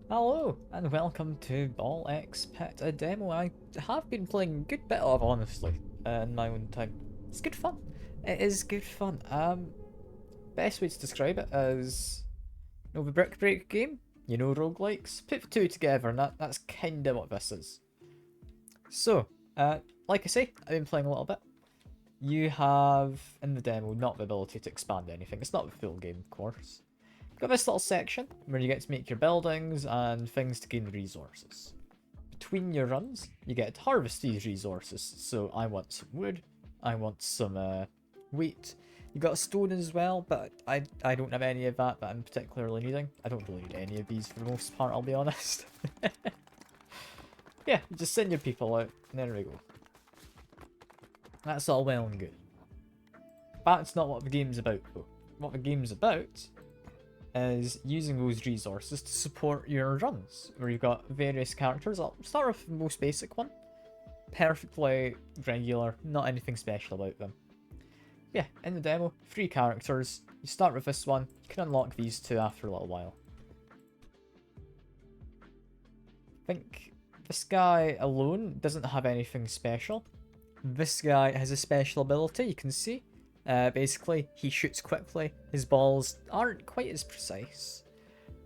Hello and welcome to Ball X Pit, a demo I have been playing a good bit of, honestly, in my own time. It's good fun. It is good fun. Best way to describe it is, you know, the Brick Break game, you know, roguelikes. Put the two together and that's kinda what this is. So, like I say, I've been playing a little bit. You have, in the demo, not the ability to expand anything. It's not the full game, of course. Got this little section where you get to make your buildings and things to gain resources. Between your runs, you get to harvest these resources. So I want some wood, I want some wheat. You got a stone as well, but I don't have any of that I'm particularly needing. I don't really need any of these for the most part, I'll be honest. Yeah, just send your people out, and there we go. That's all well and good. That's not what the game's about, though. What the game's about is using those resources to support your runs, where you've got various characters. I'll start with the most basic one. Perfectly regular, not anything special about them. Yeah, in the demo, 3 characters. You start with this one, you can unlock these 2 after a little while. I think this guy alone doesn't have anything special. This guy has a special ability, you can see. Basically, he shoots quickly. His balls aren't quite as precise.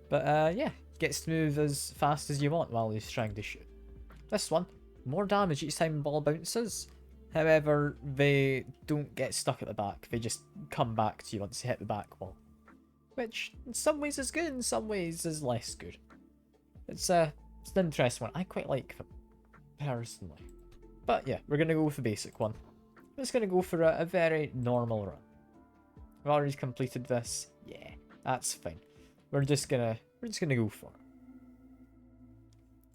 But yeah, he gets to move as fast as you want while he's trying to shoot. This one, more damage each time the ball bounces. However, they don't get stuck at the back. They just come back to you once you hit the back wall. Which, in some ways is good, in some ways is less good. It's an interesting one. I quite like them, personally. But yeah, we're going to go with the basic one. I'm just going to go for a very normal run. I've already completed this. Yeah, that's fine. We're just gonna go for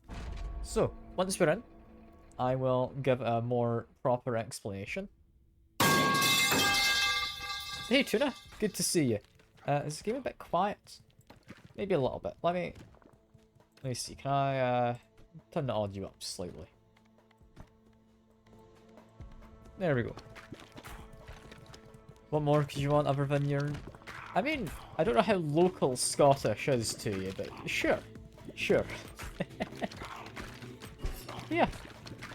it. So, once we're in, I will give a more proper explanation. Hey Tuna, good to see you. Is the game a bit quiet? Maybe a little bit. Let me see, can I turn the audio up slightly? There we go. What more could you want other than your... I mean, I don't know how local Scottish is to you, but sure. Sure. Yeah.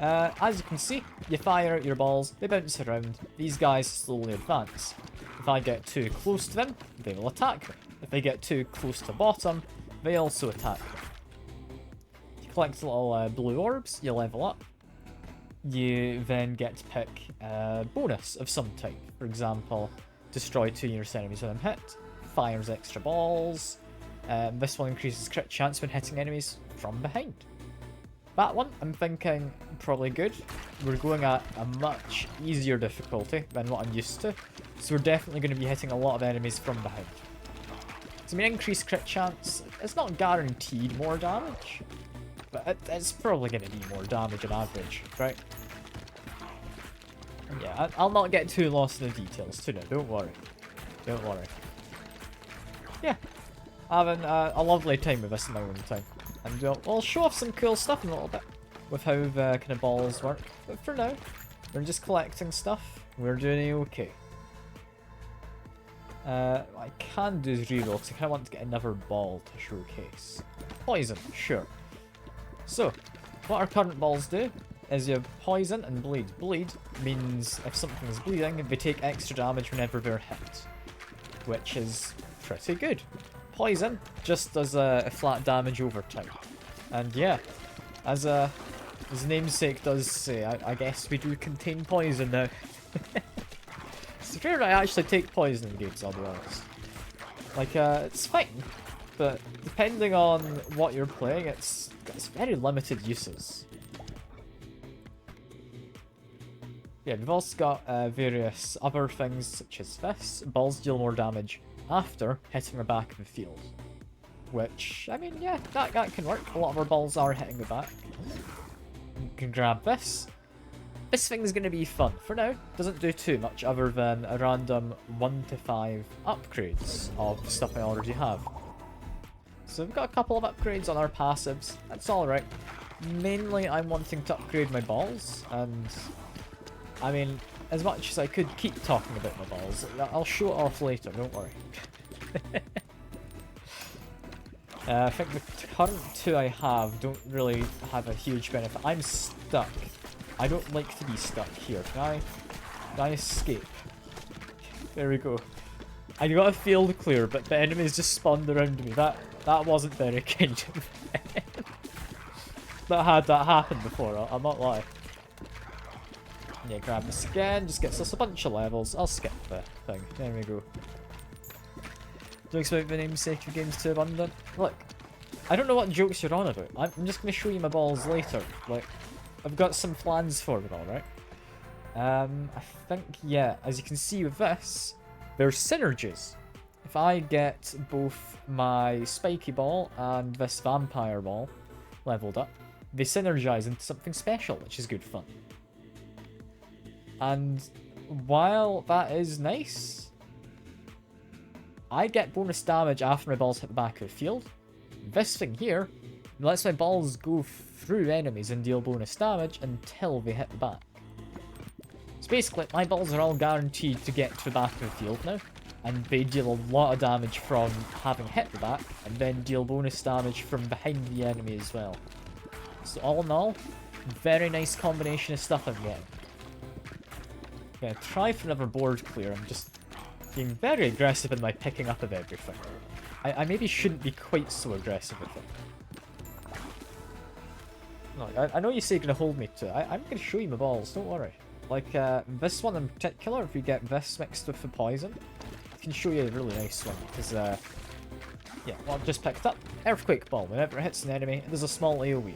As you can see, you fire out your balls, they bounce around, these guys slowly advance. If I get too close to them, they will attack me. If they get too close to the bottom, they also attack me. You collect little blue orbs, you level up. You then get to pick a bonus of some type. For example, destroy 2 units enemies when I'm hit, fires extra balls. This one increases crit chance when hitting enemies from behind. That one, I'm thinking, probably good. We're going at a much easier difficulty than what I'm used to, so we're definitely going to be hitting a lot of enemies from behind. So I mean, increased crit chance, it's not guaranteed more damage, but it's probably going to be more damage on average, right? Yeah, I'll not get too lost in the details, Tuna, don't worry. Don't worry. Yeah, having a lovely time with this in my own time. And we'll show off some cool stuff in a little bit with how the kind of balls work. But for now, we're just collecting stuff. We're doing okay. I can do reroll because I kind of want to get another ball to showcase. Poison, sure. So, what our current balls do is you have poison and bleed. Bleed means if something is bleeding, they take extra damage whenever they're hit, which is pretty good. Poison just does a flat damage over time. And yeah, as the namesake does say, I guess we do contain poison now. It's rare I actually take poison in games, I'll be honest. Like, it's fine, but depending on what you're playing, it's very limited uses. Yeah, we've also got various other things such as this. Balls deal more damage after hitting the back of the field. Which, I mean, yeah, that can work. A lot of our balls are hitting the back. You can grab this. This thing's going to be fun. For now, doesn't do too much other than a random 1 to 5 upgrades of stuff I already have. So we've got a couple of upgrades on our passives. That's alright. Mainly, I'm wanting to upgrade my balls, and I mean, as much as I could keep talking about my balls, I'll show it off later, don't worry. I think the current two I have don't really have a huge benefit. I'm stuck. I don't like to be stuck here. Can I escape? There we go. I got a field clear, but the enemies just spawned around me. That wasn't very kind of them. Not had that happen before, I'll not lie. Yeah, grab this again, just gets us a bunch of levels. I'll skip the thing. There we go. Jokes about the namesake of games too abundant. Look, I don't know what jokes you're on about. I'm just going to show you my balls later. Like, I've got some plans for it, alright? I think, yeah, as you can see with this, there's synergies. If I get both my spiky ball and this vampire ball leveled up, they synergize into something special, which is good fun. And while that is nice, I get bonus damage after my balls hit the back of the field. This thing here lets my balls go through enemies and deal bonus damage until they hit the back. So basically, my balls are all guaranteed to get to the back of the field now, and they deal a lot of damage from having hit the back, and then deal bonus damage from behind the enemy as well. So all in all, very nice combination of stuff I'm getting. I'm gonna try for another board clear. I'm just being very aggressive in my picking up of everything. I maybe shouldn't be quite so aggressive with it. Look, I know you say you're gonna hold me to it. I'm gonna show you my balls, don't worry. Like, this one in particular, if you get this mixed with the poison, I can show you a really nice one, because, yeah, what I've just picked up, Earthquake Ball. Whenever it hits an enemy, there's a small AoE.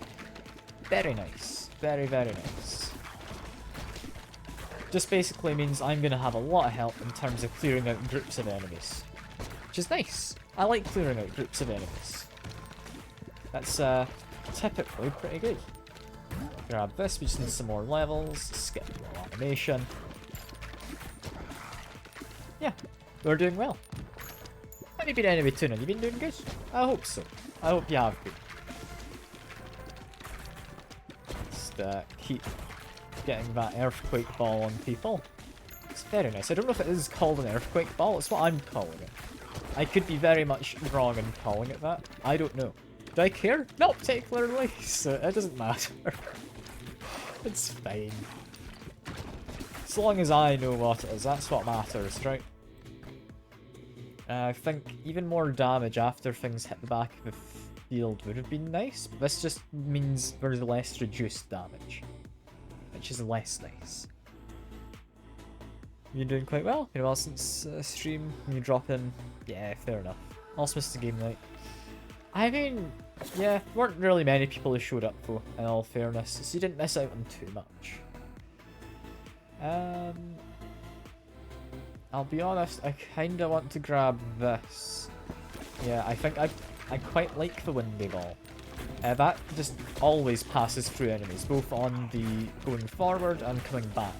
Very nice. Very, very nice. Just basically means I'm going to have a lot of help in terms of clearing out groups of enemies. Which is nice. I like clearing out groups of enemies. That's, typically pretty good. Grab this, we just need some more levels, skip the animation. Yeah, we're doing well. Have you been enemy tuning? You been doing good? I hope so. I hope you have been. Just keep getting that earthquake ball on people. It's very nice. I don't know if it is called an earthquake ball, it's what I'm calling it. I could be very much wrong in calling it that. I don't know. Do I care? Not particularly, so it doesn't matter. It's fine. As long as I know what it is, that's what matters, right? I think even more damage after things hit the back of the field would have been nice, but this just means there's less reduced damage, which is less nice. You're doing quite well. Been a while since stream. You drop in. Yeah, fair enough. Also missed a game night. I mean, yeah, weren't really many people who showed up though, in all fairness, so you didn't miss out on too much. I'll be honest, I kinda want to grab this. Yeah, I think I quite like the Windy Ball. That just always passes through enemies, both on the going forward and coming back.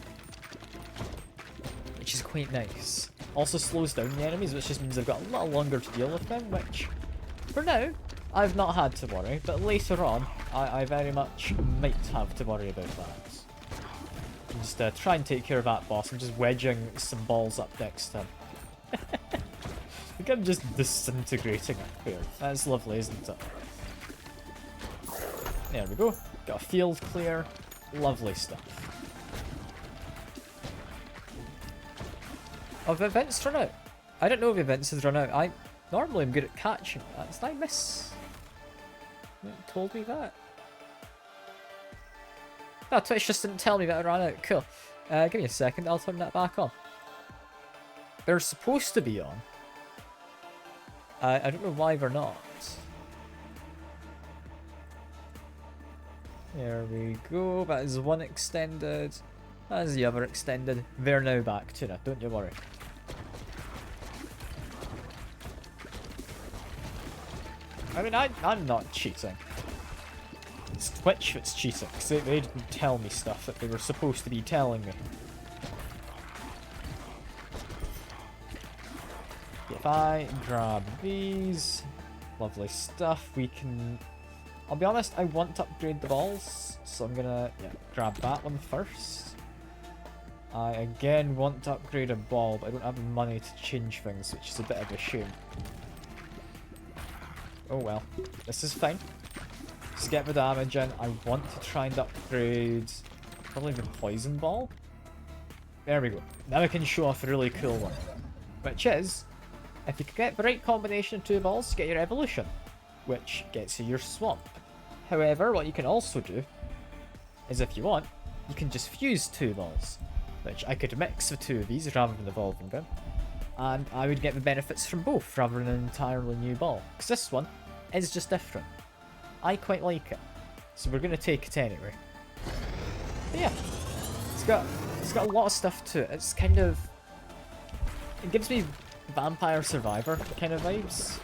Which is quite nice. Also slows down the enemies, which just means I've got a little longer to deal with them, which, for now, I've not had to worry, but later on, I very much might have to worry about that. Just try and take care of that boss. I'm just wedging some balls up next to him. I think I'm just disintegrating up there. That's lovely, isn't it? There we go. Got a field clear. Lovely stuff. Oh, the events run out. I don't know if the events has run out. I normally am good at catching that. Did I miss? You told me that. No, Twitch just didn't tell me that it ran out. Cool. Give me a second, I'll turn that back on. They're supposed to be on. I don't know why they're not. There we go. That is one extended. That is the other extended. They're now back, Tuna. Don't you worry. I mean, I'm not cheating. It's Twitch that's cheating, because they didn't tell me stuff that they were supposed to be telling me. If I grab these, lovely stuff, we can... I'll be honest, I want to upgrade the balls, so I'm gonna grab that one first. I again want to upgrade a ball, but I don't have the money to change things, which is a bit of a shame. Oh well. This is fine. Just get the damage in. I want to try and upgrade probably the poison ball. There we go. Now I can show off a really cool one. Which is, if you can get the right combination of 2 balls, you get your evolution. Which gets you your swamp. However, what you can also do is, if you want, you can just fuse 2 balls. Which I could mix the 2 of these rather than evolving them. And I would get the benefits from both rather than an entirely new ball. Because this one is just different. I quite like it. So we're going to take it anyway. But yeah, it's got a lot of stuff to it. It's kind of... It gives me Vampire Survivor kind of vibes.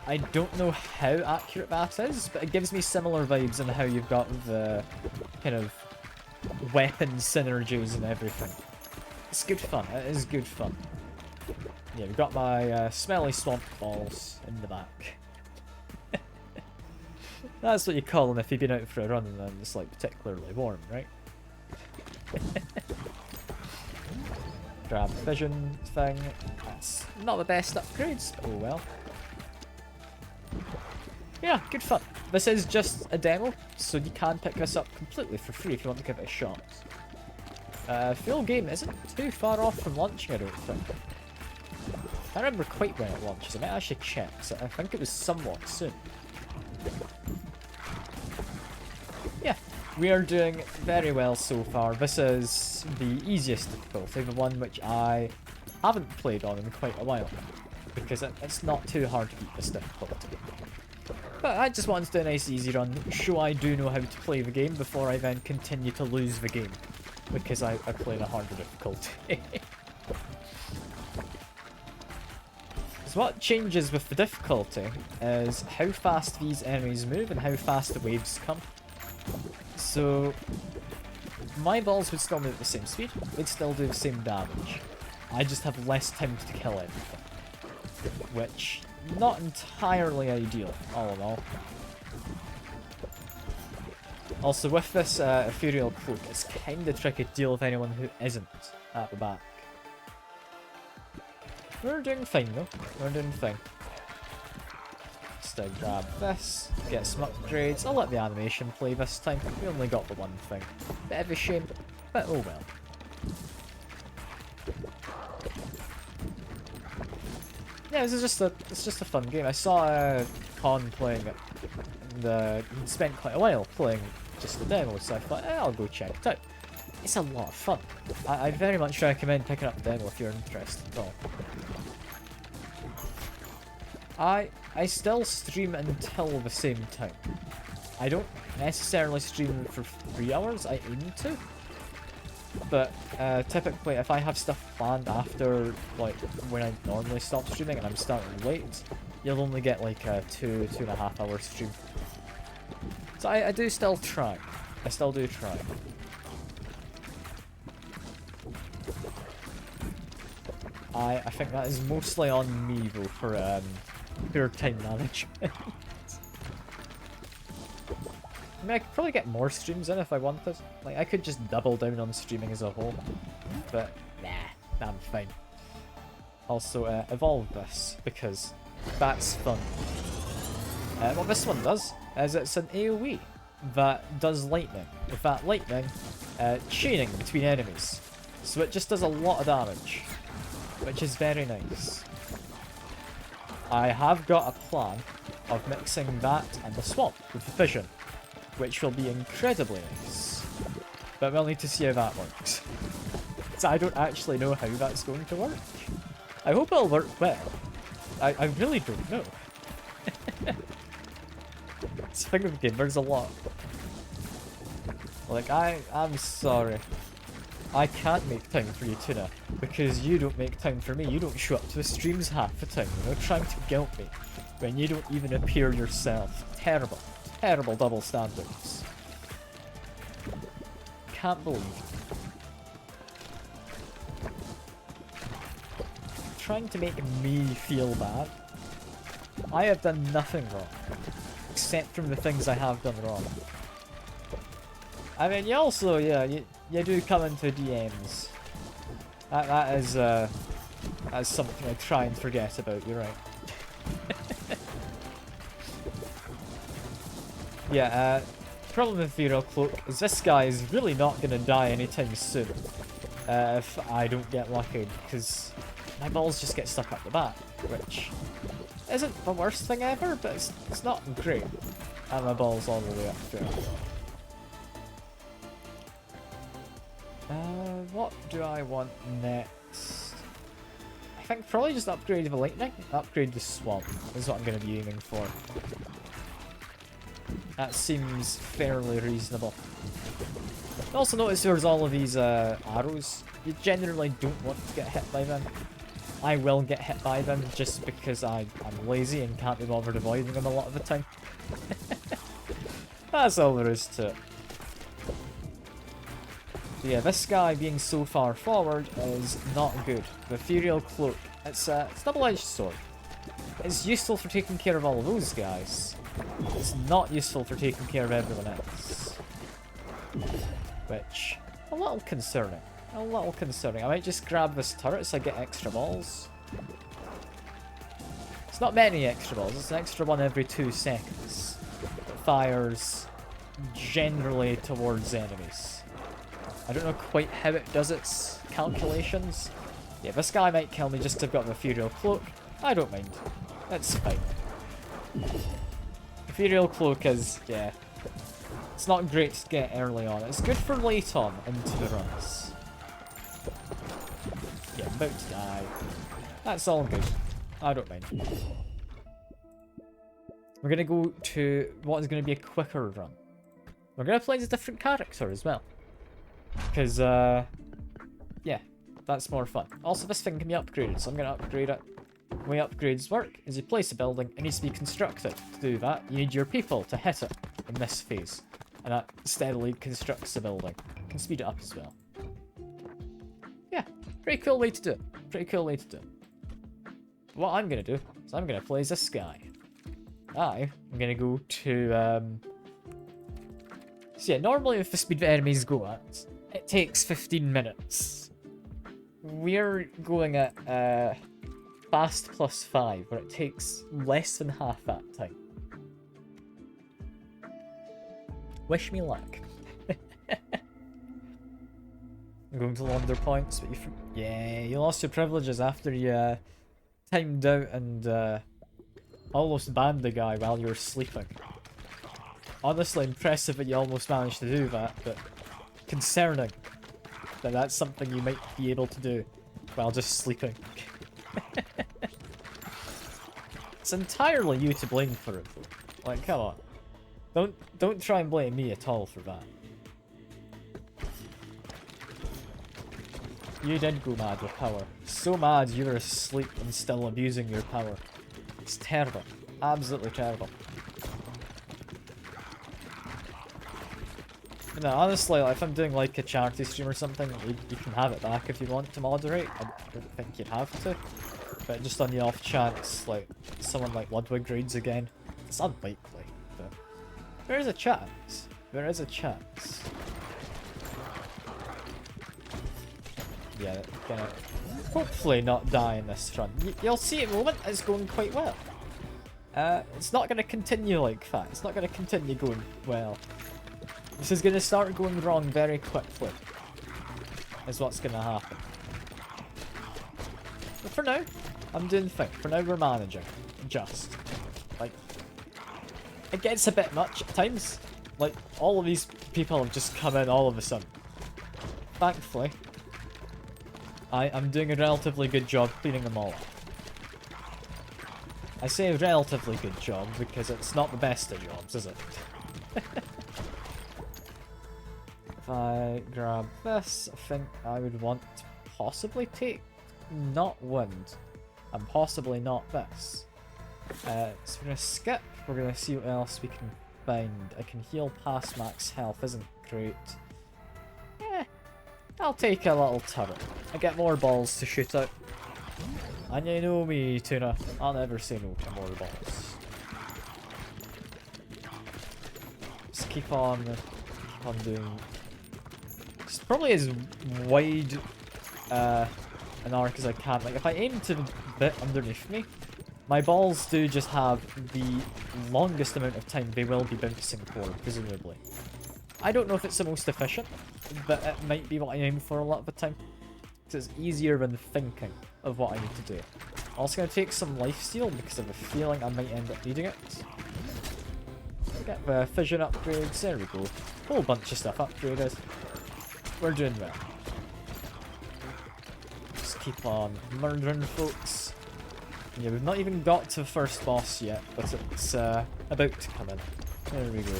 I don't know how accurate that is, but it gives me similar vibes in how you've got the kind of weapon synergies and everything. It's good fun. It is good fun. Yeah, we've got my smelly swamp balls in the back. That's what you call them if you've been out for a run and it's like particularly warm, right? Grab the vision thing. That's not the best upgrades, but oh well. Yeah, good fun. This is just a demo, so you can pick this up completely for free if you want to give it a shot. Full game isn't too far off from launching, I don't think. I remember quite when it launches. I might actually check, so I think it was somewhat soon. Yeah, we are doing very well so far. This is the easiest difficulty, the one which I haven't played on in quite a while, because it's not too hard to beat this difficulty. But I just wanted to do a nice easy run, show I do know how to play the game before I then continue to lose the game, because I play in a harder difficulty. So what changes with the difficulty is how fast these enemies move and how fast the waves come. So my balls would still move at the same speed, they'd still do the same damage. I just have less time to kill everything, which not entirely ideal, all in all. Also, with this ethereal cloak, it's kind of tricky to deal with anyone who isn't at the back. We're doing fine though, we're doing fine. Just grab this, get some upgrades. I'll let the animation play this time, we only got the one thing. Bit of a shame, but oh well. Yeah, it's just a fun game. I saw Con playing it, and he spent quite a while playing just the demo, so I thought, I'll go check it out. It's a lot of fun. I very much recommend picking up the demo if you're interested at all. I still stream until the same time. I don't necessarily stream for 3 hours, I aim to. But typically, if I have stuff planned after like when I normally stop streaming and I'm starting late, you'll only get like a 2.5 hour stream. So I do still try. I still do try. I think that is mostly on me though for poor time management. I mean, I could probably get more streams in if I wanted. Like, I could just double down on streaming as a whole. But, nah, I'm fine. Also, evolve this, because that's fun. What this one does is it's an AoE that does lightning. With that lightning, chaining between enemies. So it just does a lot of damage, which is very nice. I have got a plan of mixing that and the swamp with the fission, which will be incredibly nice. But we'll need to see how that works. So I don't actually know how that's going to work. I hope it'll work well. I really don't know. Speaking of game, there's a lot. Like, I'm sorry. I can't make time for you, Tuna, because you don't make time for me. You don't show up to the streams half the time, you know, trying to guilt me when you don't even appear yourself. Terrible. Terrible double standards. Can't believe it. Trying to make me feel bad. I have done nothing wrong, except from the things I have done wrong. I mean, you also, yeah, you do come into DMs. That is something I try and forget about, you're right. Yeah, problem with Ethereal Cloak is this guy is really not going to die anytime soon. If I don't get lucky, because my balls just get stuck up the back, which isn't the worst thing ever, but it's not great. And my balls all the way up there. What do I want next? I think probably just upgrade the lightning, upgrade the swamp is what I'm going to be aiming for. That seems fairly reasonable. Also notice there's all of these arrows. You generally don't want to get hit by them. I will get hit by them just because I'm lazy and can't be bothered avoiding them a lot of the time. That's all there is to it. So yeah, this guy being so far forward is not good. The Ethereal Cloak, it's a double-edged sword. It's useful for taking care of all of those guys. It's not useful for taking care of everyone else. Which, a little concerning. A little concerning. I might just grab this turret so I get extra balls. It's not many extra balls, it's an extra one every 2 seconds. It fires generally towards enemies. I don't know quite how it does its calculations. Yeah, this guy might kill me just to have got the Ethereal Cloak. I don't mind. That's fine. Ethereal Cloak is, yeah, it's not great to get early on. It's good for late on into the runs. Yeah, I'm about to die. That's all good. I don't mind. We're gonna go to what is gonna be a quicker run. We're gonna play as a different character as well. Because, yeah, that's more fun. Also, this thing can be upgraded, so I'm gonna upgrade it. The way upgrades work is you place a building, it needs to be constructed. To do that, you need your people to hit it in this phase. And that steadily constructs the building. You can speed it up as well. Yeah, pretty cool way to do it. Pretty cool way to do it. What I'm gonna do is I'm gonna play as this guy. I'm gonna go to, so yeah, normally with the speed that enemies go at, it takes 15 minutes. We're going at, fast +5, where it takes less than half that time. Wish me luck. I'm going to launder points, but yeah, you lost your privileges after you timed out and almost banned the guy while you were sleeping. Honestly, impressive that you almost managed to do that, but concerning that that's something you might be able to do while just sleeping. It's entirely you to blame for it. Like, come on. Don't try and blame me at all for that. You did go mad with power. So mad you were asleep and still abusing your power. It's terrible. Absolutely terrible. But no, honestly, like, if I'm doing like a charity stream or something, you can have it back if you want to moderate. I don't think you'd have to. But just on the off chance, like, someone like Ludwig raids again, it's unlikely, but there is a chance. There is a chance. Yeah, gonna hopefully not die in this run. You'll see at the moment it's going quite well. It's not gonna continue like that. It's not gonna continue going well. This is gonna start going wrong very quickly. Is what's gonna happen. But for now, I'm doing fine. For now, we're managing. Just. Like, it gets a bit much at times. Like, all of these people have just come in all of a sudden. Thankfully, I'm doing a relatively good job cleaning them all up. I say a relatively good job because it's not the best of jobs, is it? If I grab this, I think I would want to possibly take not wind, and possibly not this. So we're going to skip, we're going to see what else we can find. I can heal past max health, isn't great. I'll take a little turret. I get more balls to shoot out. And you know me, Tuna. I'll never say no to more balls. Just keep on doing... It's probably as wide an arc as I can. Like, if I aim to the bit underneath me, my balls do just have the longest amount of time they will be bouncing for, presumably. I don't know if it's the most efficient, but it might be what I aim for a lot of the time. Because it's easier than thinking of what I need to do. Also going to take some lifesteal because I have a feeling I might end up needing it. Get the fission upgrades, there we go. Whole bunch of stuff upgraded. We're doing well. Just keep on murdering folks. Yeah, we've not even got to the first boss yet, but it's about to come in. There we go.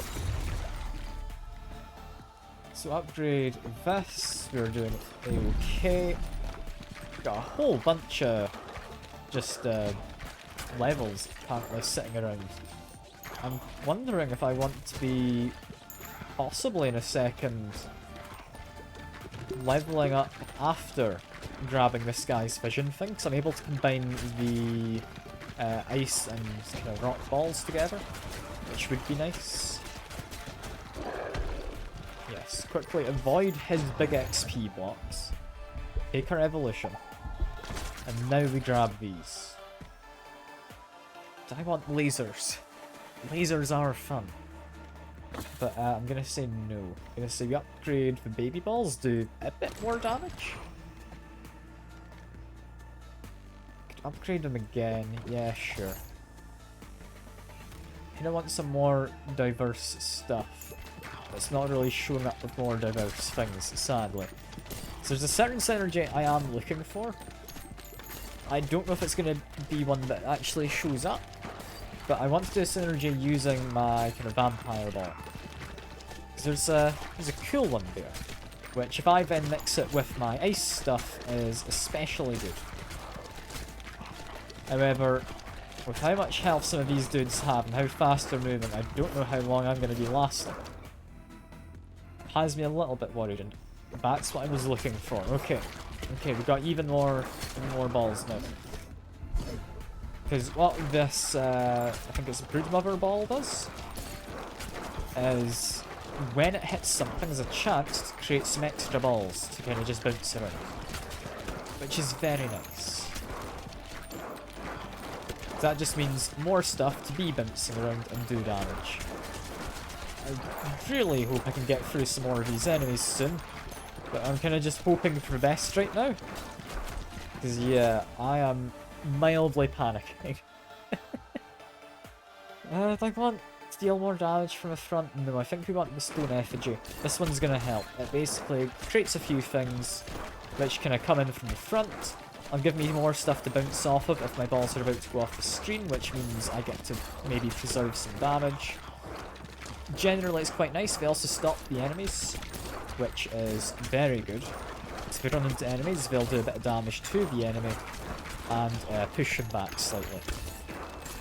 So upgrade this, we're doing okay. Got a whole bunch of just levels apparently sitting around. I'm wondering if I want to be possibly in a second leveling up after grabbing this guy's vision thing, because I'm able to combine the ice and kind of rock balls together, which would be nice. Yes, quickly avoid his big XP blocks. Take our evolution. And now we grab these. Do I want lasers? Lasers are fun. But I'm gonna say no. I'm gonna say we upgrade the baby balls, do a bit more damage. Could upgrade them again, yeah, sure. Kinda want some more diverse stuff. It's not really showing up with more diverse things, sadly. So there's a certain synergy I am looking for. I don't know if it's going to be one that actually shows up, but I want to do a synergy using my kind of vampire ball. Because there's a cool one there, which if I then mix it with my ice stuff is especially good. However, with how much health some of these dudes have and how fast they're moving, I don't know how long I'm going to be lasting. Has me a little bit worried, and that's what I was looking for. Okay, we've got even more balls now. Because what this, I think it's a Broodmother ball does, is when it hits something, there's a chance to create some extra balls to kind of just bounce around, which is very nice. That just means more stuff to be bouncing around and do damage. I really hope I can get through some more of these enemies soon, but I'm kind of just hoping for the best right now. Because yeah, I am mildly panicking. Do I want to deal more damage from the front? No, I think we want the stone effigy. This one's going to help. It basically creates a few things which kind of come in from the front. It'll give me more stuff to bounce off of if my balls are about to go off the screen, which means I get to maybe preserve some damage. Generally it's quite nice. They also stop the enemies, which is very good. So if we run into enemies, they'll do a bit of damage to the enemy and push them back slightly.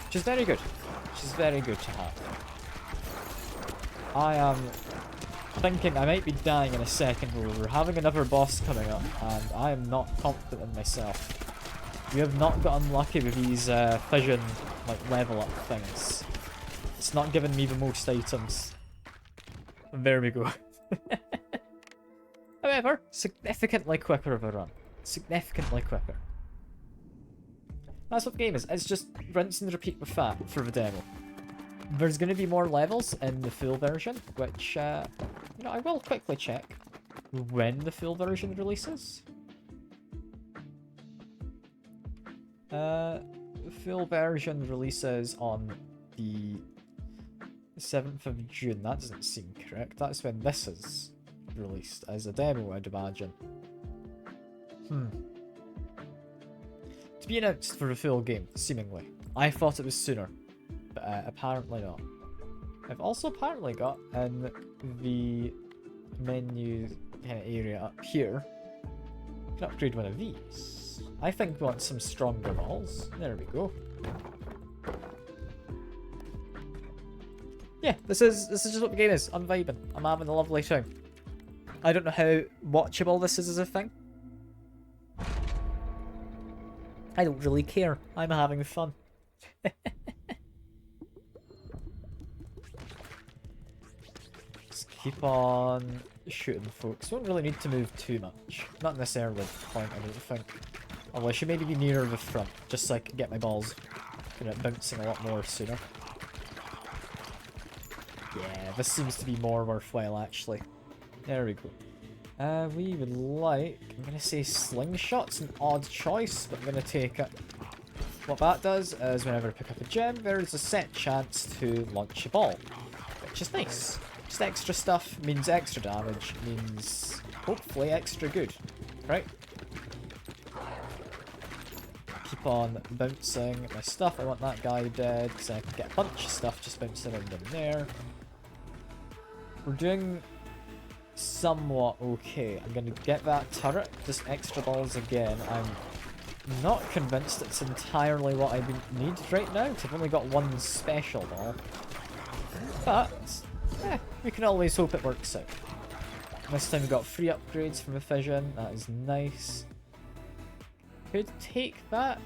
Which is very good. Which is very good to have. I am thinking I might be dying in a second. We're having another boss coming up, and I am not confident in myself. We have not got unlucky with these fission level up things. It's not giving me the most items. There we go. However, significantly quicker of a run. Significantly quicker. That's what the game is. It's just rinse and repeat with that for the demo. There's going to be more levels in the full version, which, you know, I will quickly check when the full version releases. The full version releases on the 7th of June. That doesn't seem correct. That's when this is released as a demo, I'd imagine. To be announced for a full game, seemingly. I thought it was sooner, but apparently not. I've also apparently got in the menu kind of area up here, I can upgrade one of these. I think we want some stronger balls. There we go. Yeah, this is just what the game is. I'm vibing. I'm having a lovely time. I don't know how watchable this is as a thing. I don't really care. I'm having fun. Just keep on shooting folks. Don't really need to move too much. Not necessarily the point, I don't think. Although I should maybe be nearer the front, just so I can get my balls bouncing a lot more sooner. Yeah, this seems to be more worthwhile, actually. There we go. We would like... I'm going to say slingshot's an odd choice, but I'm going to take it. What that does is whenever I pick up a gem, there is a set chance to launch a ball, which is nice. Just extra stuff means extra damage, means hopefully extra good, right? Keep on bouncing my stuff. I want that guy dead, so I can get a bunch of stuff just bouncing around in there. We're doing somewhat okay. I'm going to get that turret, just extra balls again. I'm not convinced it's entirely what I need right now, because I've only got one special ball. But, we can always hope it works out. This time we got 3 upgrades from a fission, that is nice. Could take that.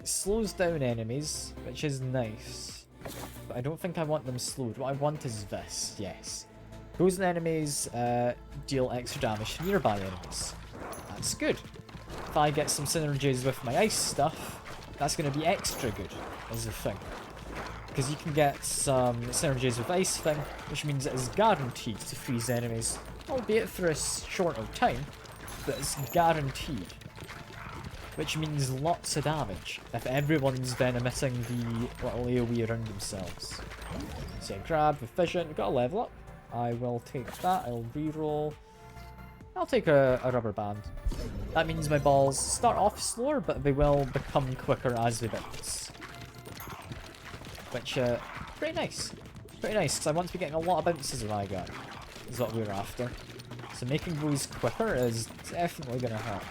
It slows down enemies, which is nice. But I don't think I want them slowed. What I want is this, yes. Frozen enemies deal extra damage to nearby enemies. That's good. If I get some synergies with my ice stuff, that's going to be extra good, is the thing. Because you can get some synergies with Ice Thing, which means it is guaranteed to freeze enemies, albeit for a shorter time, but it's guaranteed. Which means lots of damage, if everyone's then emitting the little AoE around themselves. So I grab the fission, got a level up. I will take that, I'll reroll. I'll take a rubber band. That means my balls start off slower, but they will become quicker as they bounce. Which, pretty nice. Pretty nice, because I want to be getting a lot of bounces when I go, is what we're after. So making those quicker is definitely going to help.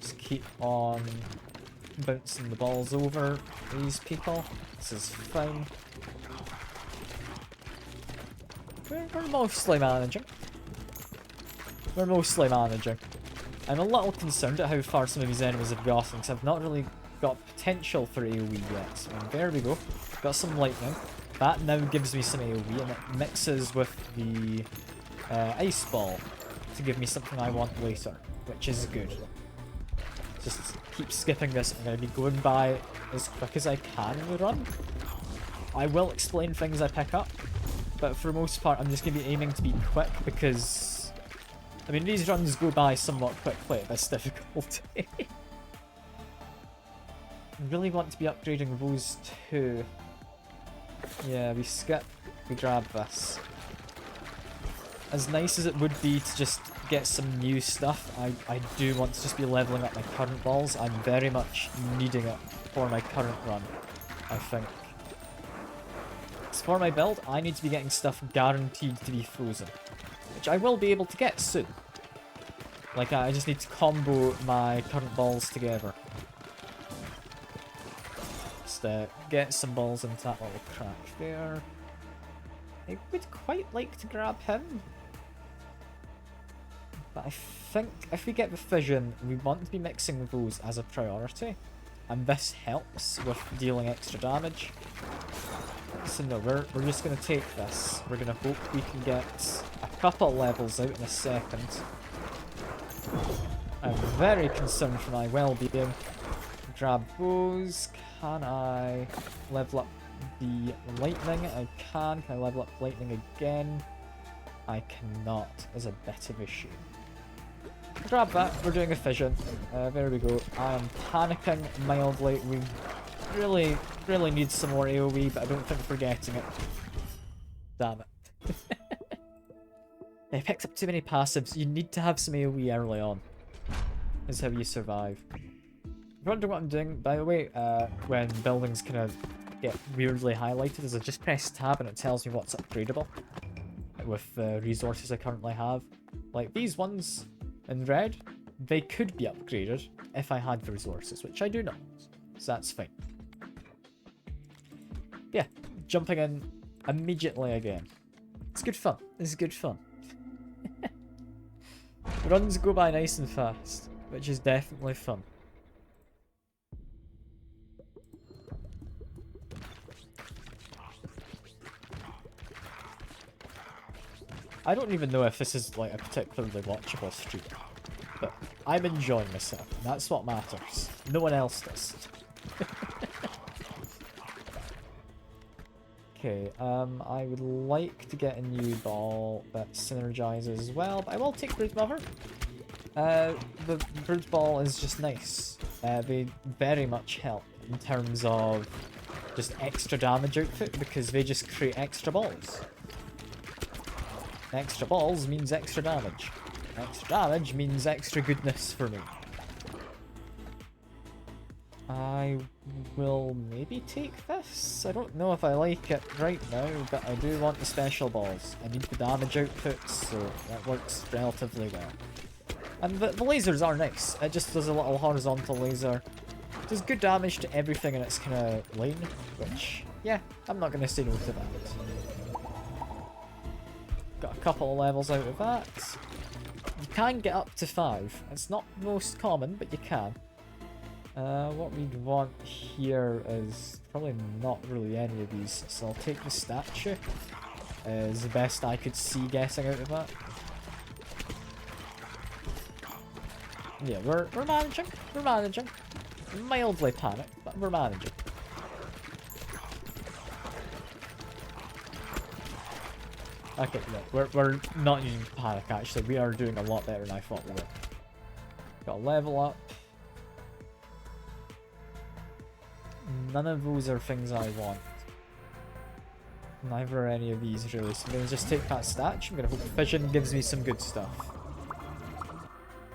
Just keep on bouncing the balls over these people. This is fine. We're mostly managing. We're mostly managing. I'm a little concerned at how far some of these enemies have gotten, because I've not really got potential for AoE yet. So there we go. Got some lightning. That now gives me some AoE, and it mixes with the ice ball to give me something I want later, which is good. Just keep skipping this. I'm going to be going by as quick as I can in the run. I will explain things I pick up, but for the most part I'm just going to be aiming to be quick because, I mean, these runs go by somewhat quickly at this difficulty. I really want to be upgrading those two. Yeah, we skip, we grab this. As nice as it would be to just get some new stuff, I do want to just be leveling up my current balls. I'm very much needing it for my current run, I think. As for my build, I need to be getting stuff guaranteed to be frozen, which I will be able to get soon. Like, I just need to combo my current balls together. Just get some balls into that little crack there. I would quite like to grab him. But I think if we get the fission, we want to be mixing those as a priority. And this helps with dealing extra damage. So no, we're just going to take this. We're going to hope we can get a couple levels out in a second. I'm very concerned for my well-being. Grab those. Can I level up the lightning? I can. Can I level up lightning again? I cannot. Is a bit of a shame. Grab that. We're doing a fission. There we go. I am panicking mildly. We really need some more AoE, but I don't think we're getting it. Damn it. I picked up too many passives. You need to have some AoE early on. Is how you survive. If you wonder what I'm doing, by the way, when buildings kind of get weirdly highlighted, is I just press tab and it tells me what's upgradable with the resources I currently have. Like these ones in red, they could be upgraded if I had the resources, which I do not. So that's fine. Yeah, jumping in immediately again. It's good fun. This is good fun. Runs go by nice and fast, which is definitely fun. I don't even know if this is like a particularly watchable stream, but I'm enjoying myself, and that's what matters. No one else does. Okay, I would like to get a new ball that synergizes as well, but I will take Brood Mother. The Brood Ball is just nice. They very much help in terms of just extra damage output because they just create extra balls. Extra balls means extra damage. Extra damage means extra goodness for me. I will maybe take this. I don't know if I like it right now, but I do want the special balls. I need the damage output, so that works relatively well. And the lasers are nice. It just does a little horizontal laser. It does good damage to everything in its kind of lane, which, yeah, I'm not going to say no to that. Got a couple of levels out of that. You can get up to 5. It's not most common, but you can. What we'd want here is probably not really any of these, so I'll take the statue. Is the best I could see getting out of that. Yeah, we're managing. We're managing. Mildly panicked, but we're managing. Okay, no, we're not using panic actually. We are doing a lot better than I thought we were. Got a level up. None of those are things I want. Neither are any of these really, so I'm gonna just take that statue. I'm gonna hope Vision gives me some good stuff.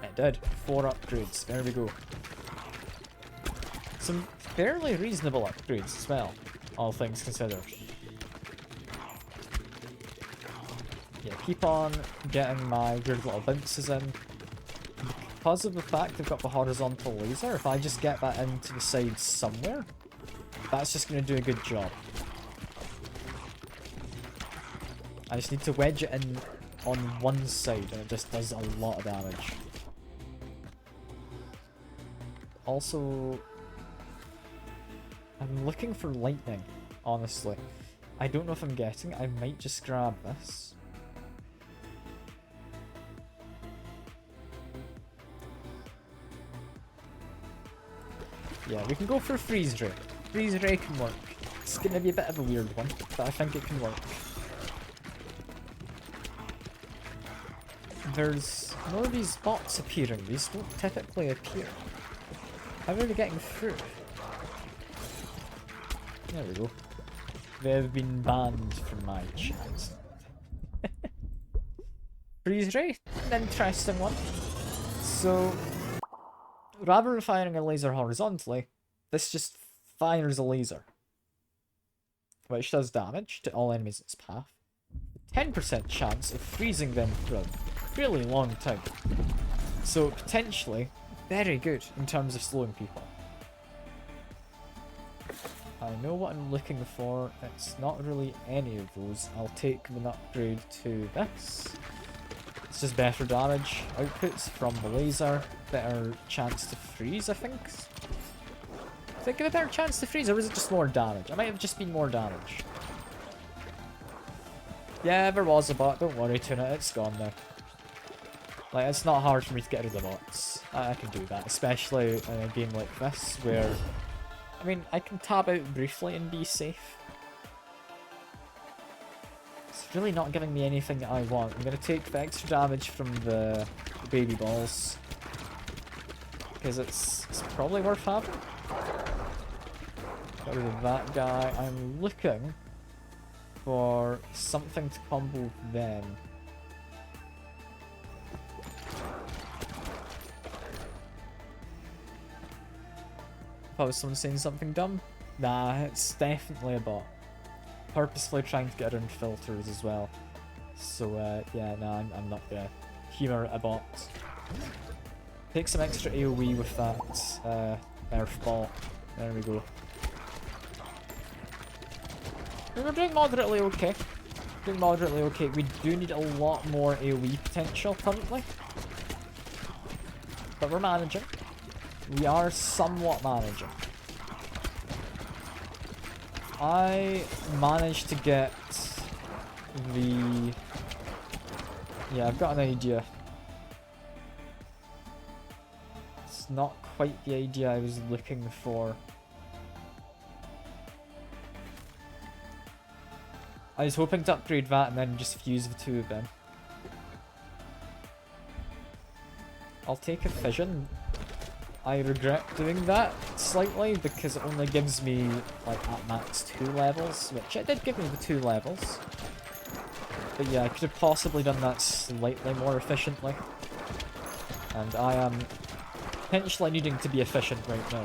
It did. 4 upgrades. There we go. Some fairly reasonable upgrades as well, all things considered. Yeah, keep on getting my weird little bounces in. Because of the fact I've got the horizontal laser, if I just get that into the side somewhere, that's just going to do a good job. I just need to wedge it in on one side and it just does a lot of damage. Also, I'm looking for lightning, honestly. I don't know if I'm getting it. I might just grab this. Yeah, we can go for Freeze Ray. Freeze Ray can work. It's going to be a bit of a weird one, but I think it can work. There's more of these bots appearing. These don't typically appear. How are they getting through? There we go. They've been banned from my chat. Freeze Ray, an interesting one. So, rather than firing a laser horizontally, this just fires a laser, which does damage to all enemies in its path. 10% chance of freezing them for a really long time. So, potentially, very good in terms of slowing people. I know what I'm looking for. It's not really any of those. I'll take an upgrade to this. It's just better damage outputs from the laser. Better chance to freeze, I think. Did I give a better chance to freeze, or was it just more damage? It might have just been more damage. Yeah, there was a bot. Don't worry, Tuna. It's gone now. Like, it's not hard for me to get rid of the bots. I can do that, especially in a game like this, where... I mean, I can tab out briefly and be safe. It's really not giving me anything that I want. I'm going to take the extra damage from the baby balls. Because it's probably worth having. Got rid of that guy. I'm looking for something to combo them. If I was someone saying something dumb? Nah, it's definitely a bot. Purposefully trying to get around filters as well. So, yeah, nah, I'm not gonna humour a bot. Take some extra AoE with that Earth Ball. There we go. We're doing moderately okay. Doing moderately okay. We do need a lot more AoE potential currently. But we're managing. We are somewhat managing. I managed to get the... Yeah, I've got an idea. It's not quite the idea I was looking for. I was hoping to upgrade that and then just fuse the two of them. I'll take a fission. I regret doing that slightly because it only gives me like at max 2 levels, which it did give me the 2 levels. But yeah, I could have possibly done that slightly more efficiently. And I am potentially needing to be efficient right now.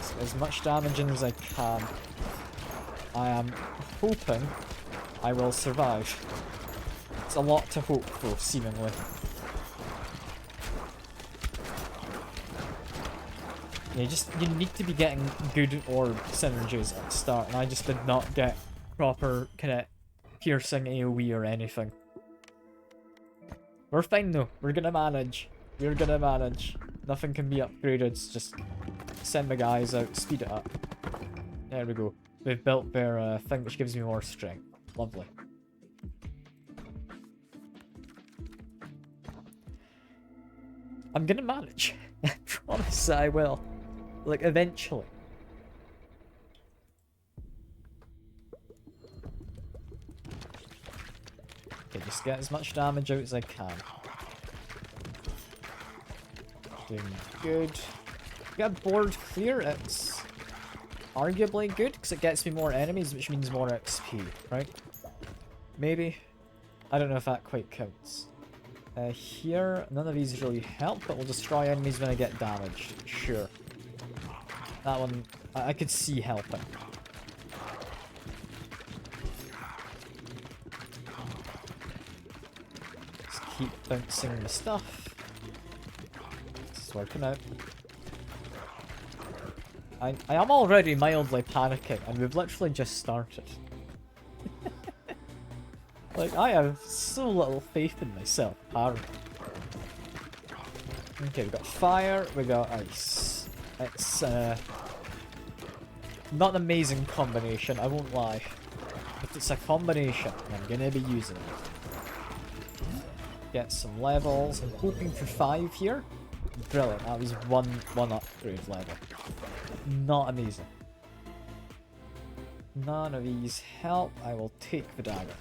So as much damage in as I can. I am hoping I will survive. It's a lot to hope for, seemingly. You need to be getting good orb synergies at the start, and I just did not get proper kind of piercing AoE or anything. We're fine though. We're gonna manage. We're gonna manage. Nothing can be upgraded. Just send the guys out, speed it up. There we go. We've built their thing which gives me more strength. Lovely. I'm gonna manage. I promise I will. Like, eventually. Okay, just get as much damage out as I can. Doing good. Get board clear, it's arguably good, because it gets me more enemies, which means more XP, right? Maybe. I don't know if that quite counts. Here, none of these really help, but we'll destroy enemies when I get damaged. Sure. That one, I could see helping. Just keep bouncing the stuff. It's working out. I am already mildly panicking, and we've literally just started. Like, I have so little faith in myself, apparently. Okay, we got fire, we got ice. It's, not an amazing combination, I won't lie. But it's a combination, and I'm gonna be using it. Get some levels. I'm hoping for 5 here. Brilliant, that was one upgrade level. Not amazing. None of these help. I will take the dagger.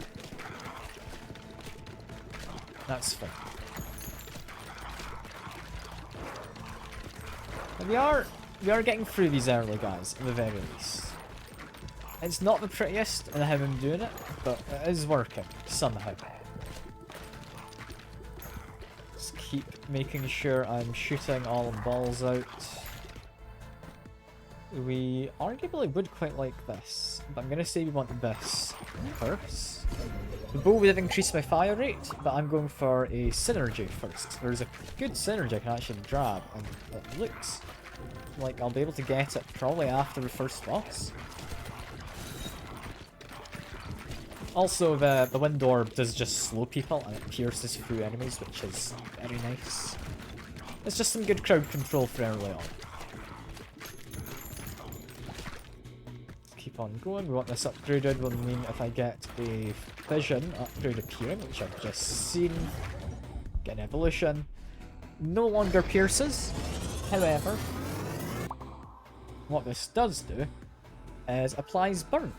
That's fine. And we are getting through these early guys, at the very least. It's not the prettiest in how I'm doing it, but it is working, somehow. Just keep making sure I'm shooting all the balls out. We arguably would quite like this, but I'm going to say we want this first. The bow would have increased my fire rate, but I'm going for a synergy first. There's a good synergy I can actually grab, and it looks like I'll be able to get it probably after the first boss. Also, the wind orb does just slow people, and it pierces through enemies, which is very nice. It's just some good crowd control for early on. Keep on going. We want this upgraded. Will mean if I get a vision upgrade appearing, which I've just seen, get an evolution. No longer pierces. However, what this does do is applies burn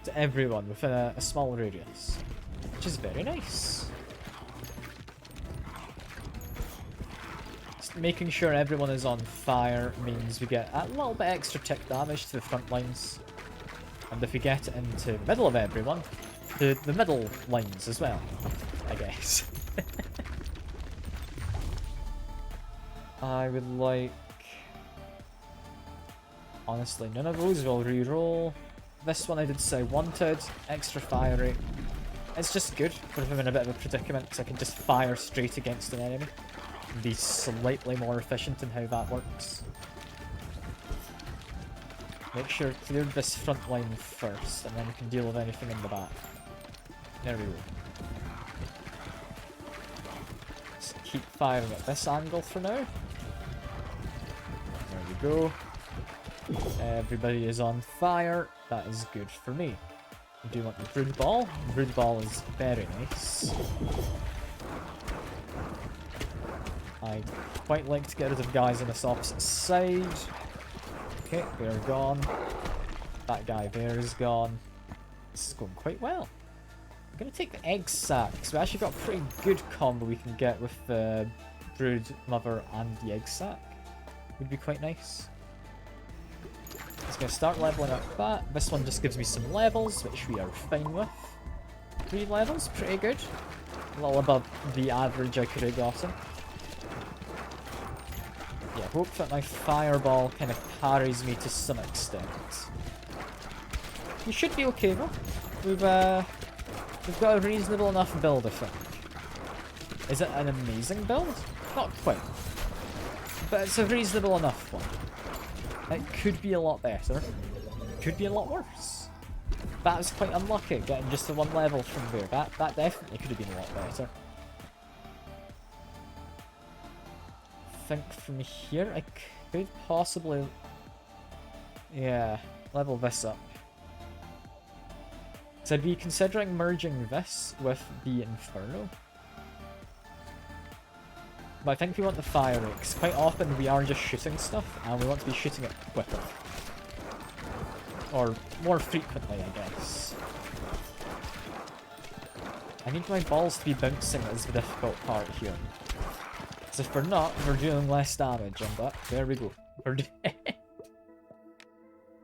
to everyone within a small radius, which is very nice. Just making sure everyone is on fire means we get a little bit extra tick damage to the front lines. And if we get it into the middle of everyone, the middle lines as well, I guess. I would like... Honestly, none of those will re-roll. This one I did say wanted. Extra fire rate. It's just good for if I'm in a bit of a predicament, because I can just fire straight against an enemy. And be slightly more efficient in how that works. Make sure to clear this front line first, and then we can deal with anything in the back. There we go. Just keep firing at this angle for now. There we go. Everybody is on fire. That is good for me. I do want the brood ball. The brood ball is very nice. I quite like to get rid of guys on this opposite side. Okay, they're gone. That guy there is gone. This is going quite well. I'm going to take the egg sack, because we actually got a pretty good combo we can get with the brood mother and the egg sack. Would be quite nice. Just going to start leveling up that. This one just gives me some levels, which we are fine with. 3 levels, pretty good. A little above the average I could have gotten. Yeah, hope that my fireball kind of carries me to some extent. We should be okay though. We've got a reasonable enough build, I think. Is it an amazing build? Not quite. But it's a reasonable enough one. It could be a lot better. Could be a lot worse. That was quite unlucky, getting just the 1 level from there. That definitely could have been a lot better. I think from here I could possibly... yeah, level this up. So I'd be considering merging this with the Inferno. But I think we want the fire rate, because quite often we are just shooting stuff, and we want to be shooting it quicker. Or more frequently, I guess. I need my balls to be bouncing is the difficult part here. Because if we're not, we're doing less damage, and that, there we go.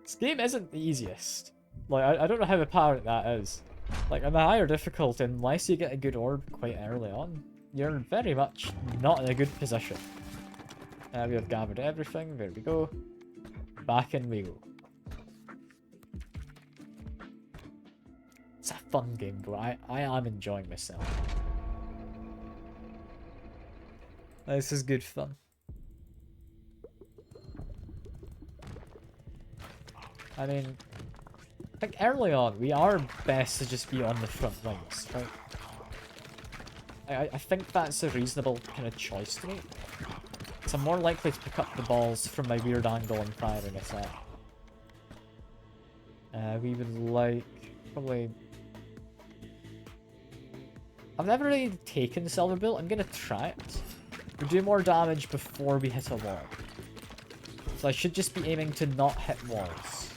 This game isn't the easiest. Like, I don't know how apparent that is. Like, on the higher difficulty, unless you get a good orb quite early on, you're very much not in a good position. We have gathered everything, there we go. Back in we go. It's a fun game, bro. I am enjoying myself. This is good fun. I mean, I think early on, we are best to just be on the front lines, right? I think that's a reasonable kind of choice to make. So I'm more likely to pick up the balls from my weird angle and firing at that. We would like, probably... I've never really taken Silver Bullet. I'm going to try it. We do more damage before we hit a wall. So I should just be aiming to not hit walls.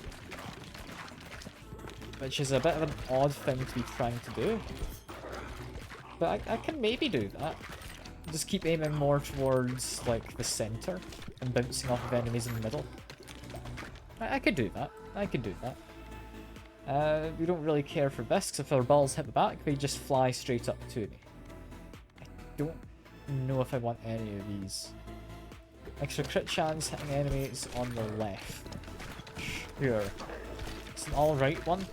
Which is a bit of an odd thing to be trying to do. But I can maybe do that. Just keep aiming more towards, like, the center and bouncing off of enemies in the middle. I could do that. I could do that. We don't really care for this, because if our balls hit the back, they just fly straight up to me. I don't know if I want any of these. Extra crit chance hitting enemies on the left. Sure. It's an alright one.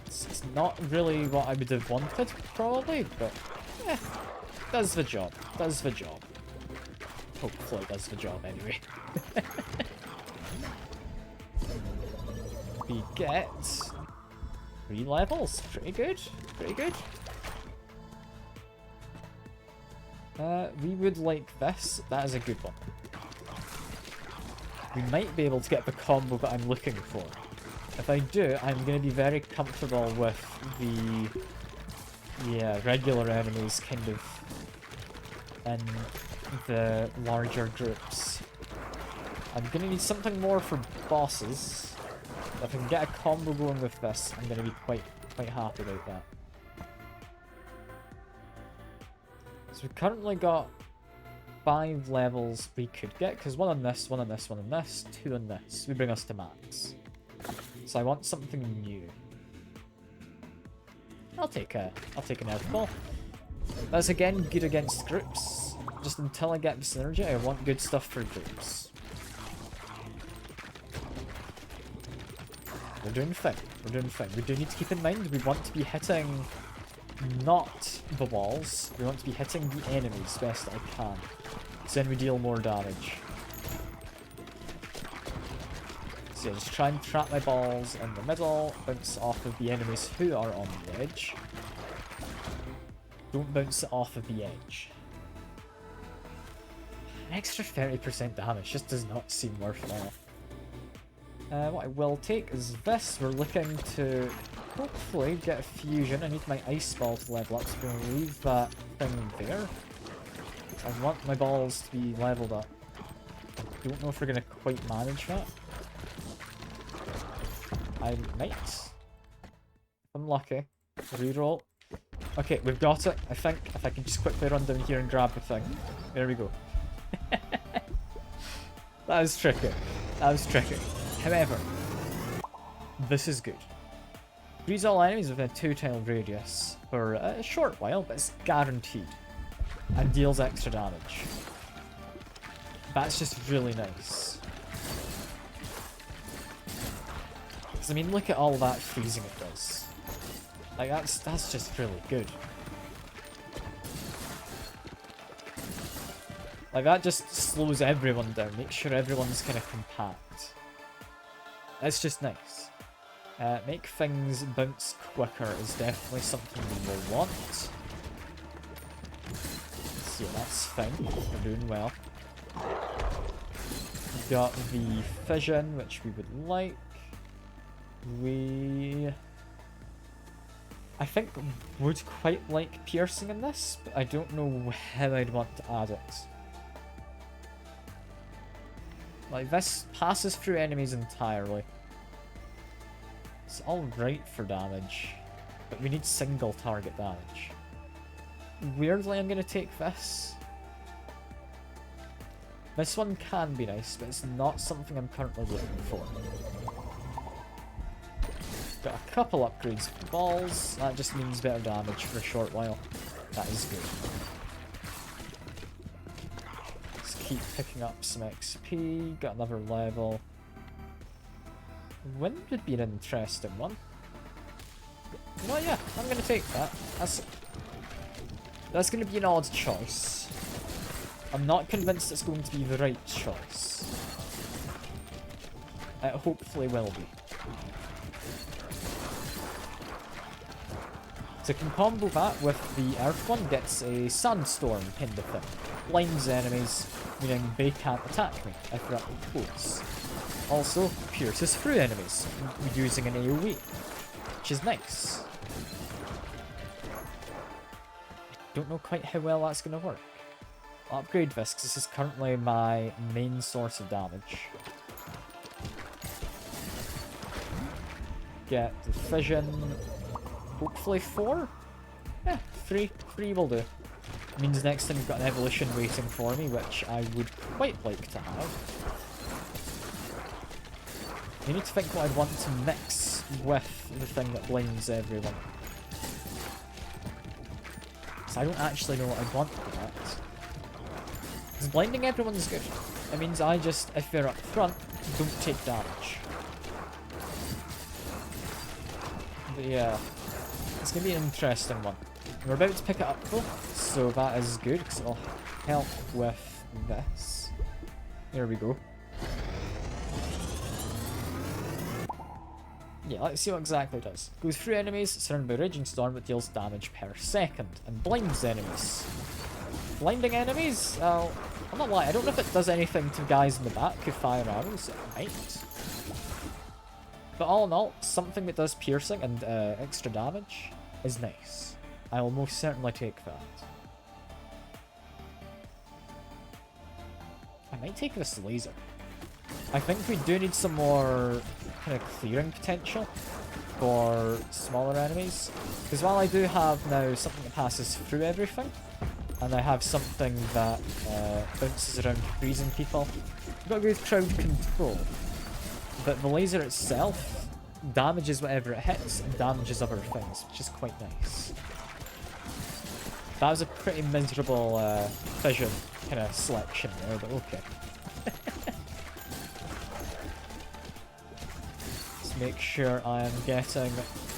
It's not really what I would have wanted, probably, but eh, does the job. Does the job. Hopefully does the job anyway. We get 3 levels. Pretty good. Pretty good. We would like this. That is a good one. We might be able to get the combo that I'm looking for. If I do, I'm going to be very comfortable with the regular enemies kind of in the larger groups. I'm going to need something more for bosses. If I can get a combo going with this, I'm going to be quite happy about that. So we've currently got 5 levels we could get, because 1 on this, 1 on this, 1 on this, 2 on this. We bring us to max. So I want something new. I'll take an Earth Ball. That's again good against groups. Just until I get the synergy, I want good stuff for groups. We're doing fine. We're doing fine. We do need to keep in mind we want to be hitting not the walls. We want to be hitting the enemies best I can. So then we deal more damage. So yeah, just try and trap my balls in the middle, bounce off of the enemies who are on the edge. Don't bounce it off of the edge. An extra 30% damage just does not seem worthwhile. What I will take is this. We're looking to hopefully get a fusion. I need my ice ball to level up, so I'm going to leave that thing there. I want my balls to be leveled up. I don't know if we're going to quite manage that. I might. If I'm lucky. Reroll. Okay, we've got it. I think if I can just quickly run down here and grab the thing. There we go. That was tricky. That was tricky. However, this is good. Freeze all enemies within a 2-tile radius for a short while, but it's guaranteed. And deals extra damage. That's just really nice. Because, I mean, look at all that freezing it does. Like, that's just really good. Like, that just slows everyone down, makes sure everyone's kind of compact. That's just nice. Make things bounce quicker is definitely something we will want. So yeah, that's fine. We're doing well. We've got the fission, which we would like. I think would quite like piercing in this, but I don't know how I'd want to add it. Like, this passes through enemies entirely. It's alright for damage, but we need single target damage. Weirdly, I'm going to take this. This one can be nice, but it's not something I'm currently looking for. Got a couple upgrades for balls. That just means better damage for a short while. That is good. Let's keep picking up some XP. Got another level. Wind would be an interesting one. No, yeah, I'm gonna take that. That's gonna be an odd choice. I'm not convinced it's going to be the right choice. It hopefully will be. So can combo that with the earth one, gets a sandstorm kind of thing. Blinds enemies, meaning they can't attack me if they're up close. Also, pierces through enemies, using an AoE, which is nice. Don't know quite how well that's going to work. I'll upgrade this, because this is currently my main source of damage. Get the fission. Hopefully 4? Yeah, 3. 3 will do. Means next time we've got an evolution waiting for me, which I would quite like to have. I need to think what I'd want to mix with the thing that blinds everyone. So I don't actually know what I'd want for that. Because blinding everyone's good. It means I just, if they're up front, don't take damage. But yeah, it's going to be an interesting one. We're about to pick it up though, so that is good, because it'll help with this. There we go. Yeah, let's see what exactly it does. Goes through enemies, surrounded by Raging Storm, that deals damage per second, and blinds enemies. Blinding enemies? Well, I'm not lying, I don't know if it does anything to guys in the back who fire arrows. It might. But all in all, something that does piercing and extra damage is nice. I will most certainly take that. I might take this laser. I think we do need some more kind of clearing potential for smaller enemies. Because while I do have now something that passes through everything, and I have something that bounces around freezing people, I've got good crowd control. But the laser itself damages whatever it hits and damages other things, which is quite nice. That was a pretty miserable fission kind of selection there, but okay. Let's make sure I am getting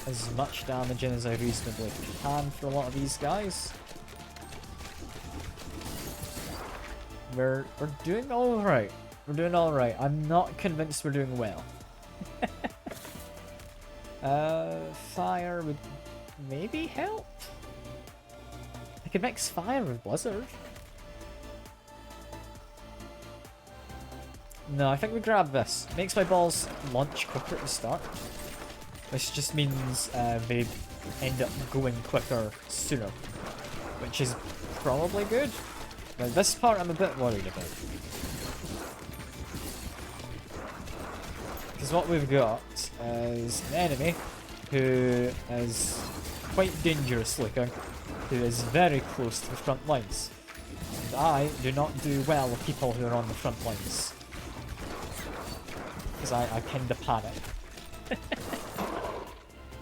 as much damage in as I reasonably can for a lot of these guys. We're doing alright. We're doing alright. I'm not convinced we're doing well. Fire would maybe help? I could mix fire with blizzard. No, I think we grab this. Makes my balls launch quicker at the start. Which just means they end up going quicker sooner. Which is probably good. Now this part I'm a bit worried about. Because what we've got is an enemy who is quite dangerous looking, who is very close to the front lines. And I do not do well with people who are on the front lines. Because I kinda panic.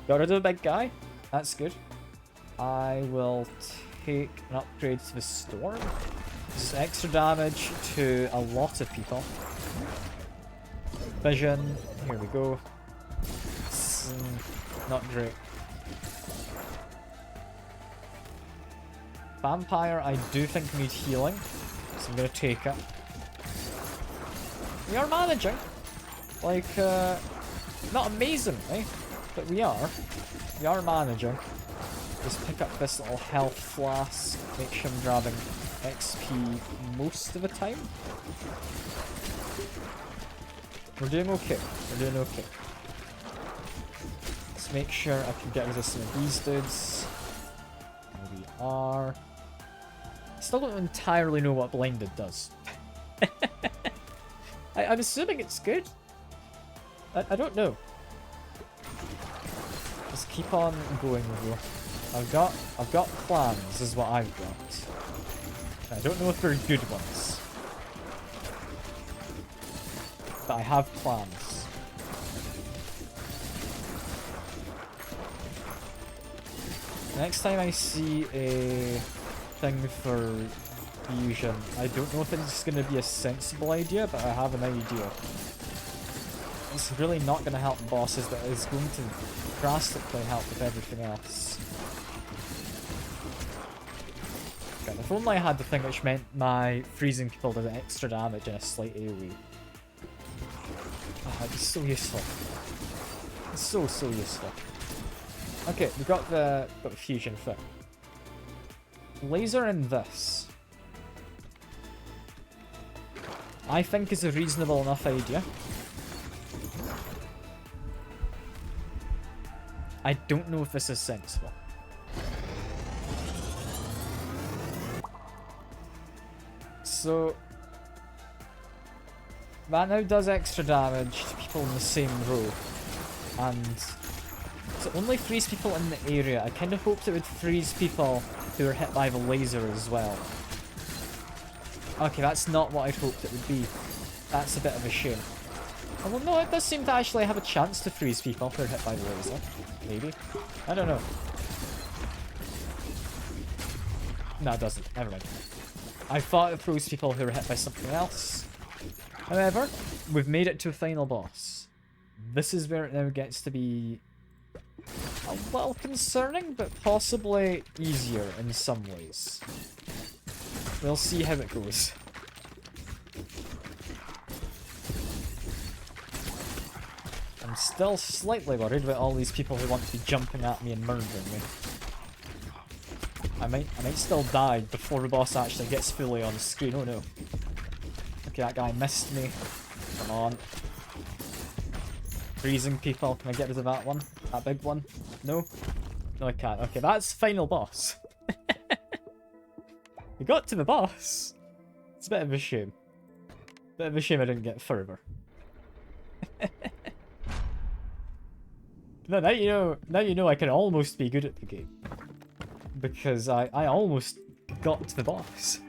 Got rid of a big guy. That's good. I will take an upgrade to the storm. This is extra damage to a lot of people. Vision. Here we go. It's not great. Vampire, I do think need healing, so I'm gonna take it. We are managing. Like, not amazingly, but we are. We are managing. Just pick up this little health flask, make sure I'm grabbing XP most of the time. We're doing okay. We're doing okay. Let's make sure I can get rid of some of these dudes. There we are. Still don't entirely know what Blinded does. I'm assuming it's good. I don't know. Just keep on going though. I've got plans is what I've got. I don't know if they're good ones. But I have plans. Next time I see a thing for fusion, I don't know if it's going to be a sensible idea, but I have an idea. It's really not going to help bosses, but it's going to drastically help with everything else. Okay, if only I had the thing which meant my freezing people did extra damage and a slight AoE. Oh, it's so useful. It's so useful. Okay, we got the fusion thing. Laser in this, I think, is a reasonable enough idea. I don't know if this is sensible. So that now does extra damage to people in the same row, and to only freeze people in the area. I kind of hoped it would freeze people who are hit by the laser as well. Okay, that's not what I'd hoped it would be. That's a bit of a shame. Although no, it does seem to actually have a chance to freeze people who are hit by the laser. Maybe. I don't know. No, it doesn't. Never mind. I thought it froze people who were hit by something else. However, we've made it to a final boss. This is where it now gets to be a little concerning, but possibly easier in some ways. We'll see how it goes. I'm still slightly worried about all these people who want to be jumping at me and murdering me. I might still die before the boss actually gets fully on screen. Oh no. Okay, that guy missed me. Come on. Freezing people. Can I get rid of that one? That big one? No? No, I can't. Okay, that's final boss. We got to the boss. It's a bit of a shame. Bit of a shame I didn't get further. No, now you know I can almost be good at the game. Because I almost got to the boss.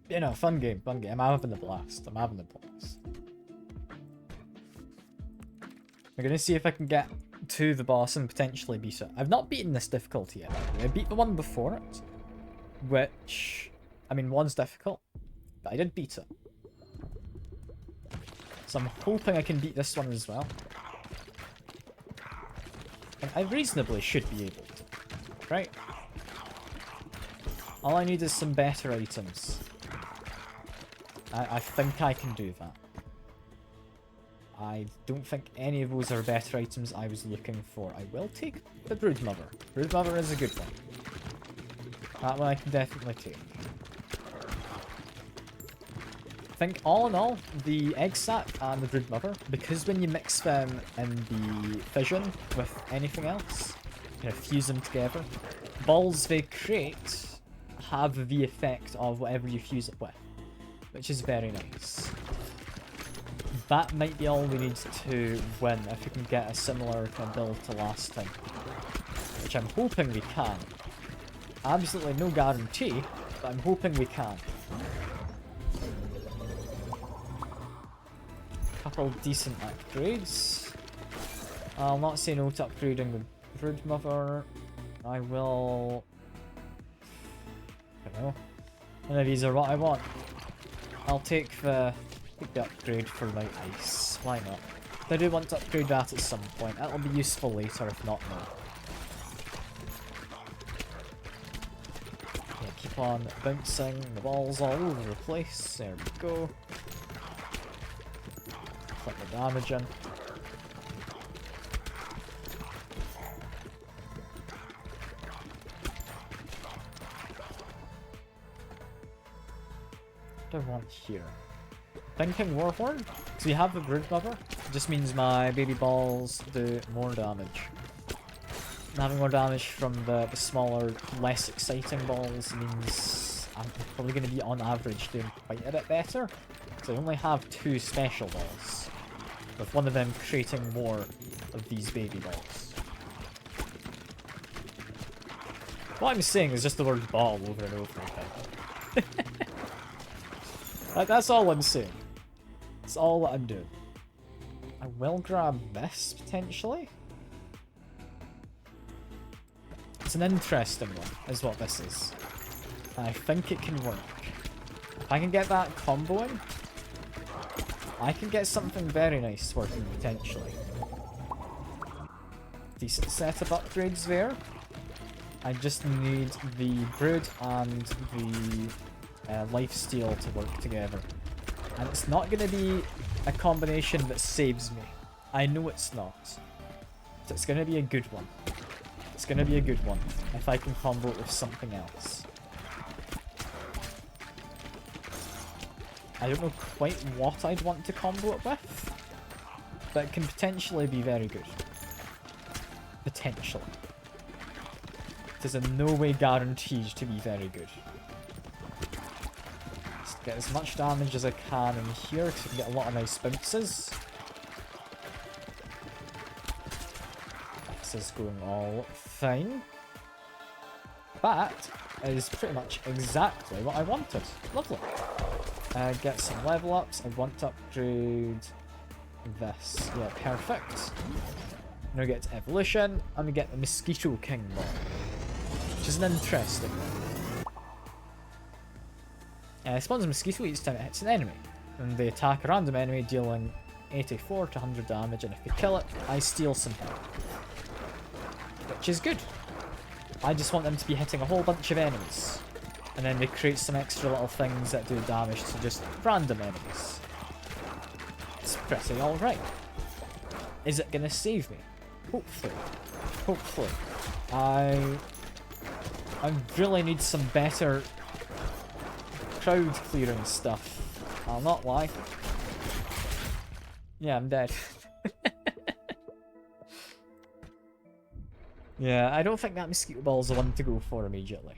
You know, fun game, fun game. I'm having a blast. I'm having a blast. I'm gonna see if I can get to the boss and potentially beat it. I've not beaten this difficulty yet, by the way. I beat the one before it, which, I mean, one's difficult, but I did beat it. So I'm hoping I can beat this one as well. And I reasonably should be able to, right? All I need is some better items. I think I can do that. I don't think any of those are better items I was looking for. I will take the Broodmother. Broodmother is a good one. That one I can definitely take. I think all in all, the Egg Sac and the Broodmother, because when you mix them in the fission with anything else, kind of fuse them together, balls they create have the effect of whatever you fuse it with, which is very nice. That might be all we need to win if we can get a similar kind of build to last time, which I'm hoping we can. Absolutely no guarantee, but I'm hoping we can. Couple decent upgrades. I'll not say no to upgrading the Broodmother. I will... I don't know. None of these are what I want. I'll take the upgrade for my ice. Why not? I do want to upgrade that at some point. That'll be useful later, if not now. Yeah, keep on bouncing the balls all over the place. There we go. Put the damage in. What do I want here? Thinking Warhorn? Because we have the Broodmother. It just means my baby balls do more damage. And having more damage from the smaller, less exciting balls means I'm probably going to be on average doing quite a bit better. So I only have 2 special balls, with one of them creating more of these baby balls. What I'm saying is just the word ball over and over again. That's all I'm saying. That's all that I'm doing. I will grab this, potentially. It's an interesting one, is what this is. And I think it can work. If I can get that comboing, I can get something very nice working, potentially. Decent set of upgrades there. I just need the Brood and the Lifesteal to work together. And it's not going to be a combination that saves me. I know it's not. But it's going to be a good one. It's going to be a good one if I can combo it with something else. I don't know quite what I'd want to combo it with, but it can potentially be very good. Potentially. It is in no way guaranteed to be very good. Just get as much damage as I can in here because I can get a lot of nice bounces. This is going all fine. That is pretty much exactly what I wanted. Lovely. Get some level ups. I want to upgrade this. Yeah, perfect. Now get to evolution, and we get the Mosquito King ball, which is an interesting one. Spawns a mosquito each time it hits an enemy, and they attack a random enemy, dealing 84 to 100 damage, and if they kill it, I steal some health. Which is good. I just want them to be hitting a whole bunch of enemies, and then they create some extra little things that do damage to just random enemies. It's pretty alright. Is it gonna save me? Hopefully. Hopefully. I really need some better crowd clearing stuff. I'll not lie. Yeah, I'm dead. Yeah, I don't think that mosquito ball is the one to go for immediately.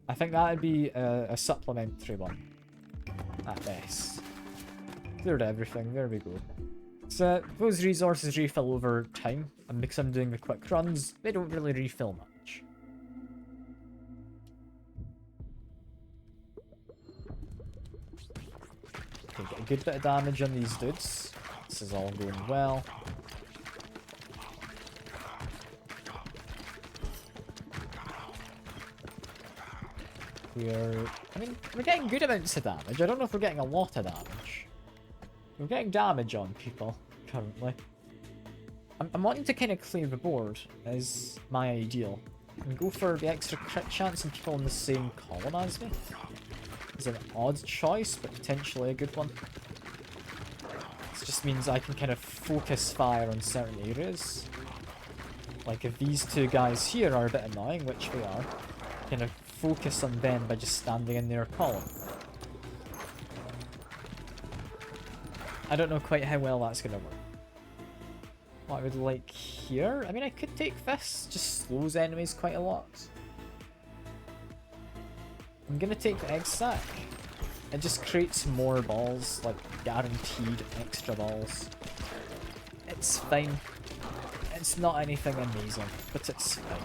I think that would be a supplementary one at best. Cleared everything, there we go. So those resources refill over time, and because I'm doing the quick runs, they don't really refill much. Okay, get a good bit of damage on these dudes. This is all going well. We're getting good amounts of damage. I don't know if we're getting a lot of damage. We're getting damage on people, currently. I'm wanting to kind of clear the board, is my ideal. And go for the extra crit chance and people in the same column as me. It's an odd choice, but potentially a good one. This just means I can kind of focus fire on certain areas. Like if these two guys here are a bit annoying, which they are, kind of focus on them by just standing in their column. I don't know quite how well that's going to work. What I would like here? I mean, I could take this. Just slows enemies quite a lot. I'm gonna take the egg sack. It just creates more balls, like guaranteed extra balls. It's fine. It's not anything amazing, but it's fine.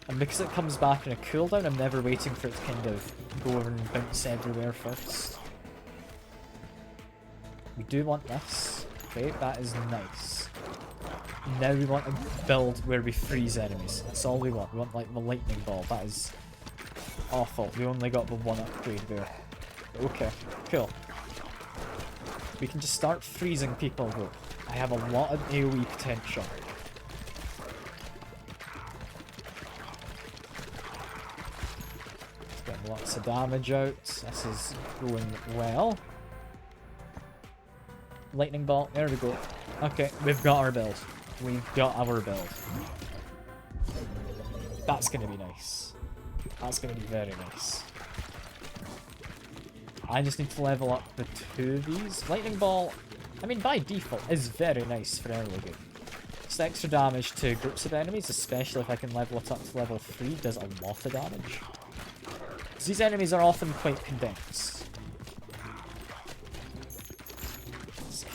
And because it comes back in a cooldown, I'm never waiting for it to kind of go over and bounce everywhere first. We do want this. Okay, that is nice. Now we want a build where we freeze enemies. That's all we want. We want like the lightning ball. That is awful. We only got the one upgrade there. Okay, cool. We can just start freezing people though. I have a lot of AoE potential. It's getting lots of damage out. This is going well. Lightning bolt, there we go. Okay, we've got our build. We've got our build. That's gonna be nice. That's gonna be very nice. I just need to level up the 2 of these. Lightning ball, I mean by default, is very nice for early game. Just extra damage to groups of enemies, especially if I can level it up to level 3, does a lot of damage. Because these enemies are often quite condensed.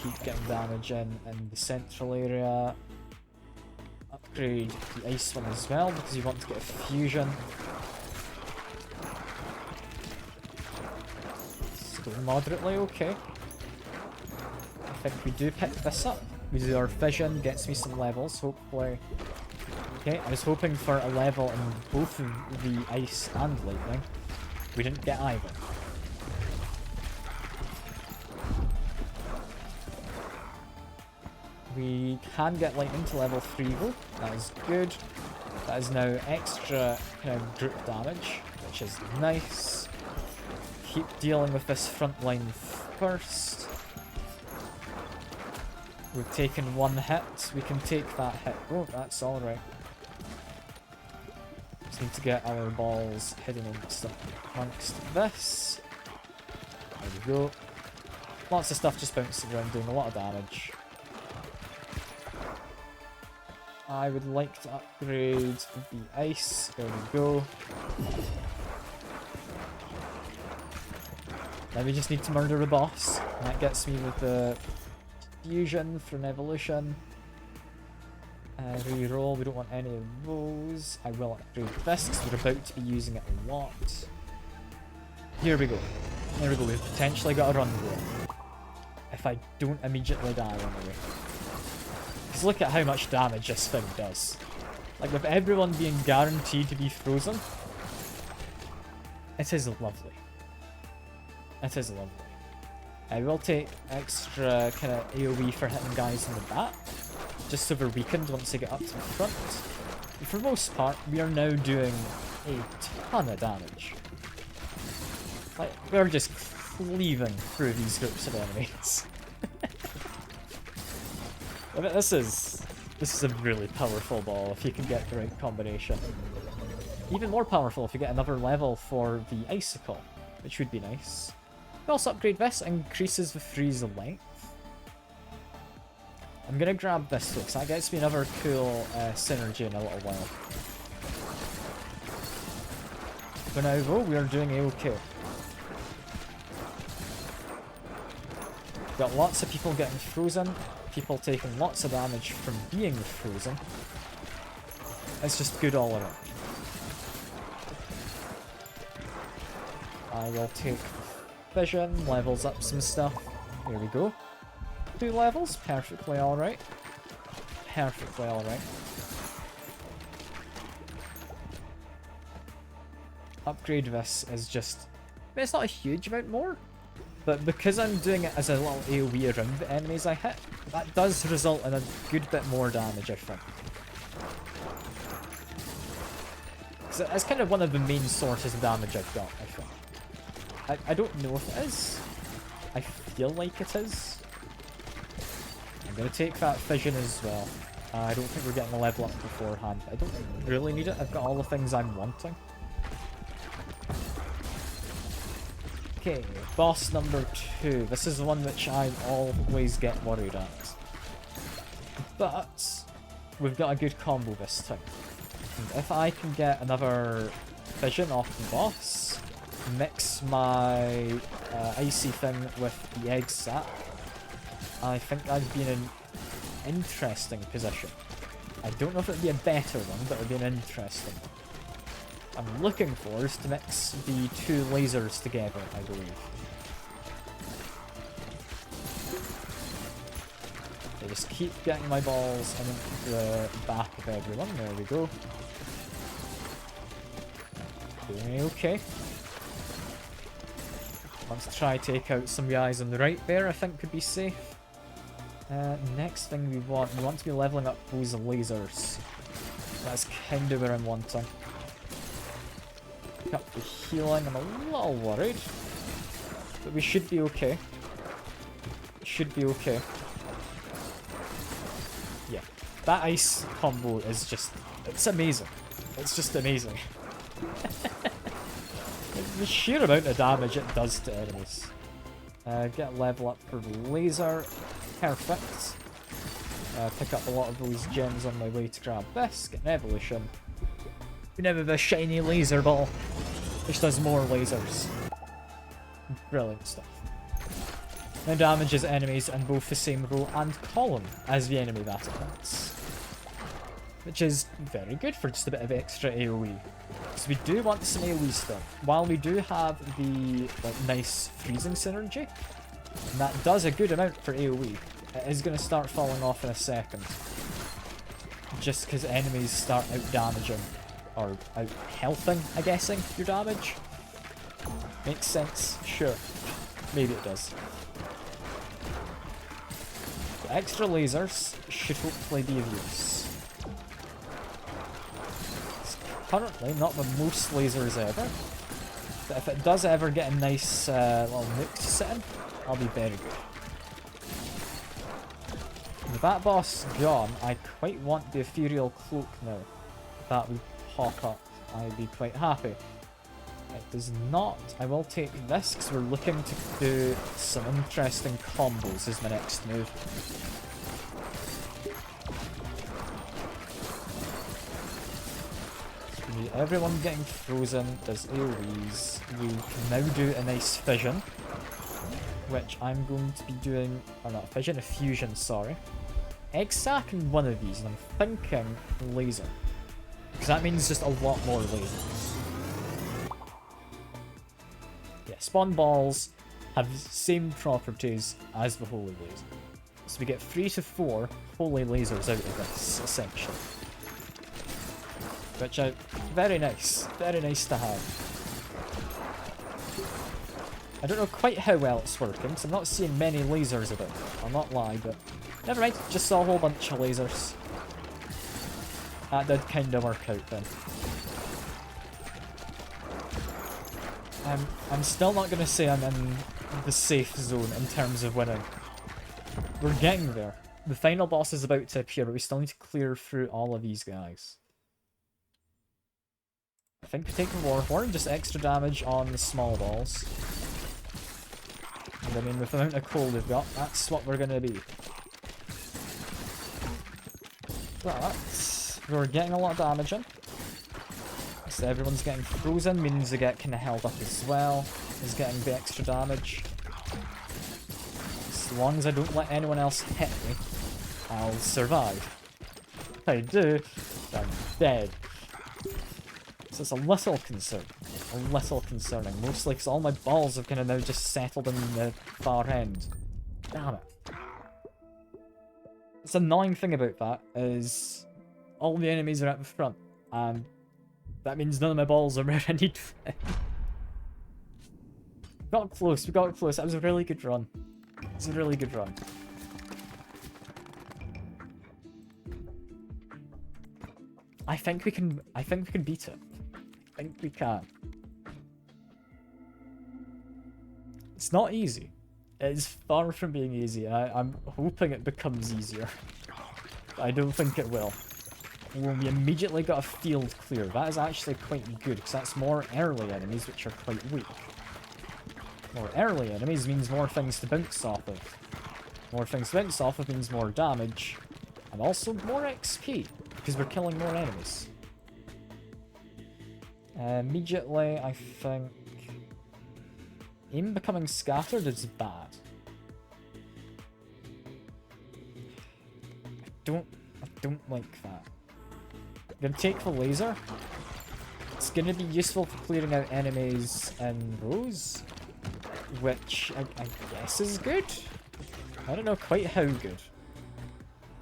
Keep getting damage in the central area. Upgrade the ice one as well because you want to get a fusion. It's going moderately okay. I think we do pick this up. We do our vision, gets me some levels, hopefully. Okay, I was hoping for a level in both of the ice and lightning. We didn't get either. We can get lightning to level 3 though, that is good. That is now extra kind of group damage, which is nice. Keep dealing with this front line first. We've taken 1 hit, we can take that hit. Oh, that's alright. Just need to get our balls hidden amongst this. There we go. Lots of stuff just bouncing around doing a lot of damage. I would like to upgrade the ice. There we go. Now we just need to murder the boss. That gets me with the fusion from evolution. Reroll, we don't want any of those. I will upgrade this because we're about to be using it a lot. Here we go. There we go, we've potentially got a run there. If I don't immediately die on the way. Because look at how much damage this thing does. Like with everyone being guaranteed to be frozen. It is lovely. It is lovely. I will take extra kind of AoE for hitting guys in the back. Just so they're weakened once they get up to the front. But for the most part, we are now doing a ton of damage. Like, we're just cleaving through these groups of enemies. I mean, this is a really powerful ball if you can get the right combination. Even more powerful if you get another level for the icicle, which would be nice. We also upgrade this, increases the freeze length. I'm gonna grab this though, because that gets me another cool synergy in a little while. For now though, we are doing a-okay. Got lots of people getting frozen, people taking lots of damage from being frozen. It's just good all around. I will take vision, levels up some stuff. Here we go. 2 levels, perfectly alright. Perfectly alright. Upgrade this is just... I mean, it's not a huge amount more, but because I'm doing it as a little AoE around the enemies I hit, that does result in a good bit more damage, I think. So it's kind of one of the main sources of damage I've got, I think. I don't know if it is. I feel like it is. I'm going to take that fission as well. I don't think we're getting a level up beforehand. I don't really need it. I've got all the things I'm wanting. Okay, boss number 2. This is the one which I always get worried at. But we've got a good combo this time. And if I can get another fission off the boss, mix my icy thing with the egg sap. I think I'd be in an interesting position. I don't know if it'd be a better one, but it'd be an interesting one. I'm looking for is to mix the two lasers together, I believe. I just keep getting my balls into the back of everyone. There we go. Doing okay. Let's try to take out some guys on the right there, I think could be safe. Next thing we want to be leveling up those lasers. That's kind of where I'm wanting. Pick up the healing, I'm a little worried. But we should be okay. Should be okay. Yeah, that ice combo is just, it's amazing. It's just amazing. The sheer amount of damage it does to enemies. Get a level up for the laser. Perfect. Pick up a lot of those gems on my way to grab this. Get an evolution. We now have a shiny laser ball, which does more lasers. Brilliant stuff. Now damages enemies in both the same row and column as the enemy that attacks. Which is very good for just a bit of extra AoE. So we do want some AoE stuff. While we do have the nice freezing synergy, and that does a good amount for AoE, it is going to start falling off in a second. Just because enemies start out-damaging, or out-healthing, I guessing, your damage. Makes sense? Sure. Maybe it does. The extra lasers should hopefully be of use. Currently, not the most lasers ever, but if it does ever get a nice little nuke to sit in, I'll be very good. With that boss gone, I quite want the ethereal cloak now. If that would pop up, I'd be quite happy. It does not. I will take this because we're looking to do some interesting combos as my next move. Everyone getting frozen, does AoEs. We can now do a nice fission, which I'm going to be doing, or not fission, a fusion, sorry. Egg sac in one of these, and I'm thinking laser. Because that means just a lot more lasers. Yeah, spawn balls have the same properties as the holy laser. So we get 3 to 4 holy lasers out of this, essentially. Which are very nice to have. I don't know quite how well it's working, because I'm not seeing many lasers about. I'll not lie, but never mind, just saw a whole bunch of lasers. That did kind of work out then. I'm still not going to say I'm in the safe zone in terms of winning. We're getting there. The final boss is about to appear, but we still need to clear through all of these guys. I think we're taking Warhorn, just extra damage on the small balls. And I mean, with the amount of coal we've got, that's what we're gonna be. But we're getting a lot of damage in. So everyone's getting frozen, means they get kind of held up as well. Is getting the extra damage. As long as I don't let anyone else hit me, I'll survive. If I do, I'm dead. So it's a little concerning, mostly because all my balls have kind of now just settled in the far end. Damn it. The annoying thing about that is all the enemies are at the front, and that means none of my balls are where I need them. We got close, that was a really good run. It's a really good run. I think we can beat it. I think we can. It's not easy. It is far from being easy. I'm hoping it becomes easier. But I don't think it will. When we immediately got a field clear, that is actually quite good, because that's more early enemies, which are quite weak. More early enemies means more things to bounce off of. More things to bounce off of means more damage, and also more XP, because we're killing more enemies. Immediately, I think aim becoming scattered is bad. I don't like that. I'm gonna take the laser. It's gonna be useful for clearing out enemies in rows, which I guess is good. I don't know quite how good,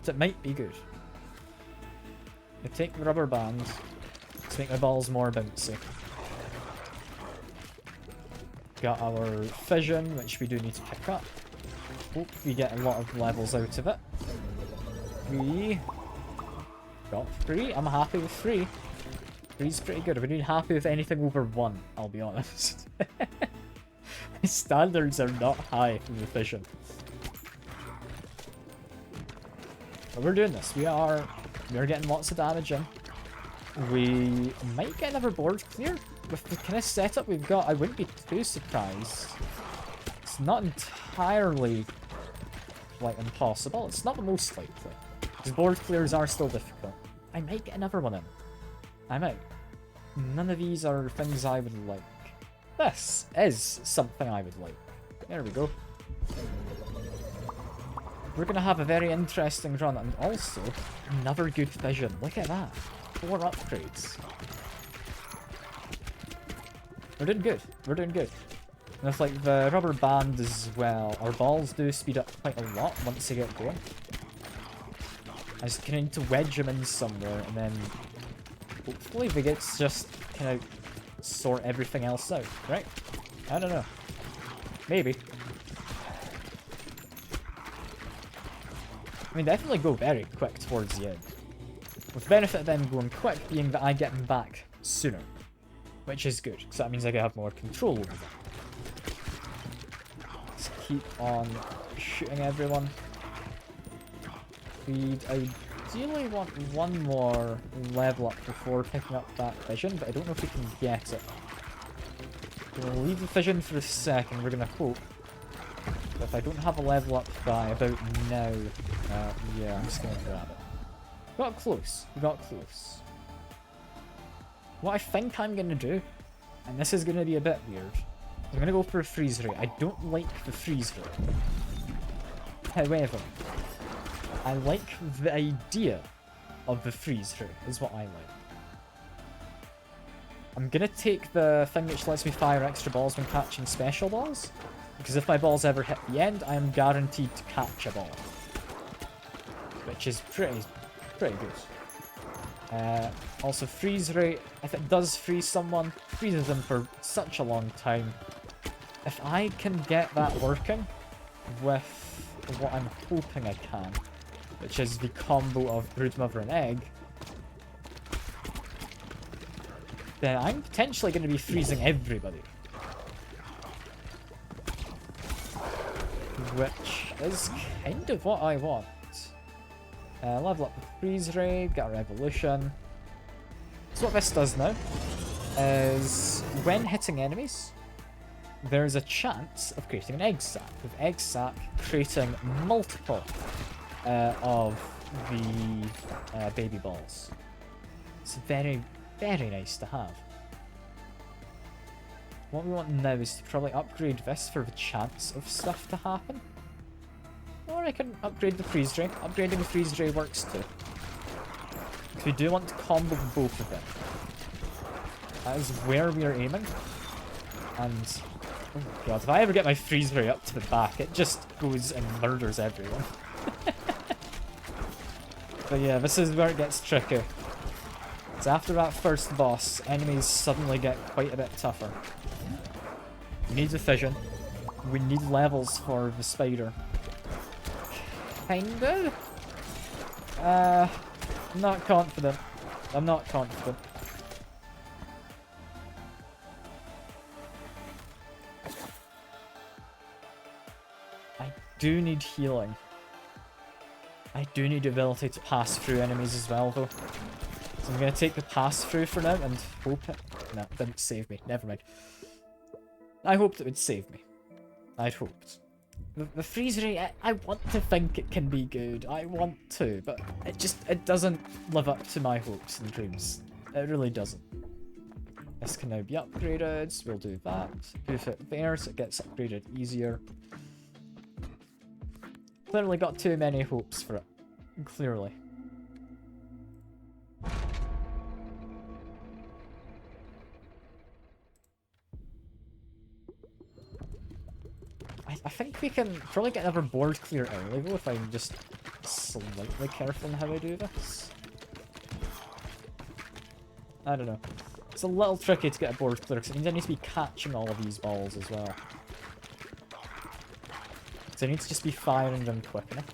but it might be good. I take the rubber band to make my balls more bouncy. Got our fission, which we do need to pick up. Hope we get a lot of levels out of it. 3. Got 3. I'm happy with 3. 3's pretty good. I'm really happy with anything over 1, I'll be honest. My standards are not high for the fission. But we're doing this. We're getting lots of damage in. We might get another board clear. With the kind of setup we've got, I wouldn't be too surprised. It's not entirely, like, impossible. It's not the most likely. Because board clears are still difficult. I might get another one in. I might. None of these are things I would like. This is something I would like. There we go. We're going to have a very interesting run, and also another good vision. Look at that. 4 upgrades. We're doing good. We're doing good. And with like the rubber band as well, our balls do speed up quite a lot once they get going. I just kind of need to wedge them in somewhere, and then hopefully we get to just kind of sort everything else out, right? I don't know. Maybe. I mean, definitely go very quick towards the end. With the benefit of them going quick being that I get them back sooner. Which is good, because that means I can have more control over them. Let's keep on shooting everyone. We'd ideally want one more level up before picking up that vision, but I don't know if we can get it. We'll leave the vision for a second. We're going to hope. But if I don't have a level up by about now, yeah, I'm just going to grab it. Got close. We got close. What I think I'm going to do, and this is going to be a bit weird, I'm going to go for a freeze ray. I don't like the freeze ray. However, I like the idea of the freeze ray, is what I like. I'm going to take the thing which lets me fire extra balls when catching special balls, because if my balls ever hit the end, I am guaranteed to catch a ball. Which is pretty good. Also, freeze rate, if it does freeze someone, freezes them for such a long time. If I can get that working with what I'm hoping I can, which is the combo of Broodmother and Egg, then I'm potentially going to be freezing everybody. Which is kind of what I want. Level up the freeze ray, get a revolution. So what this does now is when hitting enemies, there's a chance of creating an egg sac, with egg sac creating multiple of the baby balls. It's very, very nice to have. What we want now is to probably upgrade this for the chance of stuff to happen. Or I can upgrade the freeze ray. Upgrading the freeze ray works too. Because we do want to combo both of them. That is where we are aiming. And, oh god, if I ever get my freeze ray up to the back, it just goes and murders everyone. But yeah, this is where it gets tricky. So after that first boss, enemies suddenly get quite a bit tougher. We need the fission. We need levels for the spider. Kinda? Not confident. I'm not confident. I do need healing. I do need the ability to pass through enemies as well, though. So I'm going to take the pass through for now and hope it... No, it didn't save me. Never mind. I hoped it would save me. I'd hoped. The freeze ray, I want to think it can be good. I want to, but it doesn't live up to my hopes and dreams. It really doesn't. This can now be upgraded, so we'll do that. Move it there so it gets upgraded easier. Clearly got too many hopes for it. Clearly. I think we can probably get another board clear early though if I'm just slightly careful in how I do this. I don't know. It's a little tricky to get a board clear because it means I need to be catching all of these balls as well. So I need to just be firing them quick enough.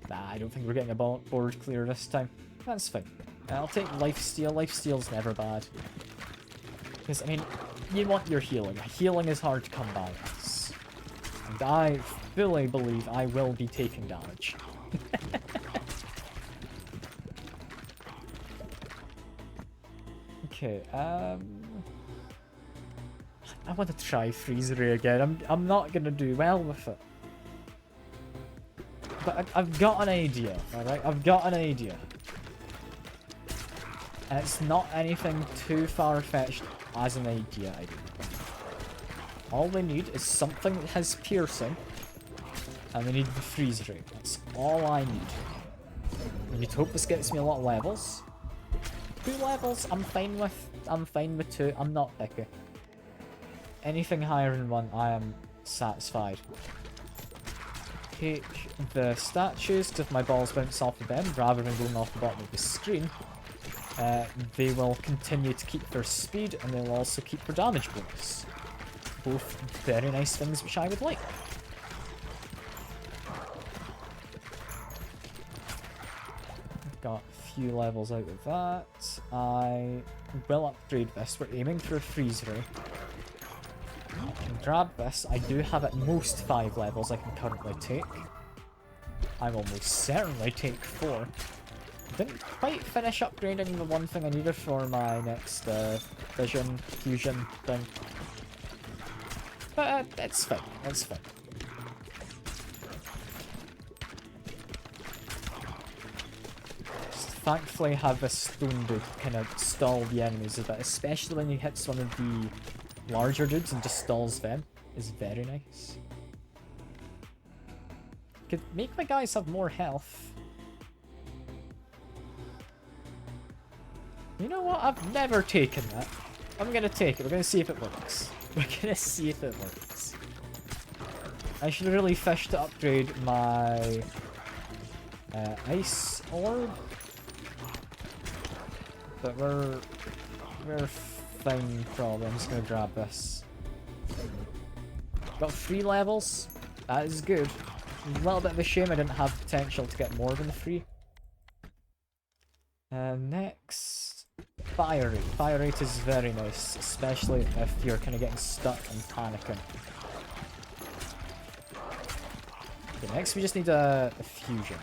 Nah, I don't think we're getting a board clear this time. That's fine. I'll take lifesteal. Lifesteal's never bad. Because, I mean, you want your healing. Healing is hard to come by. And I fully believe I will be taking damage. Okay, I want to try Freeze Ray again. I'm not gonna do well with it. But I've got an idea, alright? I've got an idea. And it's not anything too far-fetched as an idea, I do. All we need is something that has piercing. And we need the Freeze Ray. That's all I need. I need to hope this gets me a lot of levels. 2 levels, I'm fine with. I'm fine with 2. I'm not picky. Anything higher than 1, I am satisfied. Take the statues, because if my balls bounce off of them, rather than going off the bottom of the screen, they will continue to keep their speed, and they will also keep their damage bonus. Both very nice things which I would like. Got a few levels out of that. I will upgrade this. We're aiming for a Freeze Ray. I can grab this. I do have at most 5 levels I can currently take. I will most certainly take 4. Didn't quite finish upgrading the one thing I needed for my next vision fusion thing. But it's fine. It's fine. Thankfully have this stone dude kind of stall the enemies a bit, especially when he hits one of the larger dudes and just stalls them, is very nice. Could make my guys have more health. You know what? I've never taken that. I'm gonna take it. We're gonna see if it works. We're gonna see if it works. I should really fish to upgrade my ice orb. But we're fine probably. I'm just gonna grab this. Got 3 levels. That is good. A little bit of a shame I didn't have potential to get more than 3. Next, Fire Rate. Fire Rate is very nice, especially if you're kind of getting stuck and panicking. Okay, next we just need a fusion,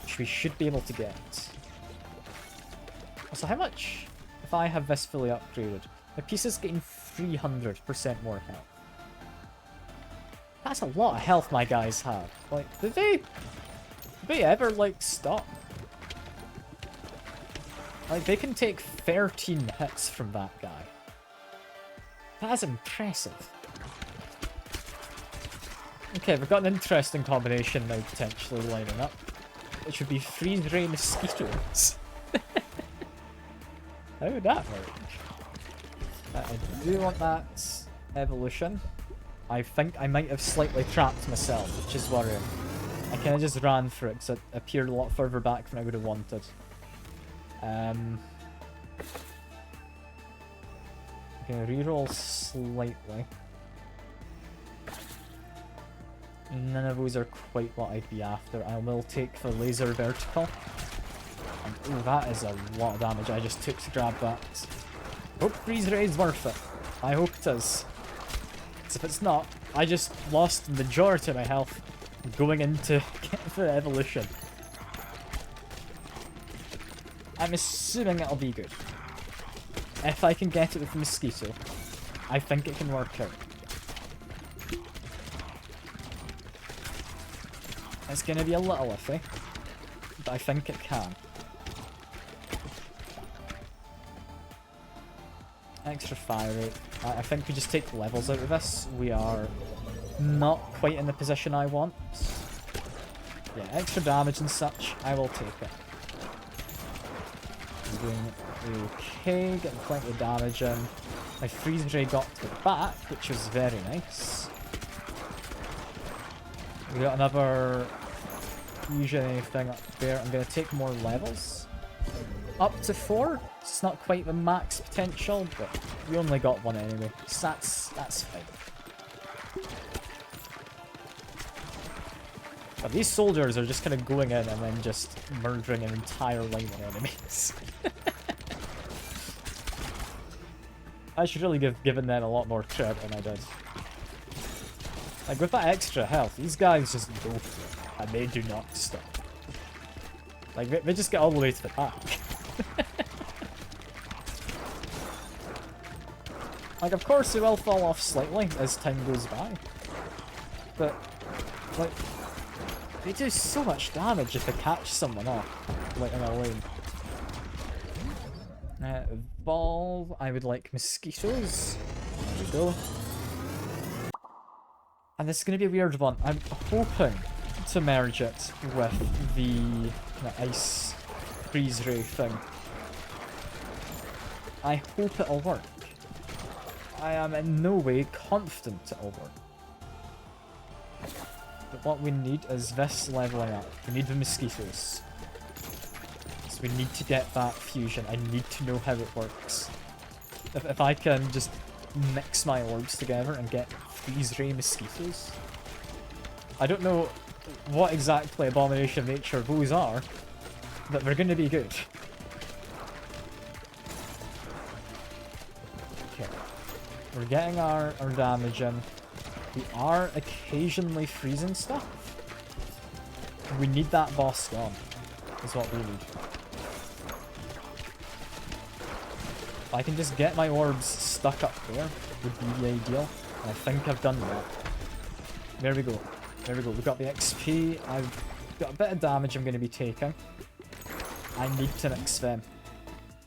which we should be able to get. So how much if I have this fully upgraded? My piece is getting 300% more health. That's a lot of health my guys have. Like, did they ever, like, stop? Like, they can take 13 hits from that guy. That is impressive. Okay, we've got an interesting combination now potentially lining up. Which would be Freeze Ray Mosquitoes. How would that work? I do want that evolution. I think I might have slightly trapped myself, which is worrying. I kind of just ran for it because it appeared a lot further back than I would have wanted. I'm gonna reroll slightly. None of those are quite what I'd be after. I will take the laser vertical. And ooh, that is a lot of damage I just took to grab that. Hope Freeze Ray is worth it. I hope it is. Because if it's not, I just lost the majority of my health going into get the evolution. I'm assuming it'll be good. If I can get it with Mosquito, I think it can work out. It's gonna be a little iffy, but I think it can. Extra fire rate. I think we just take levels out of this. We are not quite in the position I want. Yeah, extra damage and such, I will take it. I'm doing okay, getting plenty of damage in. My freeze ray got to the back, which was very nice. We got another fusion thing up there. I'm going to take more levels. Up to 4. It's not quite the max potential, but we only got one anyway. So that's fine. But these soldiers are just kind of going in and then just murdering an entire line of enemies. I should really given them a lot more credit than I did. Like, with that extra health, these guys just go for it, and they do not stop. Like, they just get all the way to the back. Like, of course they will fall off slightly as time goes by. But, like, they do so much damage if they catch someone off, like, in a lane. Evolve, I would like mosquitoes. There we go. And this is going to be a weird one. I'm hoping to merge it with the ice freeze ray thing. I hope it'll work. I am in no way confident it'll work. But what we need is this leveling up. We need the mosquitoes. So we need to get that fusion. I need to know how it works. If I can just mix my orbs together and get freeze ray mosquitoes. I don't know what exactly Abomination of Nature those are, but they're going to be good. Okay. We're getting our damage in. We are occasionally freezing stuff. We need that boss gone, is what we need. If I can just get my orbs stuck up there, would be the ideal. And I think I've done that. There we go. There we go. We've got the XP. I've got a bit of damage I'm going to be taking. I need to mix them.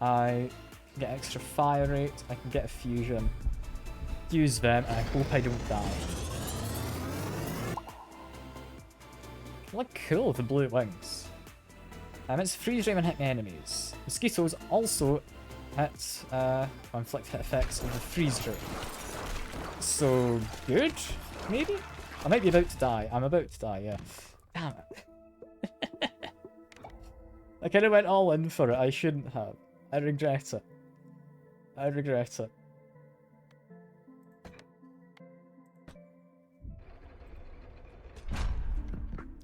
I get extra fire rate. I can get a fusion. Use them, and I hope I don't die. Look cool with the blue wings. It's freeze ray when hitting enemies. Mosquitoes also hit, inflict hit effects of the freeze ray. So, good? Maybe? I might be about to die. I'm about to die, yeah. Damn it. I kind of went all in for it. I shouldn't have. I regret it. I regret it.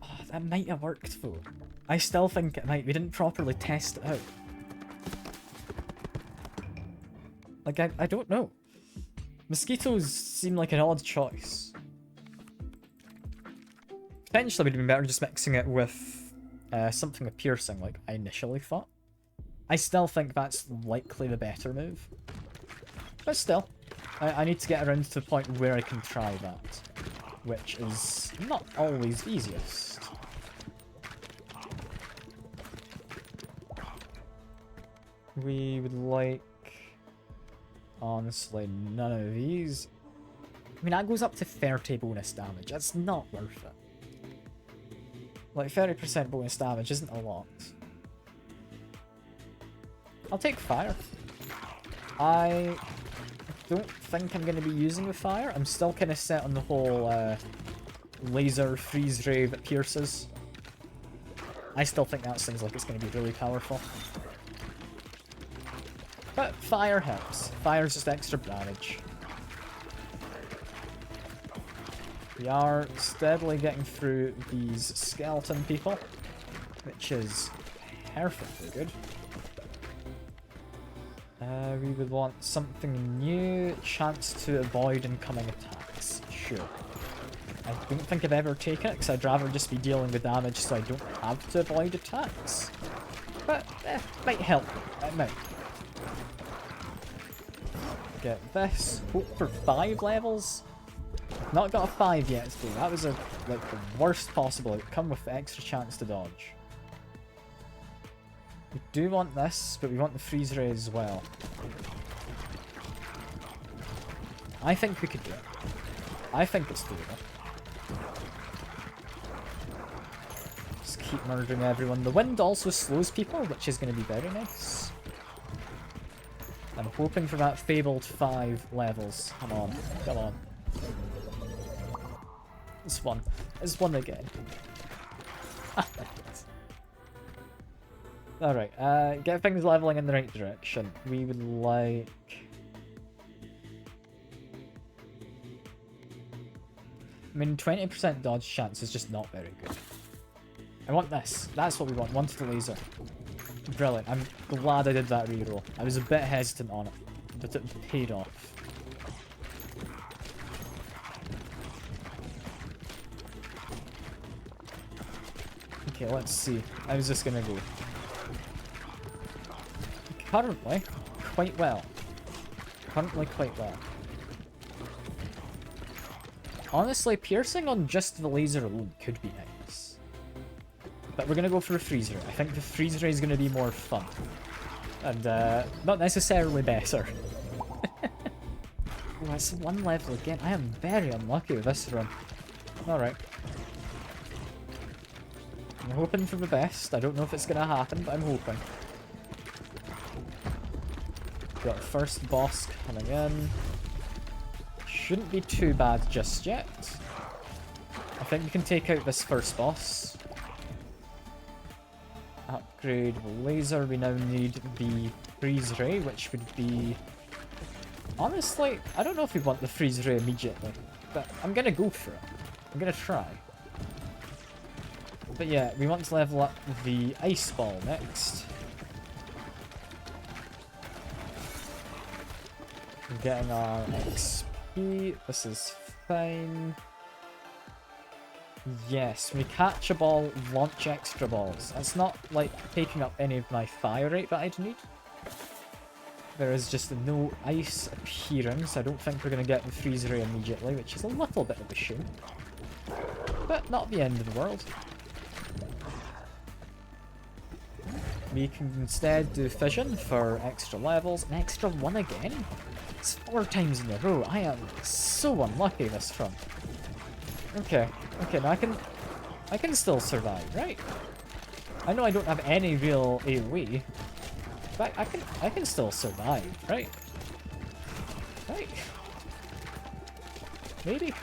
Oh, that might have worked though. I still think it might. We didn't properly test it out. Like, I don't know. Mosquitoes seem like an odd choice. Potentially would have been better just mixing it with something with piercing, like I initially thought. I still think that's likely the better move. But still, I need to get around to the point where I can try that. Which is not always the easiest. We would like... honestly, none of these. I mean, that goes up to 30 bonus damage. That's not worth it. Like, 30% bonus damage isn't a lot. I'll take fire. I don't think I'm going to be using the fire. I'm still kind of set on the whole laser freeze ray that pierces. I still think that seems like it's going to be really powerful. But fire helps. Fire's just extra damage. We are steadily getting through these skeleton people, which is perfectly good. We would want something new, chance to avoid incoming attacks. Sure. I don't think I've ever taken it, because I'd rather just be dealing with damage so I don't have to avoid attacks. But, might help. It might. Get this. Hope for 5 levels. Not got a 5 yet, though. That was like the worst possible outcome with the extra chance to dodge. We do want this, but we want the freeze ray as well. I think we could do it. I think it's doable. Just keep murdering everyone. The wind also slows people, which is going to be very nice. I'm hoping for that fabled 5 levels. Come on, come on. It's one. It's one again. Alright, get things leveling in the right direction. We would like... I mean, 20% dodge chance is just not very good. I want this. That's what we want. Wanted the laser. Brilliant. I'm glad I did that reroll. I was a bit hesitant on it, but it paid off. Okay, let's see. How's this gonna go? Currently, quite well. Currently, quite well. Honestly, piercing on just the laser alone could be nice. But we're gonna go for a freeze ray. I think the freeze ray is gonna be more fun. And, not necessarily better. Oh, that's 1 level again. I am very unlucky with this run. Alright. I'm hoping for the best. I don't know if it's gonna happen, but I'm hoping. Got first boss coming in. Shouldn't be too bad just yet. I think we can take out this first boss. Upgrade laser. We now need the freeze ray, which would be... Honestly, I don't know if we want the freeze ray immediately, but I'm gonna go for it. I'm gonna try. But yeah, we want to level up the ice ball next. We're getting our XP. This is fine. Yes, when we catch a ball, launch extra balls. That's not like taking up any of my fire rate that I'd need. There is just no ice appearing, so I don't think we're going to get the freeze ray immediately, which is a little bit of a shame. But not the end of the world. We can instead do fission for extra levels. An extra 1 again? It's 4 times in a row. I am so unlucky this run. Okay, okay, now I can still survive, right? I know I don't have any real AoE, but I can still survive, right? Right? Maybe?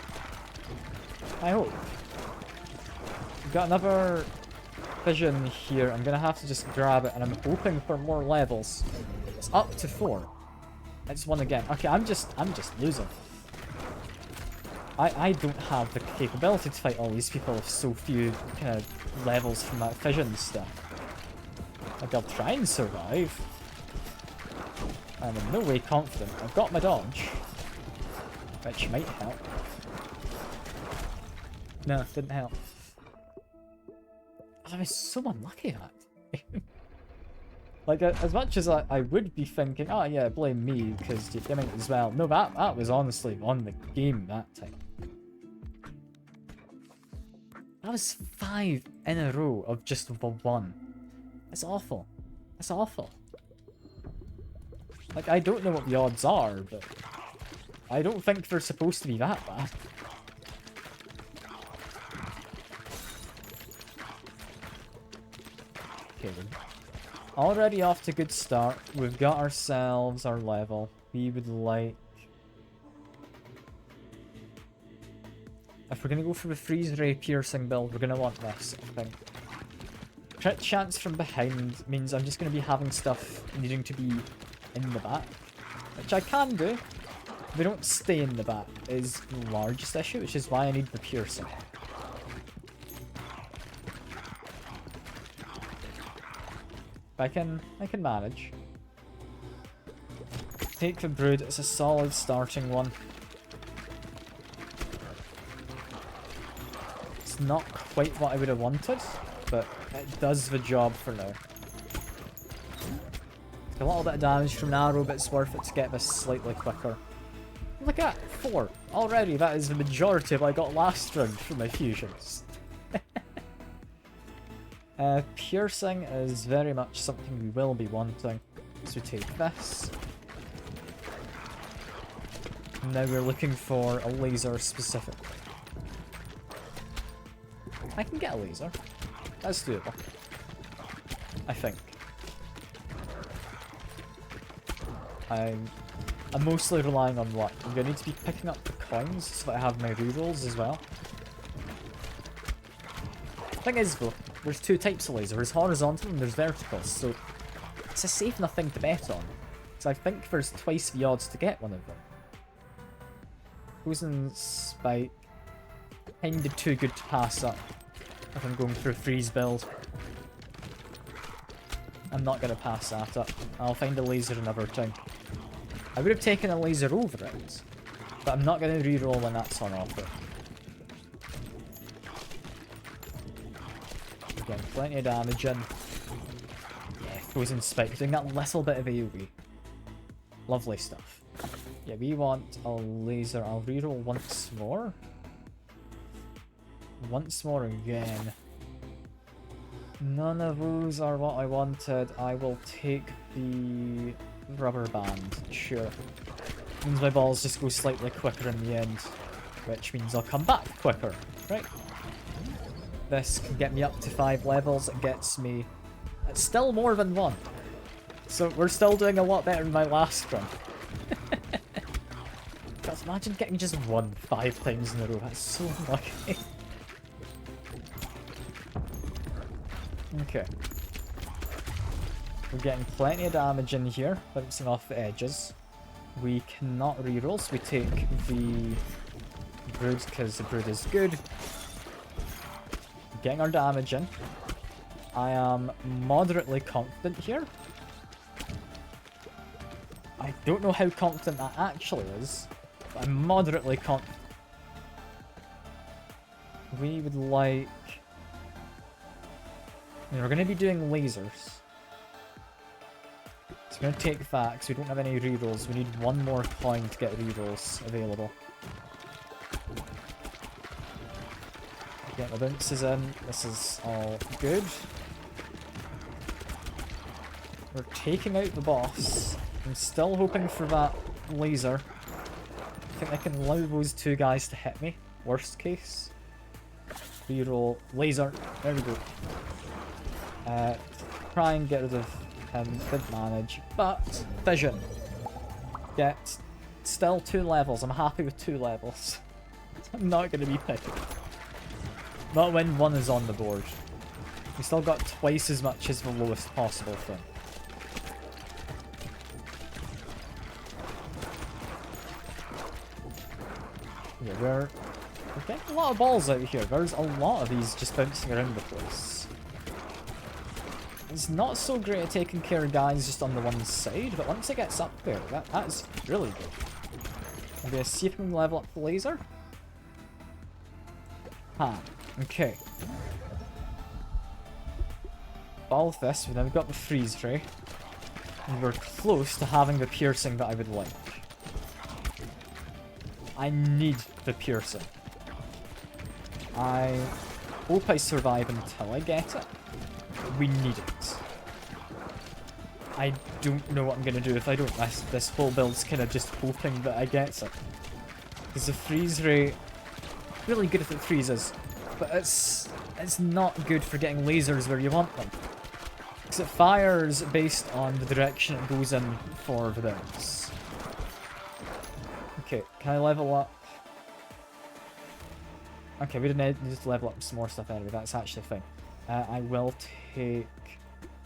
I hope. We've got another vision here. I'm gonna have to just grab it, and I'm hoping for more levels. It's up to 4. It's 1 again. Okay, I'm just losing. I don't have the capability to fight all these people with so few kind of levels from that fission stuff. Like, I'll try and survive. I'm in no way confident. I've got my dodge, which might help. No, didn't help. I was so unlucky at that. Like, as much as I would be thinking, oh yeah, blame me because you came out as well. No, that was honestly on the game that time. That was 5 in a row of just 1. That's awful. That's awful. Like, I don't know what the odds are, but I don't think they're supposed to be that bad. Okay, we're already off to a good start. We've got ourselves our level. We would like... If we're going to go for the freeze ray piercing build, we're going to want this, I think. Crit chance from behind means I'm just going to be having stuff needing to be in the back, which I can do. They don't stay in the back is the largest issue, which is why I need the piercing. I can manage. Take the brood, it's a solid starting one. It's not quite what I would have wanted, but it does the job for now. A little bit of damage from an arrow, but it's worth it to get this slightly quicker. Look at 4 already. That is the majority of what I got last round from my fusions. Piercing is very much something we will be wanting. So we take this. Now we're looking for a laser specifically. I can get a laser. That's doable. I think. I'm mostly relying on luck. I'm going to need to be picking up the coins so that I have my rerolls as well. Thing is though, there's two types of laser. There's horizontal and there's vertical, so it's a safe enough thing to bet on. So I think there's twice the odds to get one of them. Poison Spike. Kinda too good to pass up if I'm going through a freeze build. I'm not going to pass that up. I'll find a laser another time. I would have taken a laser over it, but I'm not going to reroll when that's on offer. Again, plenty of damage in. Yeah, Frozen Spike, doing that little bit of AoE. Lovely stuff. Yeah, we want a laser. I'll reroll once more. Once more again. None of those are what I wanted. I will take the rubber band. Sure. Means my balls just go slightly quicker in the end. Which means I'll come back quicker. Right. This can get me up to 5 levels. It gets me... It's still more than 1. So we're still doing a lot better than my last run. Because imagine getting just 1 5 times in a row. That's so unlucky. Okay. We're getting plenty of damage in here, bouncing off the edges. We cannot reroll, so we take the Brood because the Brood is good. Getting our damage in. I am moderately confident here. I don't know how confident that actually is, but I'm moderately confident. We would like... we're going to be doing lasers. So we're going to take that because we don't have any rerolls. We need 1 more coin to get rerolls available. Get the bounces in. This is all good. We're taking out the boss. I'm still hoping for that laser. I think I can allow those 2 guys to hit me. Worst case. Reroll. Laser. There we go. Try and get rid of him. Didn't manage. But, Vision. Get still 2 levels. I'm happy with 2 levels. I'm not going to be picky. Not when 1 is on the board. We still got twice as much as the lowest possible thing. Yeah, we're getting a lot of balls out here. There's a lot of these just bouncing around the place. It's not so great at taking care of guys just on the one side, but once it gets up there, that is really good. I'm going to see if we can level up the laser. Okay. All of this, we've now got the freeze ray. And we're close to having the piercing that I would like. I need the piercing. I hope I survive until I get it. We need it. I don't know what I'm going to do if I don't. This whole build's kind of just hoping that I get it. Because the freeze ray, really good if it freezes, but it's not good for getting lasers where you want them. Because it fires based on the direction it goes in for the bounce. Okay, can I level up? Okay, we didn't need to level up some more stuff anyway, that's actually fine. I will take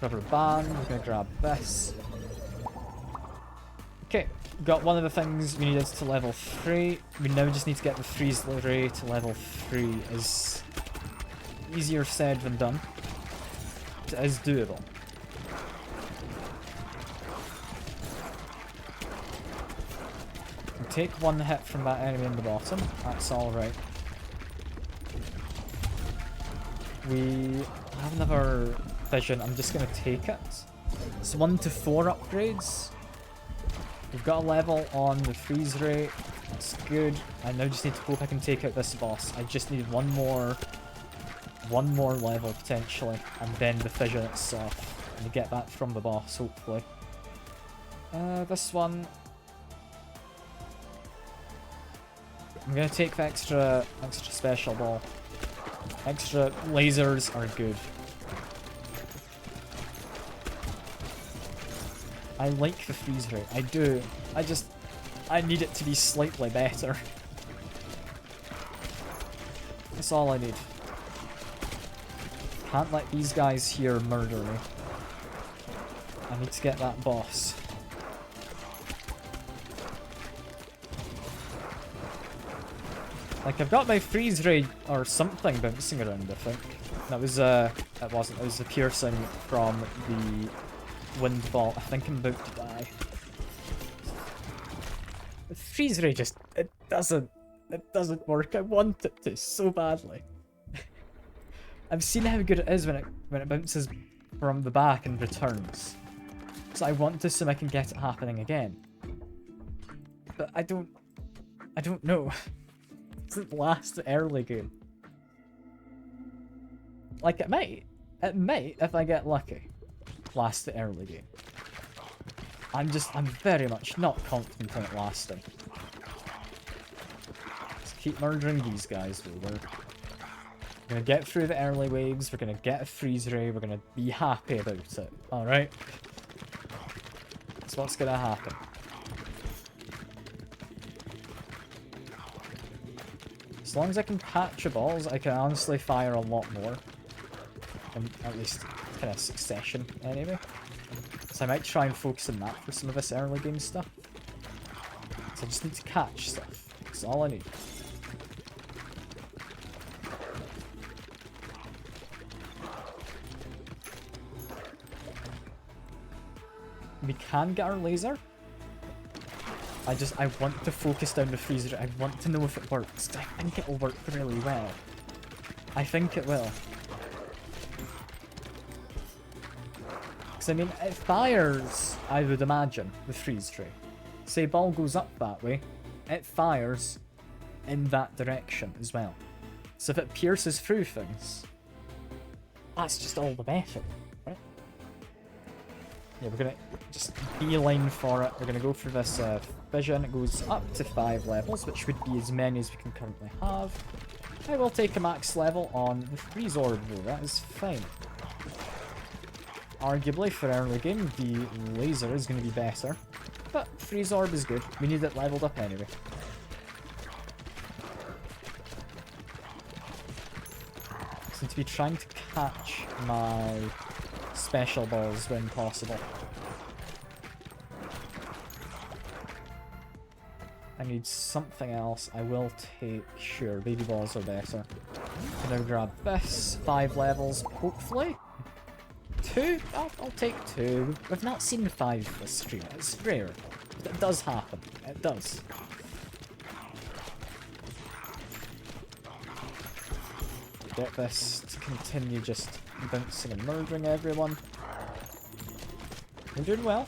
rubber band, we're going to grab this. Okay, got one of the things we needed to level 3. We now just need to get the freeze ray to level 3. Is easier said than done. It is doable. Take 1 hit from that enemy in the bottom. That's alright. We have another vision. I'm just going to take it. It's 1 to 4 upgrades. We've got a level on the freeze rate. That's good. I now just need to hope I can take out this boss. I just need one more level potentially, and then the fission itself. And get that from the boss, hopefully. This one... I'm gonna take the extra special ball. Extra lasers are good. I like the freeze rate. I do. I need it to be slightly better. That's all I need. Can't let these guys here murder me. I need to get that boss. Like, I've got my freeze ray or something bouncing around, I think. That was, it wasn't. It was the piercing from the wind ball. I think I'm about to die. The freeze ray just, it doesn't work. I want it to so badly. I've seen how good it is when it bounces from the back and returns. So I want to see if I can get it happening again. But I don't know. It doesn't last early game. Like, it might, if I get lucky, last the early game. I'm very much not confident in it lasting. Let's keep murdering these guys over. We're gonna get through the early waves, we're gonna get a freeze ray, we're gonna be happy about it. Alright? That's what's gonna happen. As long as I can catch the balls, I can honestly fire a lot more. In at least kind of succession, anyway. So I might try and focus on that for some of this early game stuff. So I just need to catch stuff. That's all I need. We can get our laser. I want to focus down the freezer. I want to know if it works. I think it will work really well. I think it will. Because, I mean, it fires, I would imagine, the freeze ray. Say ball goes up that way, it fires in that direction as well. So if it pierces through things, that's just all the better, right? Yeah, we're gonna just beeline for it. We're gonna go through this vision. It goes up to 5 levels, which would be as many as we can currently have. I will take a max level on the freeze orb though, that is fine. Arguably, for early game, the laser is going to be better. But freeze orb is good. We need it leveled up anyway. Seem to be trying to catch my special balls when possible. I need something else. I will take... Sure, baby balls are better. Can now grab this. 5 levels, hopefully. 2? I'll take 2. We've not seen 5 this stream. It's rare. But it does happen. It does. Get this to continue just bouncing and murdering everyone. We're doing well.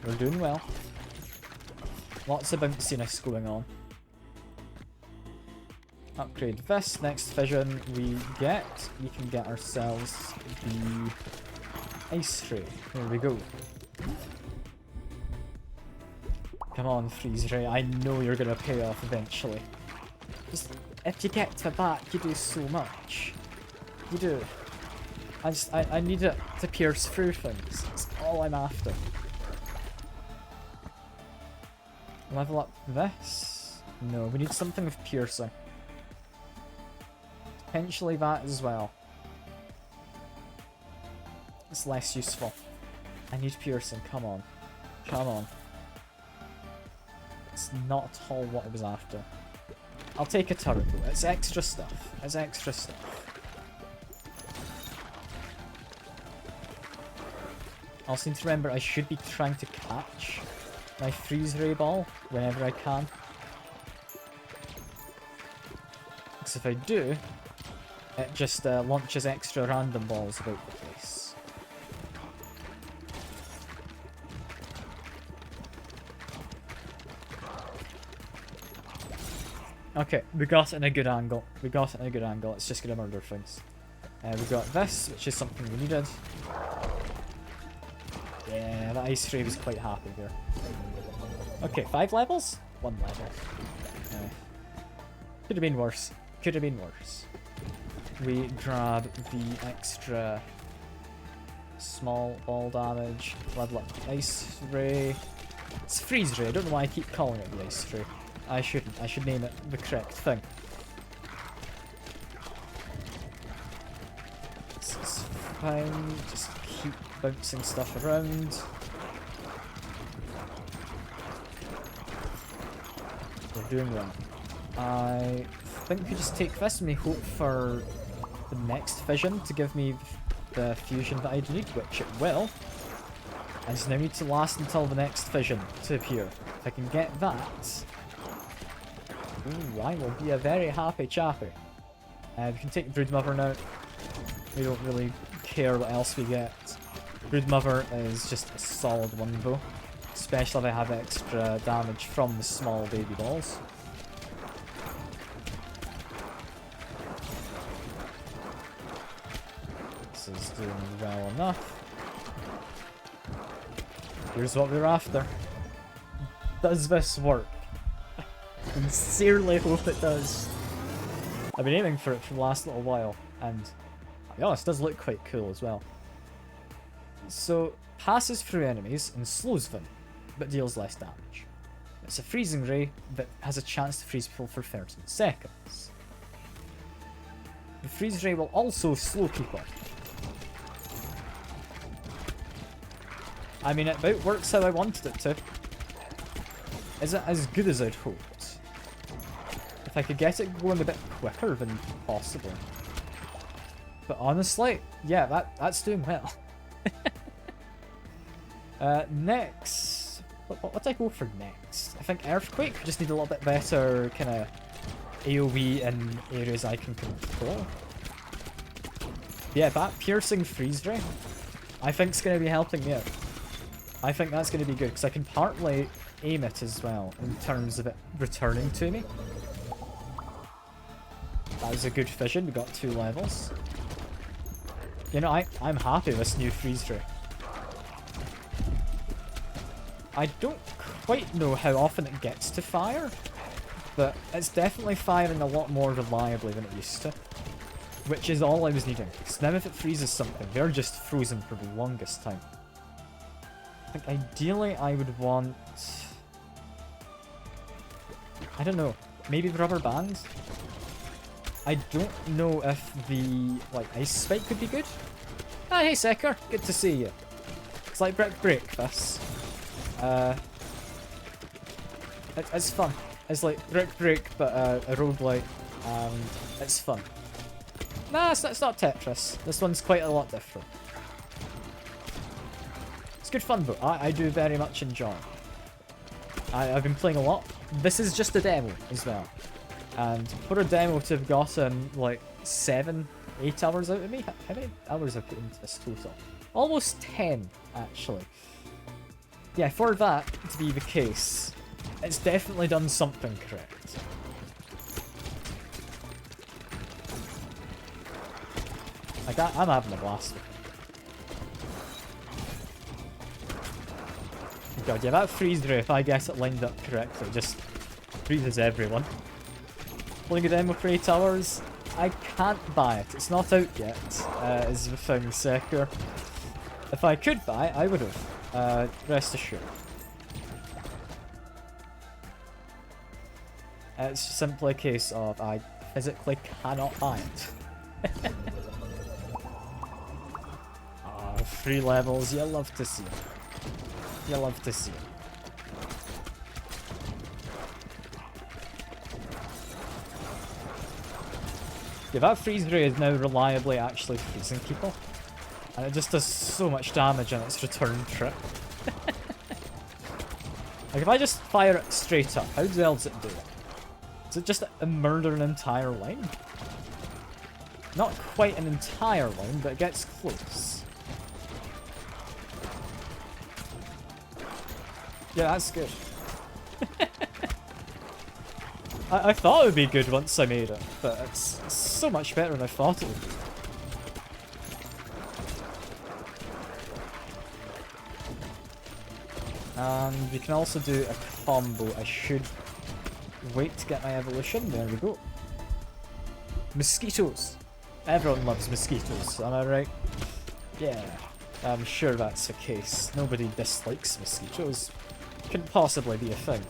We're doing well. Lots of bounciness going on. Upgrade this. Next vision we can get ourselves the ice ray. There we go. Come on, freeze ray. I know you're gonna pay off eventually. Just, if you get to the back, you do so much. You do. I need it to pierce through things. That's all I'm after. Level up this? No, we need something with piercing. Potentially that as well. It's less useful. I need piercing, come on. Come on. It's not at all what I was after. I'll take a turret though. It's extra stuff. It's extra stuff. I also need to remember I should be trying to catch my freeze ray ball whenever I can. Because if I do, it just launches extra random balls about the place. Okay, we got it in a good angle. We got it in a good angle. It's just gonna murder things. We got this, which is something we needed. Yeah, the ice ray was quite happy here. Okay, 5 levels? 1 level. Could have been worse. Could have been worse. We grab the extra small ball damage. Level up the ice ray. It's freeze ray. I don't know why I keep calling it the ice ray. I shouldn't. I should name it the correct thing. This is fine. Just keep bouncing stuff around. We're doing well. I think we just take this and we hope for the next fission to give me the fusion that I need, which it will. I just now need to last until the next fission to appear. If I can get that, ooh, I will be a very happy chappy. We can take Broodmother now. We don't really care what else we get. Broodmother is just a solid one though, especially if I have extra damage from the small baby balls. This is doing well enough. Here's what we're after. Does this work? I sincerely hope it does. I've been aiming for it for the last little while, and I'll be honest, it does look quite cool as well. So, passes through enemies and slows them, but deals less damage. It's a freezing ray that has a chance to freeze people for 13 seconds. The freeze ray will also slow people. I mean, it about works how I wanted it to. Is it as good as I'd hoped? If I could get it going a bit quicker than possible. But honestly, yeah, that's doing well. Next, what do I go for next? I think Earthquake. We just need a little bit better kind of AoE in areas I can control. Yeah, that piercing freeze ray, I think it's going to be helping me out. I think that's going to be good, because I can partly aim it as well, in terms of it returning to me. That was a good fission, we got 2 levels. You know, I'm happy with this new freeze ray. I don't quite know how often it gets to fire, but it's definitely firing a lot more reliably than it used to. Which is all I was needing. So now if it freezes something, they're just frozen for the longest time. I think ideally I would want... I don't know. Maybe the rubber band? I don't know if the, like, ice spike could be good. Ah, hey Secker, good to see you. It's like Brick Break, this. It's fun. It's like Brick Break, but a roguelike, and it's fun. Nah, it's not Tetris. This one's quite a lot different. It's good fun though. I do very much enjoy it. I've been playing a lot. This is just a demo as well. And for a demo to have gotten like 7, 8 hours out of me, how many hours have I put into this total? Almost 10, actually. Yeah, for that to be the case, it's definitely done something correct. Like, I'm having a blast with it. God, yeah, that freeze ray, if I guess it lined up correctly, just freezes everyone. Playing a demo for 8 hours, I can't buy it. It's not out yet, is the thing, Secker. If I could buy it, I would have. Rest assured. It's simply a case of I physically cannot buy it. 3 levels, you love to see it. You love to see it. Yeah, that freeze ray is now reliably actually freezing people. And it just does so much damage on its return trip. Like, if I just fire it straight up, how well does it do it? Is it just murder an entire line? Not quite an entire line, but it gets close. Yeah, that's good. I thought it would be good once I made it, but it's so much better than I thought it would be. And we can also do a combo. I should wait to get my evolution. There we go. Mosquitoes. Everyone loves mosquitoes, am I right? Yeah, I'm sure that's the case. Nobody dislikes mosquitoes. Couldn't possibly be a thing.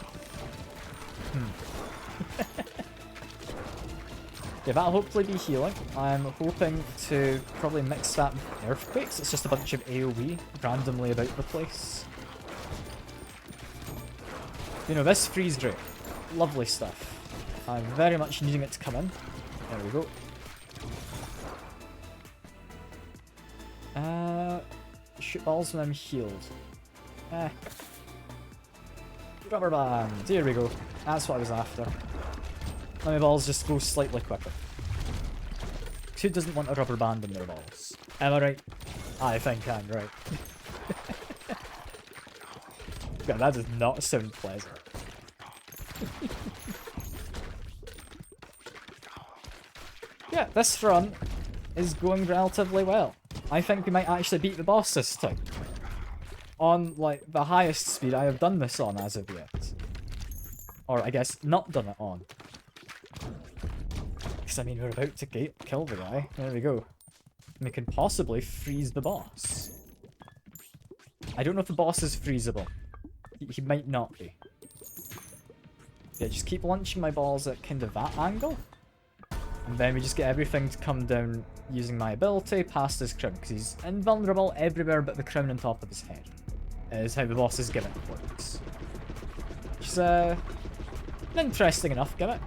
Yeah, that'll hopefully be healing. I'm hoping to probably mix that with earthquakes. It's just a bunch of AoE randomly about the place. You know, this freeze ray, lovely stuff. I'm very much needing it to come in. There we go. Shoot balls when I'm healed. Rubber band. Here we go. That's what I was after. Let my balls just go slightly quicker. Who doesn't want a rubber band in their balls? Am I right? I think I'm right. God, that does not sound pleasant. Yeah, this run is going relatively well. I think we might actually beat the boss this time. On, like, the highest speed I have done this on as of yet. Or, I guess, not done it on. Because, I mean, we're about to kill the guy. There we go. And we can possibly freeze the boss. I don't know if the boss is freezable. He might not be. Yeah, just keep launching my balls at kind of that angle. And then we just get everything to come down using my ability past his crown. Because he's invulnerable everywhere but the crown on top of his head. Is how the boss's gimmick works. Which is an interesting enough gimmick.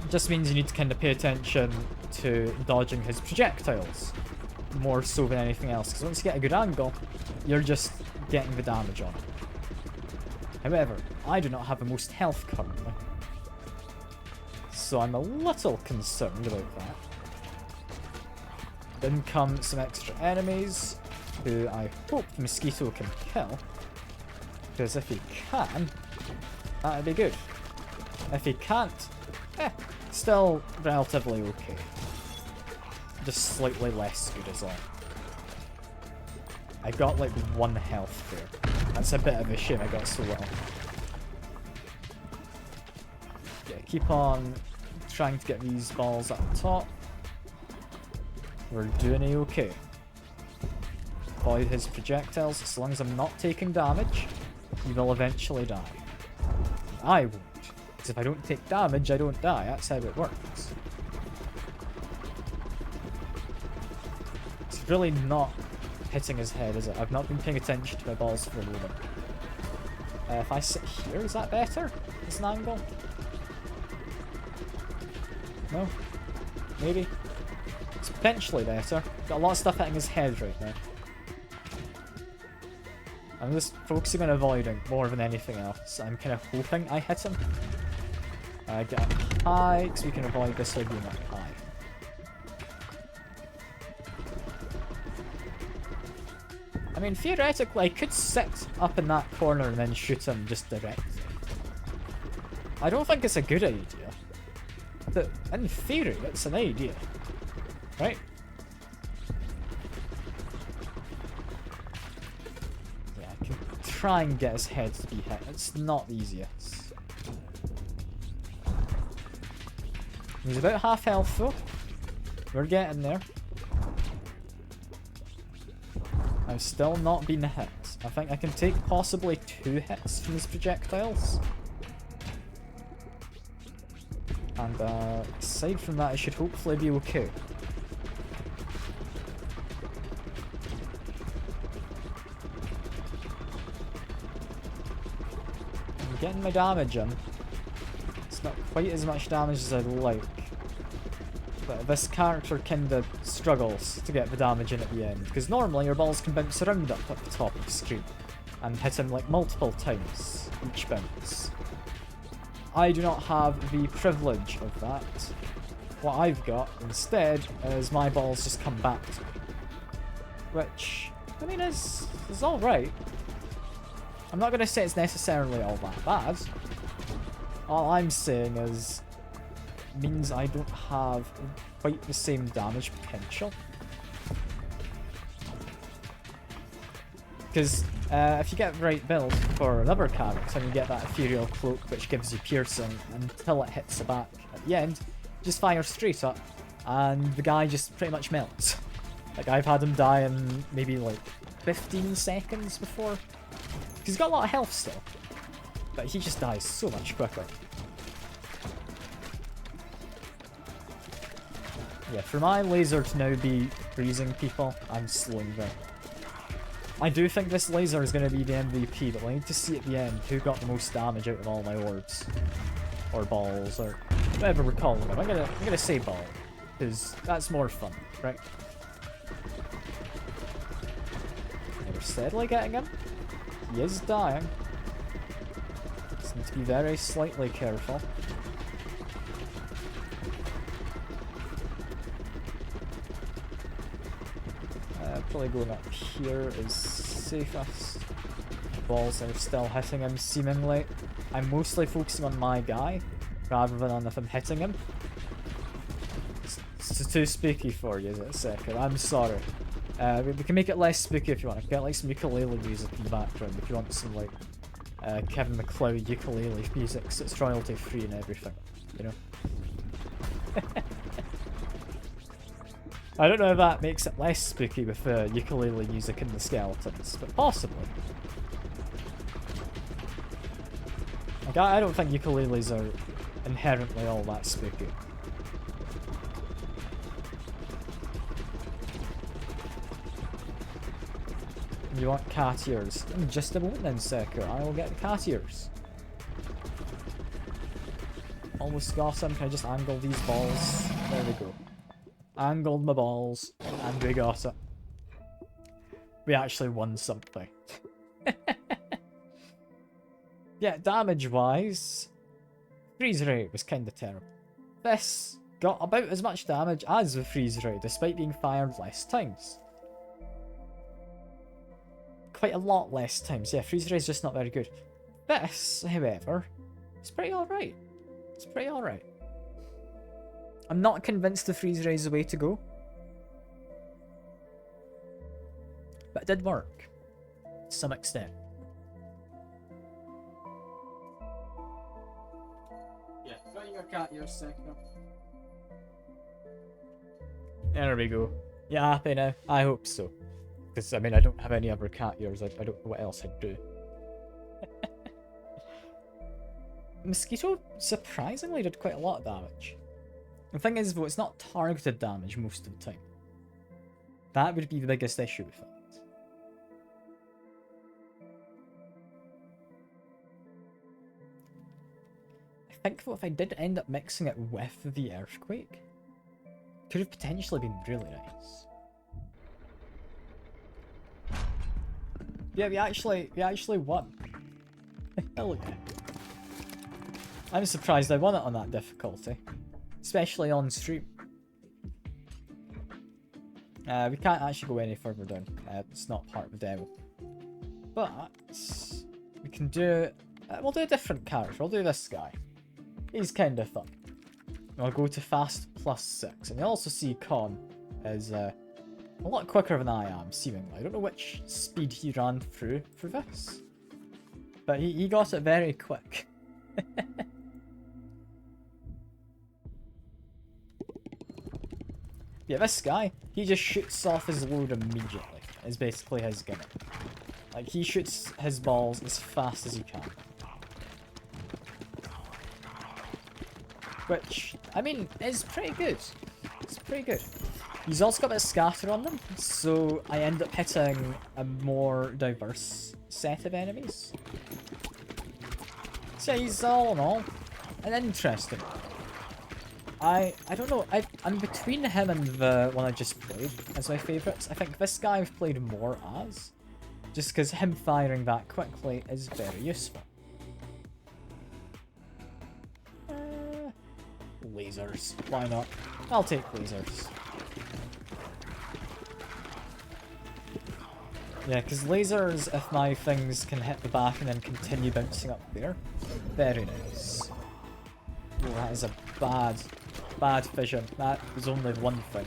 It just means you need to kind of pay attention to dodging his projectiles. More so than anything else. Because once you get a good angle, you're just getting the damage on it. However, I do not have the most health currently. So I'm a little concerned about that. Then come some extra enemies, who I hope the mosquito can kill. Because if he can, that'd be good. If he can't, still relatively okay. Just slightly less good as well. I got like 1 health there. That's a bit of a shame I got so little. Yeah, keep on trying to get these balls at the top. We're doing okay. Avoid his projectiles. As long as I'm not taking damage, he will eventually die. I won't. Because if I don't take damage, I don't die. That's how it works. It's really not hitting his head, is it? I've not been paying attention to my balls for a moment. If I sit here, is that better? As an angle? No? Maybe? It's potentially better. Got a lot of stuff hitting his head right now. I'm just focusing on avoiding more than anything else. I'm kind of hoping I hit him. Get up high, because we can avoid this by being up high. I mean, theoretically, I could sit up in that corner and then shoot him just directly. I don't think it's a good idea. But in theory, it's an idea. Right? Yeah, I can try and get his head to be hit. It's not the easiest. He's about half health though. We're getting there. I've still not been hit. I think I can take possibly 2 hits from his projectiles. And aside from that, I should hopefully be okay. I'm getting my damage in. It's not quite as much damage as I'd like. But this character kinda struggles to get the damage in at the end. Because normally your balls can bounce around up at the top of the screen. And hit him like multiple times each bounce. I do not have the privilege of that. What I've got instead is my balls just come back to me. Which, I mean, is alright. I'm not going to say it's necessarily all that bad. All I'm saying is, means I don't have quite the same damage potential. Because if you get the right build for another character, and you get that ethereal cloak which gives you piercing until it hits the back at the end, just fire straight up, and the guy just pretty much melts. Like, I've had him die in maybe like 15 seconds before. He's got a lot of health still, but he just dies so much quicker. Yeah, for my laser to now be freezing people, I'm slowing them. I do think this laser is going to be the MVP, but we need to see at the end who got the most damage out of all my orbs. Or balls, or whatever we're calling them. I'm gonna say ball, because that's more fun, right? And we're steadily getting him. He is dying. Just need to be very slightly careful. Probably going up here is safest. Balls are still hitting him seemingly. I'm mostly focusing on my guy rather than on if I'm hitting him. It's too spooky for you, is it, Sekiro? I'm sorry. We can make it less spooky if you want. I can get like some ukulele music in the background if you want some like Kevin MacLeod ukulele music, so it's royalty free and everything, you know? I don't know if that makes it less spooky with the ukulele music and the skeletons, but possibly. Like, I don't think ukuleles are inherently all that spooky. You want cat ears? Just a moment then, Sekiro. I will get the cat ears. Almost got him. Can I just angle these balls? There we go. Angled my balls, and we got it. We actually won something. Yeah, damage-wise, freeze ray was kind of terrible. This got about as much damage as the freeze ray, despite being fired less times. Quite a lot less times. Yeah, freeze ray is just not very good. This, however, is pretty alright. It's pretty alright. I'm not convinced the freeze ray is the way to go. But it did work. To some extent. Yeah, got your cat ears, Sekiro. There we go. You happy now? I hope so. Because, I mean, I don't have any other cat ears. I don't know what else I'd do. Mosquito surprisingly did quite a lot of damage. The thing is, though, it's not targeted damage most of the time. That would be the biggest issue with it. I think, though, if I did end up mixing it with the earthquake, it could have potentially been really nice. Yeah, we actually won. Hell yeah. I'm surprised I won it on that difficulty. Especially on stream. We can't actually go any further down. It's not part of the demo. But we can do... we'll do a different character. We'll do this guy. He's kind of fun. I'll go to fast +6. And you'll also see Con is a lot quicker than I am, seemingly. I don't know which speed he ran through for this. But he got it very quick. Yeah, this guy, he just shoots off his load immediately, is basically his gimmick. Like, he shoots his balls as fast as he can. Which, I mean, is pretty good. It's pretty good. He's also got a bit of scatter on them, so I end up hitting a more diverse set of enemies. So he's all in all an interesting. I don't know, I'm between him and the one I just played as my favourites. I think this guy I've played more as, just because him firing that quickly is very useful. Lasers, why not? I'll take lasers. Yeah, because lasers, if my things can hit the back and then continue bouncing up there, very nice. Oh, that is a bad vision. That was only one thing.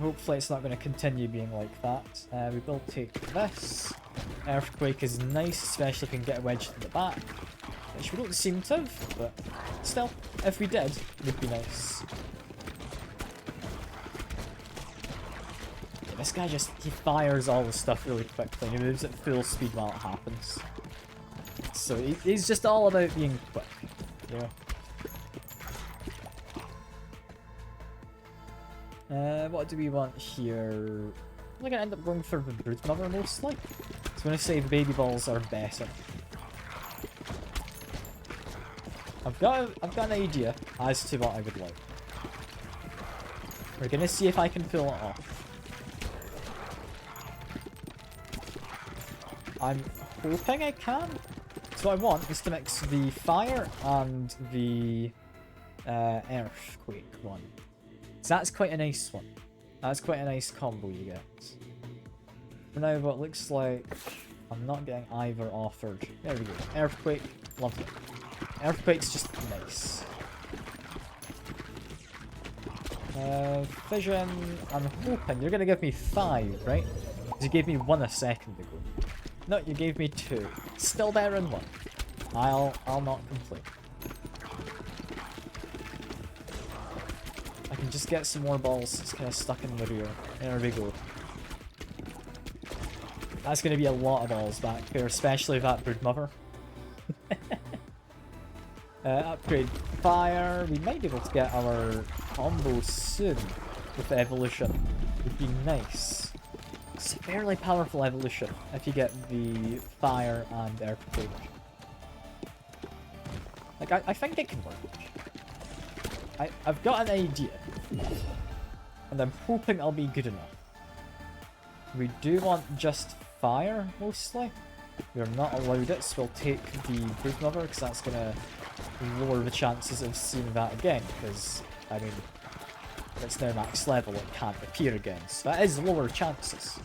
Hopefully it's not going to continue being like that. We will take this. Earthquake is nice, especially if we can get a wedge to the back. Which we don't seem to have, but still, if we did, it would be nice. Yeah, this guy he fires all the stuff really quickly and he moves at full speed while it happens. So he's just all about being quick, you know? What do we want here? I'm gonna end up going for the Broodmother mostly. So I'm gonna say the baby balls are better. I've got an idea as to what I would like. We're gonna see if I can pull it off. I'm hoping I can. So what I want is to mix the fire and the earthquake one. So that's quite a nice one. That's quite a nice combo you get. For now, what looks like I'm not getting either offered. There we go. Earthquake, lovely. Earthquake's just nice. Fission, I'm hoping you're gonna give me 5, right? Because you gave me 1 a second ago. No, you gave me 2. Still better than 1. I'll not complain. I can just get some more balls. It's kind of stuck in the rear. There we go. That's going to be a lot of balls back there, especially that Broodmother. Upgrade fire. We might be able to get our combo soon with the evolution. Would be nice. It's a fairly powerful evolution if you get the fire and earthquake. Like, I think it can work. I've got an idea. And I'm hoping I'll be good enough. We do want just fire, mostly. We're not allowed it, so we'll take the Broodmother, because that's going to lower the chances of seeing that again, because, I mean, it's now max level, it can't appear again, so that is lower chances.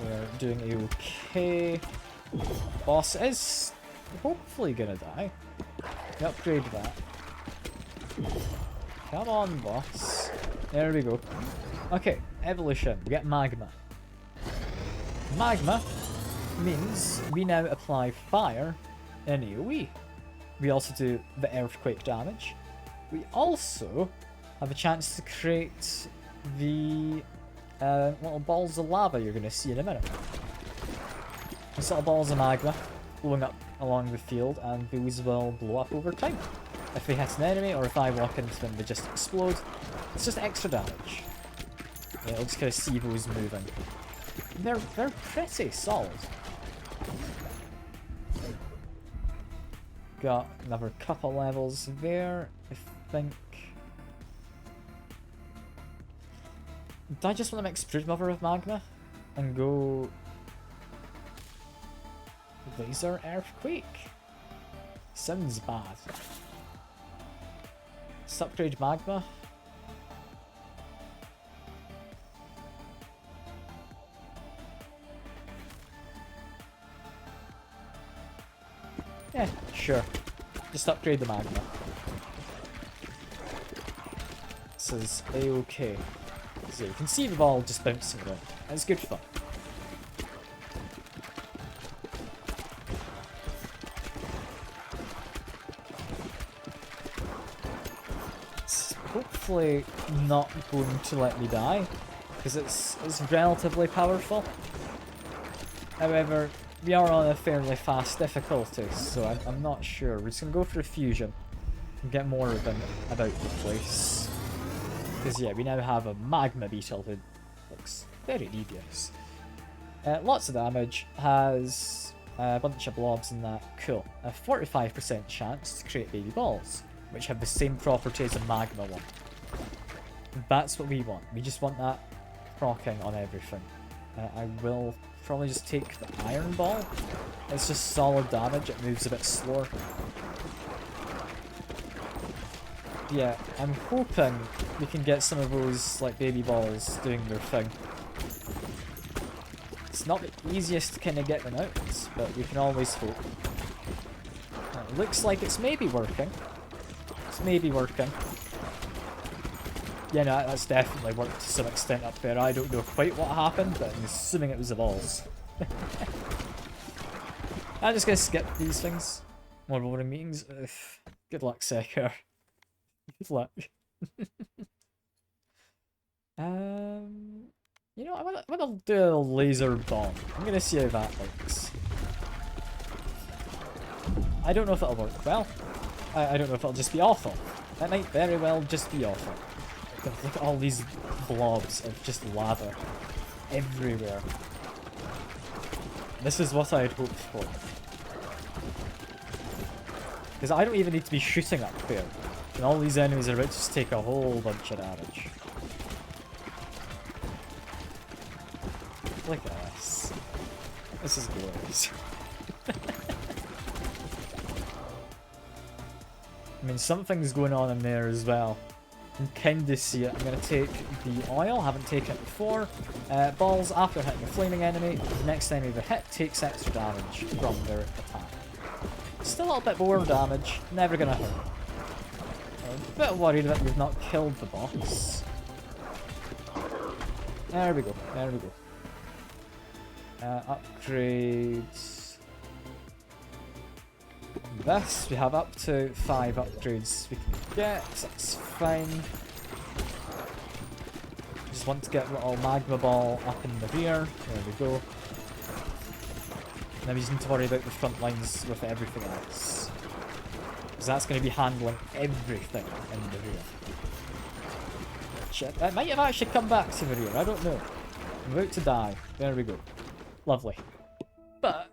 We're doing okay. Boss is hopefully gonna die. We upgrade that. Come on, boss. There we go. Okay, evolution. We get magma. Magma means we now apply fire in AoE. We also do the earthquake damage. We also have a chance to create the little balls of lava you're going to see in a minute. These little balls of magma blowing up along the field, and these will blow up over time. If they hit an enemy, or if I walk into them, they just explode. It's just extra damage. Yeah, I'll just kind of see those moving. They're pretty solid. Got another couple levels there, I think. Do I just want to mix Broodmother with magma and go laser earthquake? Sounds bad. Let's upgrade magma. Yeah, sure. Just upgrade the magma. This is a-okay. So you can see the ball just bouncing around. It's good fun. It's hopefully not going to let me die, because it's relatively powerful. However, we are on a fairly fast difficulty, so I'm not sure. We're just going to go for a fusion and get more of them about the place. Because yeah, we now have a magma beetle who looks very devious. Lots of damage, has a bunch of blobs in that. Cool. A 45% chance to create baby balls, which have the same property as a magma one. That's what we want. We just want that proccing on everything. I will probably just take the iron ball. It's just solid damage, it moves a bit slower. Yeah, I'm hoping we can get some of those like baby balls doing their thing. It's not the easiest to kind of get them out, but we can always hope. It looks like it's maybe working. It's maybe working. yeah, no, that's definitely worked to some extent up there. I don't know quite what happened, but I'm assuming it was the balls. I'm just gonna skip these things. More boring meetings. Ugh. Good luck, Secker. Good luck. You know, I'm gonna do a laser bomb. I'm gonna see how that works. I don't know if it'll work well. I don't know if it'll just be awful. That might very well just be awful. Look at all these blobs of just lava everywhere. This is what I had hoped for. Because I don't even need to be shooting up there. And all these enemies are about to just take a whole bunch of damage. Look at this. This is glorious. I mean, something's going on in there as well. You can kind of see it. I'm going to take the oil. Haven't taken it before. Balls, after hitting a flaming enemy, the next enemy they hit takes extra damage from their attack. Still a little bit more damage. Never going to hurt. I'm a bit worried that we've not killed the boss. There we go. There we go. Upgrades. This, we have up to 5 upgrades we can get, that's fine. Just want to get little magma ball up in the rear, there we go. Now we just need to worry about the front lines with everything else. Because that's going to be handling everything in the rear. Shit, I might have actually come back to the rear, I don't know. I'm about to die, there we go. Lovely. But,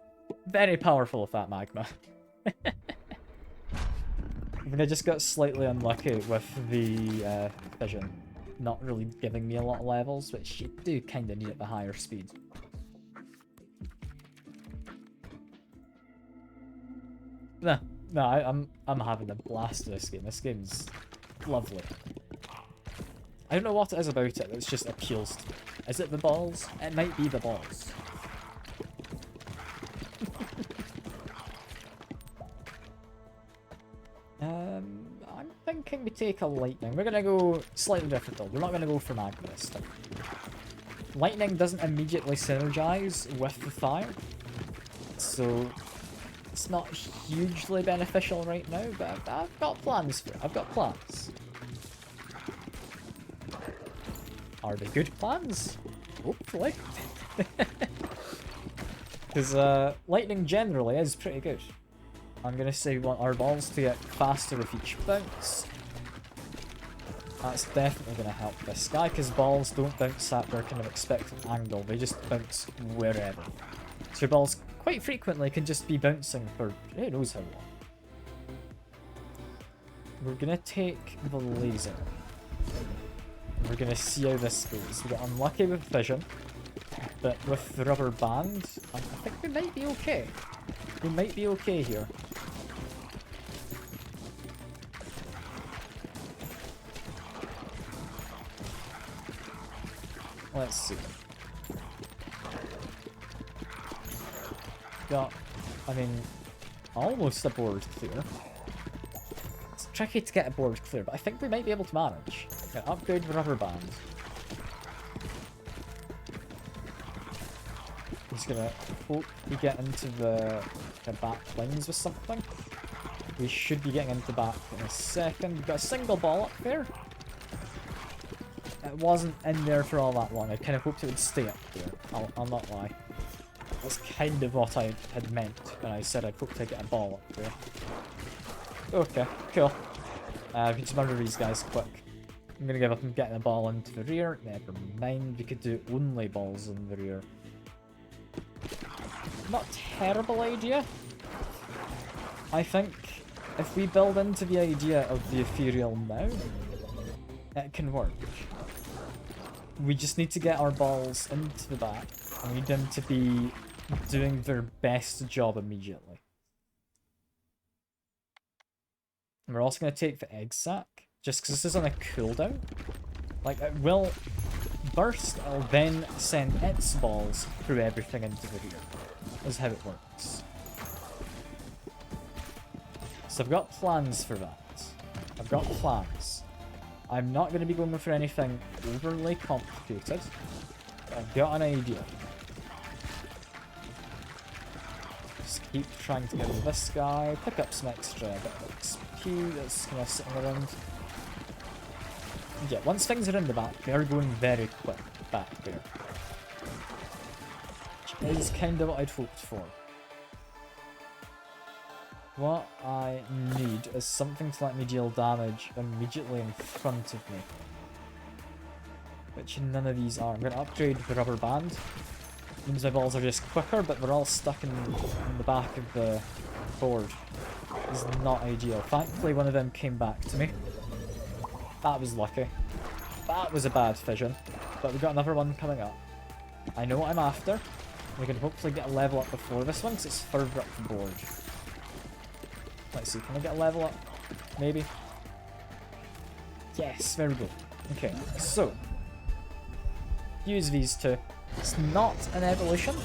very powerful with that magma. I mean, I just got slightly unlucky with the fission not really giving me a lot of levels, which you do kind of need at the higher speed. No, I'm having a blast with this game. This game's lovely. I don't know what it is about it that just appeals to me. Is it the balls? It might be the balls. I'm thinking we take a lightning. We're gonna go slightly different though. We're not gonna go for magma this time. Lightning doesn't immediately synergize with the fire, so it's not hugely beneficial right now, but I've got plans for it. I've got plans. Are they good plans? Hopefully. Because lightning generally is pretty good. I'm going to say we want our balls to get faster with each bounce. That's definitely going to help this guy, because balls don't bounce at their kind of expected angle, they just bounce wherever. So your balls quite frequently can just be bouncing for who knows how long. We're going to take the laser. We're going to see how this goes. We got unlucky with vision, but with the rubber band, I think we might be okay. We might be okay here. Let's see. Got, I mean, almost a board clear. It's tricky to get a board clear, but I think we might be able to manage. Okay, upgrade the rubber band. Just gonna hope we get into the back lines with something. We should be getting into the back in a second. We've got a single ball up there. It wasn't in there for all that long. I kind of hoped it would stay up there. I'll not lie. That's kind of what I had meant when I said I'd hoped to get a ball up there. Okay, cool. We can just murder these guys quick. I'm gonna give up on getting a ball into the rear. Never mind, we could do only balls in the rear. Not a terrible idea. I think if we build into the idea of the ethereal now, it can work. We just need to get our balls into the back. We need them to be doing their best job immediately. And we're also going to take the egg sac, just because this is on a cooldown. Like, it will burst, it'll then send its balls through everything into the rear. That's how it works. So I've got plans for that. I've got plans. I'm not going to be going for anything overly complicated. I've got an idea. Just keep trying to get rid of this guy, pick up some extra bit of XP that's kind of sitting around. Yeah, once things are in the back, they're going very quick back there. Which is kind of what I'd hoped for. What I need is something to let me deal damage immediately in front of me. Which none of these are. I'm going to upgrade the rubber band. Means my balls are just quicker, but they're all stuck in the back of the board. It's not ideal. Thankfully, one of them came back to me. That was lucky. That was a bad fission. But we got another one coming up. I know what I'm after. We can hopefully get a level up before this one, because it's further up the board. Let's see, can I get a level up? Maybe? Yes, very good. Okay, so. Use these two. It's not an evolution.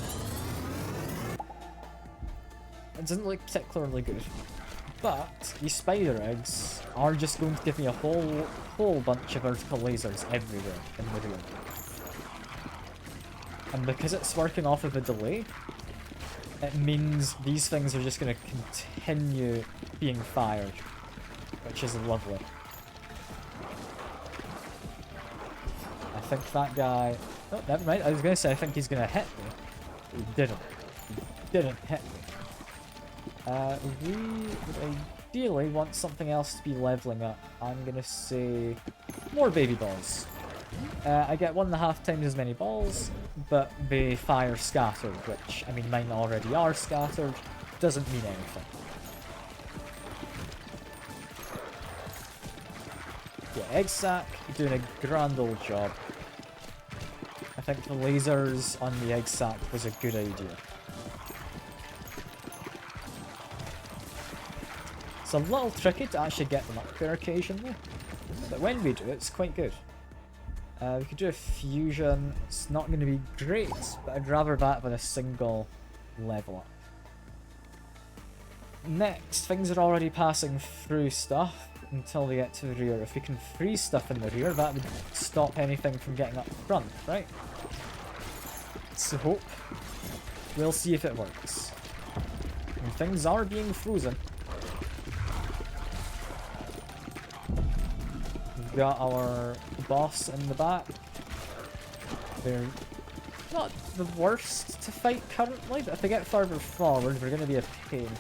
It doesn't look particularly good. But these spider eggs are just going to give me a whole bunch of vertical lasers everywhere in the room. And because it's working off of a delay, it means these things are just going to continue being fired, which is lovely. I think that guy... Oh, never mind. I was going to say I think he's going to hit me. He didn't. He didn't hit me. We would ideally want something else to be leveling up. I'm going to say more baby balls. I get 1.5 times as many balls, but they fire scattered, which, I mean, mine already are scattered. Doesn't mean anything. Yeah, egg sac doing a grand old job. I think the lasers on the egg sac was a good idea. It's a little tricky to actually get them up there occasionally, but when we do, it's quite good. We could do a fusion. It's not going to be great, but I'd rather that than a single level up. Next, things are already passing through stuff until they get to the rear. If we can freeze stuff in the rear, that would stop anything from getting up front, right? So hope. We'll see if it works. And things are being frozen. We've got our boss in the back. They're not the worst to fight currently, but if they get further forward, they're going to be a pain.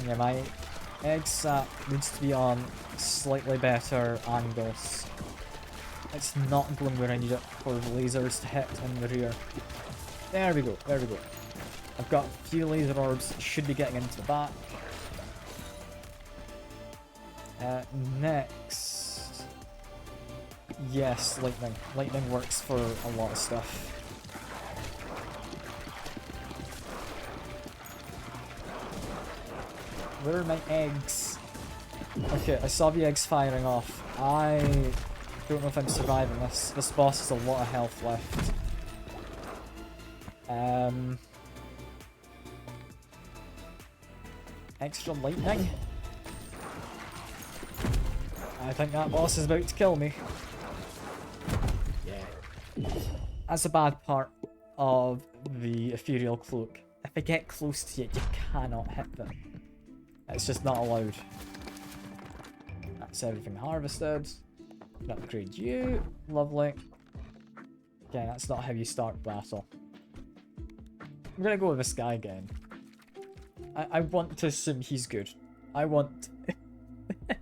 Yeah, my egg sac needs to be on slightly better angles. It's not going where I need it for the lasers to hit in the rear. There we go, there we go. I've got a few laser orbs that should be getting into the back. Next... Yes, lightning. Lightning works for a lot of stuff. Where are my eggs? Okay, I saw the eggs firing off. I don't know if I'm surviving this. This boss has a lot of health left. Extra lightning? I think that boss is about to kill me. Yeah. That's a bad part of the ethereal cloak. If I get close to it, you cannot hit them. It's just not allowed. That's everything harvested. Can upgrade you. Lovely. Okay, that's not how you start battle. I'm gonna go with this guy again. I want to assume he's good. I want... Okay,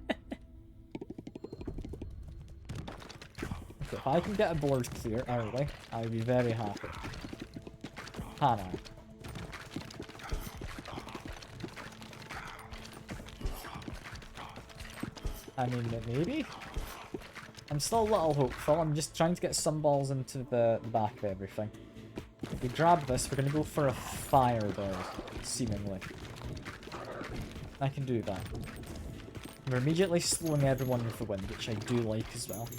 if I can get a board clear early, I'll be very happy. Hannah. I mean, maybe? I'm still a little hopeful. I'm just trying to get some balls into the back of everything. If we grab this, we're going to go for a fire bird, seemingly. I can do that. We're immediately slowing everyone with the wind, which I do like as well.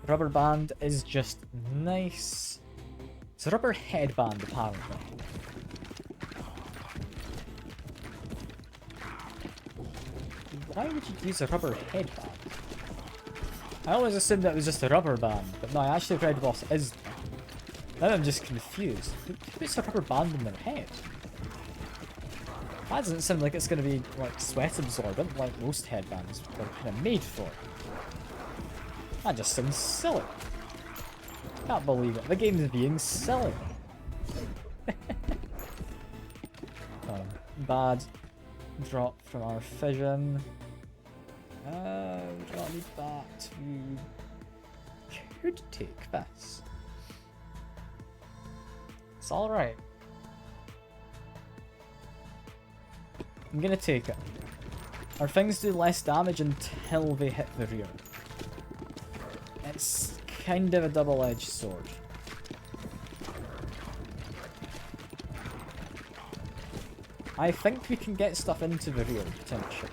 The rubber band is just nice. It's a rubber headband, apparently. Why would you use a rubber headband? I always assumed that it was just a rubber band, but no, actually Red Boss is. Now I'm just confused. Who puts a rubber band in their head? That doesn't sound like it's going to be like sweat absorbent like most headbands are kind of made for. That just sounds silly. Can't believe it. The game's being silly. Bad drop from our fission. We don't need that. We could take this. It's alright. I'm gonna take it. Our things do less damage until they hit the rear. It's kind of a double-edged sword. I think we can get stuff into the rear, potentially.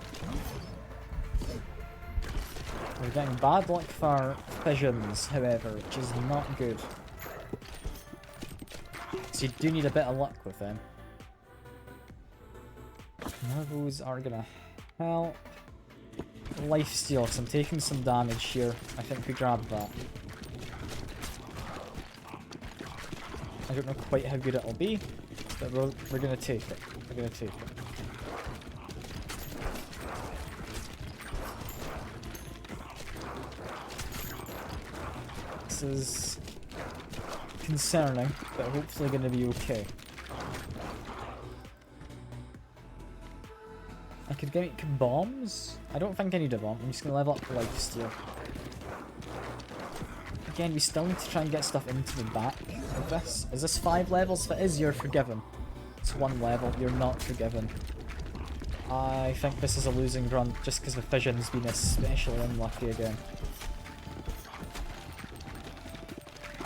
We're getting bad luck for fissions, however, which is not good. So you do need a bit of luck with them. None of those are gonna help. Lifesteal, because I'm taking some damage here. I think we grab that. I don't know quite how good it'll be, but we're gonna take it. We're gonna take it. This is concerning, but hopefully gonna be okay. I could get bombs? I don't think I need a bomb. I'm just gonna level up lifesteal. Again, we still need to try and get stuff into the back of this. Is this 5 levels? If it is, you're forgiven. It's 1 level, you're not forgiven. I think this is a losing run, just because the fission's been especially unlucky again.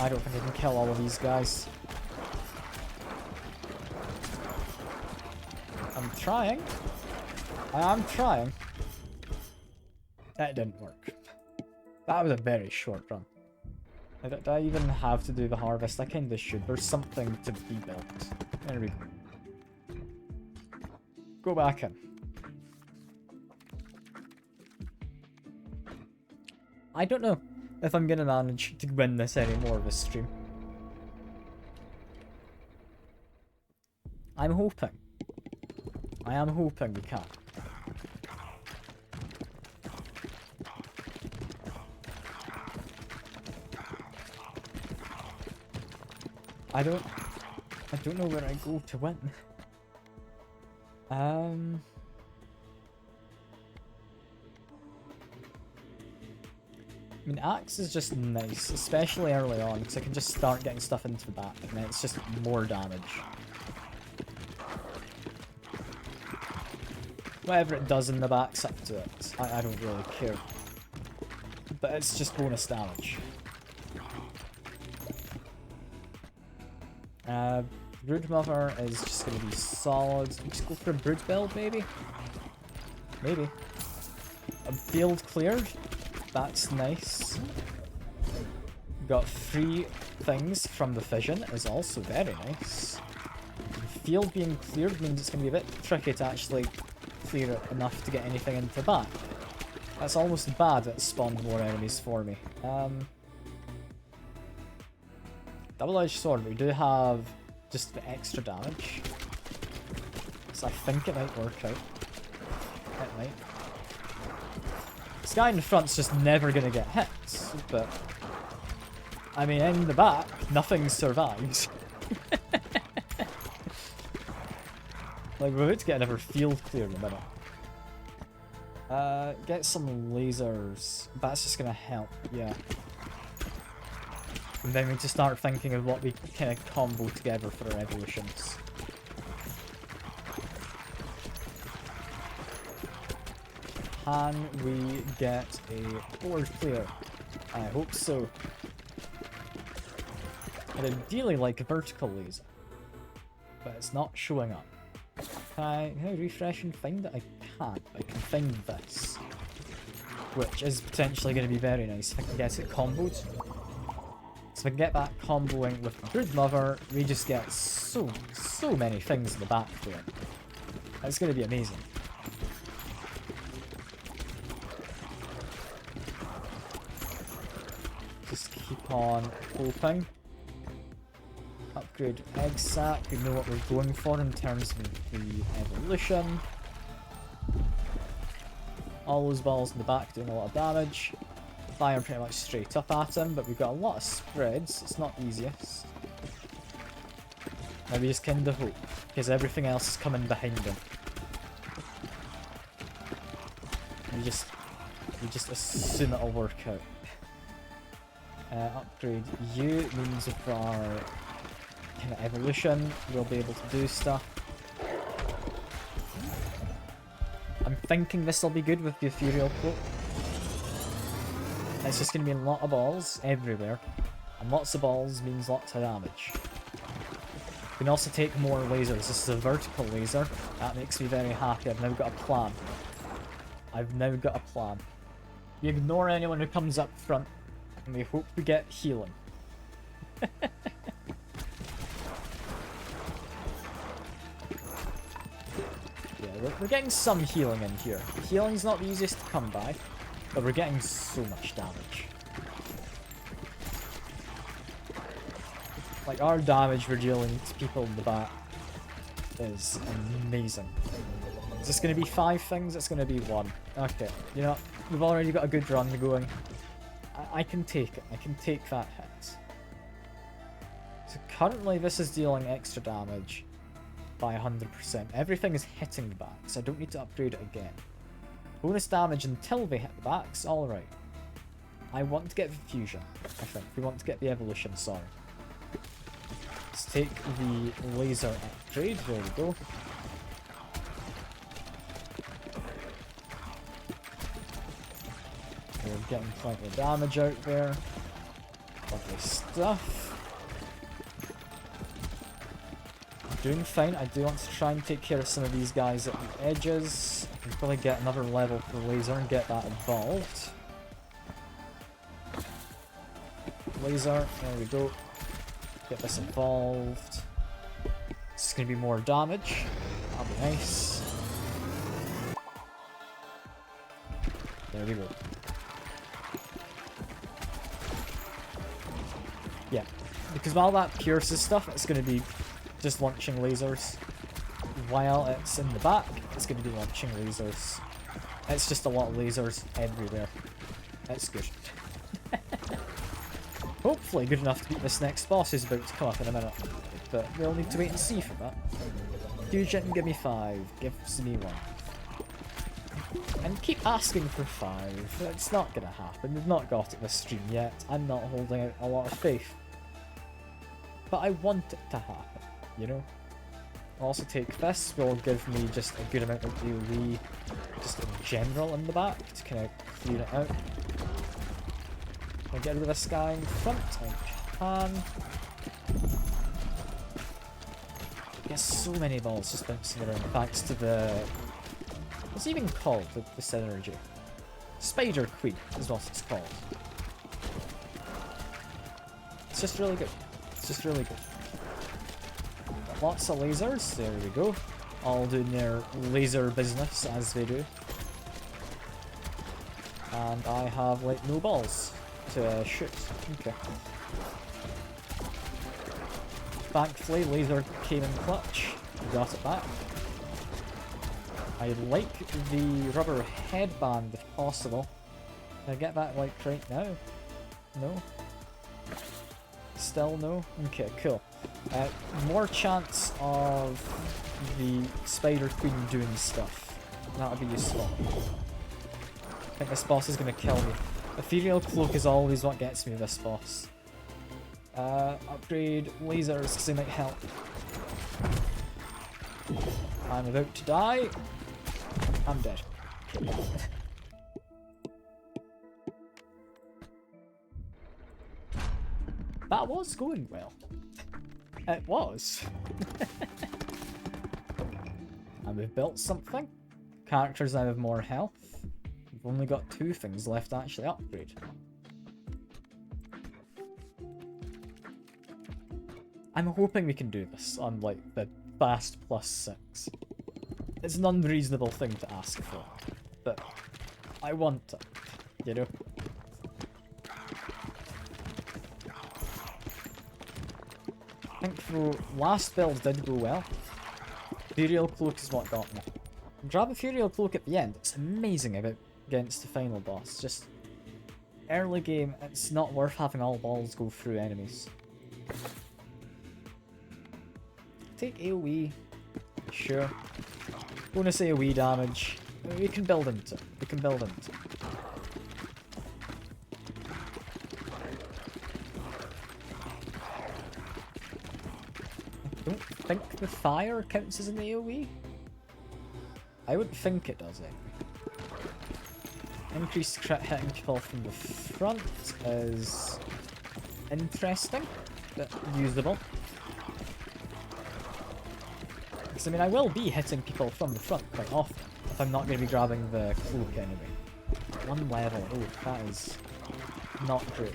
I don't think I can kill all of these guys. I'm trying. I'm trying. That didn't work. That was a very short run. Did I even have to do the harvest? I kinda should. There's something to be built. There we go. Go back in. I don't know if I'm gonna manage to win this anymore this stream. I'm hoping. I am hoping we can. I don't know where I go to win. I mean, axe is just nice, especially early on, because I can just start getting stuff into the back, and then it's just more damage. Whatever it does in the back's up to it. I don't really care. But it's just bonus damage. Brood Mother is just going to be solid. Just go for a Brood build, maybe? Maybe. A field cleared. That's nice. Got 3 things from the fission is also very nice. The field being cleared means it's going to be a bit tricky to actually clear it enough to get anything into the back. That's almost bad that it spawned more enemies for me. Double-edged sword, we do have just the extra damage. So I think it might work out. It might. This guy in the front's just never gonna get hit, but I mean, in the back, nothing survives. Like, we're about to get another field clear in a minute. Get some lasers. That's just gonna help, yeah. And then we need to start thinking of what we kind of combo together for our evolutions. Can we get a board clear? I hope so. I'd ideally like a vertical laser, but it's not showing up. Can I refresh and find it? I can't. I can find this, which is potentially going to be very nice if I can get it comboed. So if I can get that comboing with Brood Mother, we just get so many things in the back there. It's going to be amazing. keep on hoping. Upgrade egg sac. We know what we're going for in terms of the evolution. All those balls in the back doing a lot of damage. Fire pretty much straight up at him, but we've got a lot of spreads. It's not easiest. Now we just kind of hope, because everything else is coming behind him. We just assume it'll work out. Upgrade you means with our kind of evolution, we'll be able to do stuff. I'm thinking this will be good with the ethereal cloak. It's just going to be a lot of balls everywhere, and lots of balls means lots of damage. We can also take more lasers. This is a vertical laser. That makes me very happy. I've now got a plan. I've now got a plan. We ignore anyone who comes up front, and we hope we get healing. Yeah, we're getting some healing in here. Healing's not the easiest to come by, but we're getting so much damage. Like, our damage we're dealing to people in the back is amazing. Is this going to be 5 things? It's going to be 1. Okay, you know, we've already got a good run going. I can take it. I can take that hit. So currently this is dealing extra damage by 100%. Everything is hitting the back, so I don't need to upgrade it again. Bonus damage until they hit the backs? Alright. I want to get the fusion, I think. We want to get the evolution, sorry. Let's take the laser upgrade. There we go. We're getting plenty of damage out there. Lovely stuff. Doing fine. I do want to try and take care of some of these guys at the edges. I can probably get another level for laser and get that evolved. Laser, there we go. Get this evolved. This is going to be more damage. That'll be nice. There we go. Yeah, because while that pierces stuff, it's going to be just launching lasers. While it's in the back, it's going to be launching lasers. It's just a lot of lasers everywhere. It's good. Hopefully good enough to beat this next boss who's about to come up in a minute. But we'll need to wait and see for that. Fusion, give me 5. Gives me 1. And keep asking for 5. It's not going to happen. We've not got it this stream yet. I'm not holding out a lot of faith. But I want it to happen, you know? I'll also take this. Will give me just a good amount of AoE, just in general in the back, to kind of clean it out. I'll get rid of this guy in front. I can. There's so many balls just bouncing around thanks to the... What's it even called? The synergy. Spider Queen is what it's called. It's just really good. It's just really good. Got lots of lasers. There we go. All doing their laser business as they do. And I have like no balls to shoot. Okay. Thankfully, laser came in clutch. Got it back. I like the rubber headband if possible. Can I get that like right now? No? Still no? Okay, cool. More chance of the Spider Queen doing stuff. That would be useful. I think this boss is going to kill me. Ethereal Cloak is always what gets me this boss. Upgrade lasers because they might help. I'm about to die. I'm dead. That was going well. It was. And we've built something. Characters now have more health. We've only got 2 things left to actually upgrade. I'm hoping we can do this on like the fast +6. It's an unreasonable thing to ask for, but I want it, you know? I think the last build did go well. Furial Cloak is what got me. Grab a Furial Cloak at the end. It's amazing against the final boss. Just early game, it's not worth having all balls go through enemies. Take AoE. Sure. Bonus AoE damage. We can build into it. We can build into it. I don't think the fire counts as an AoE. I would think it does anyway. Increased crit hitting people from the front is interesting, but usable. Because I mean, I will be hitting people from the front quite often if I'm not going to be grabbing the cloak anyway. One level, oh, that is not great.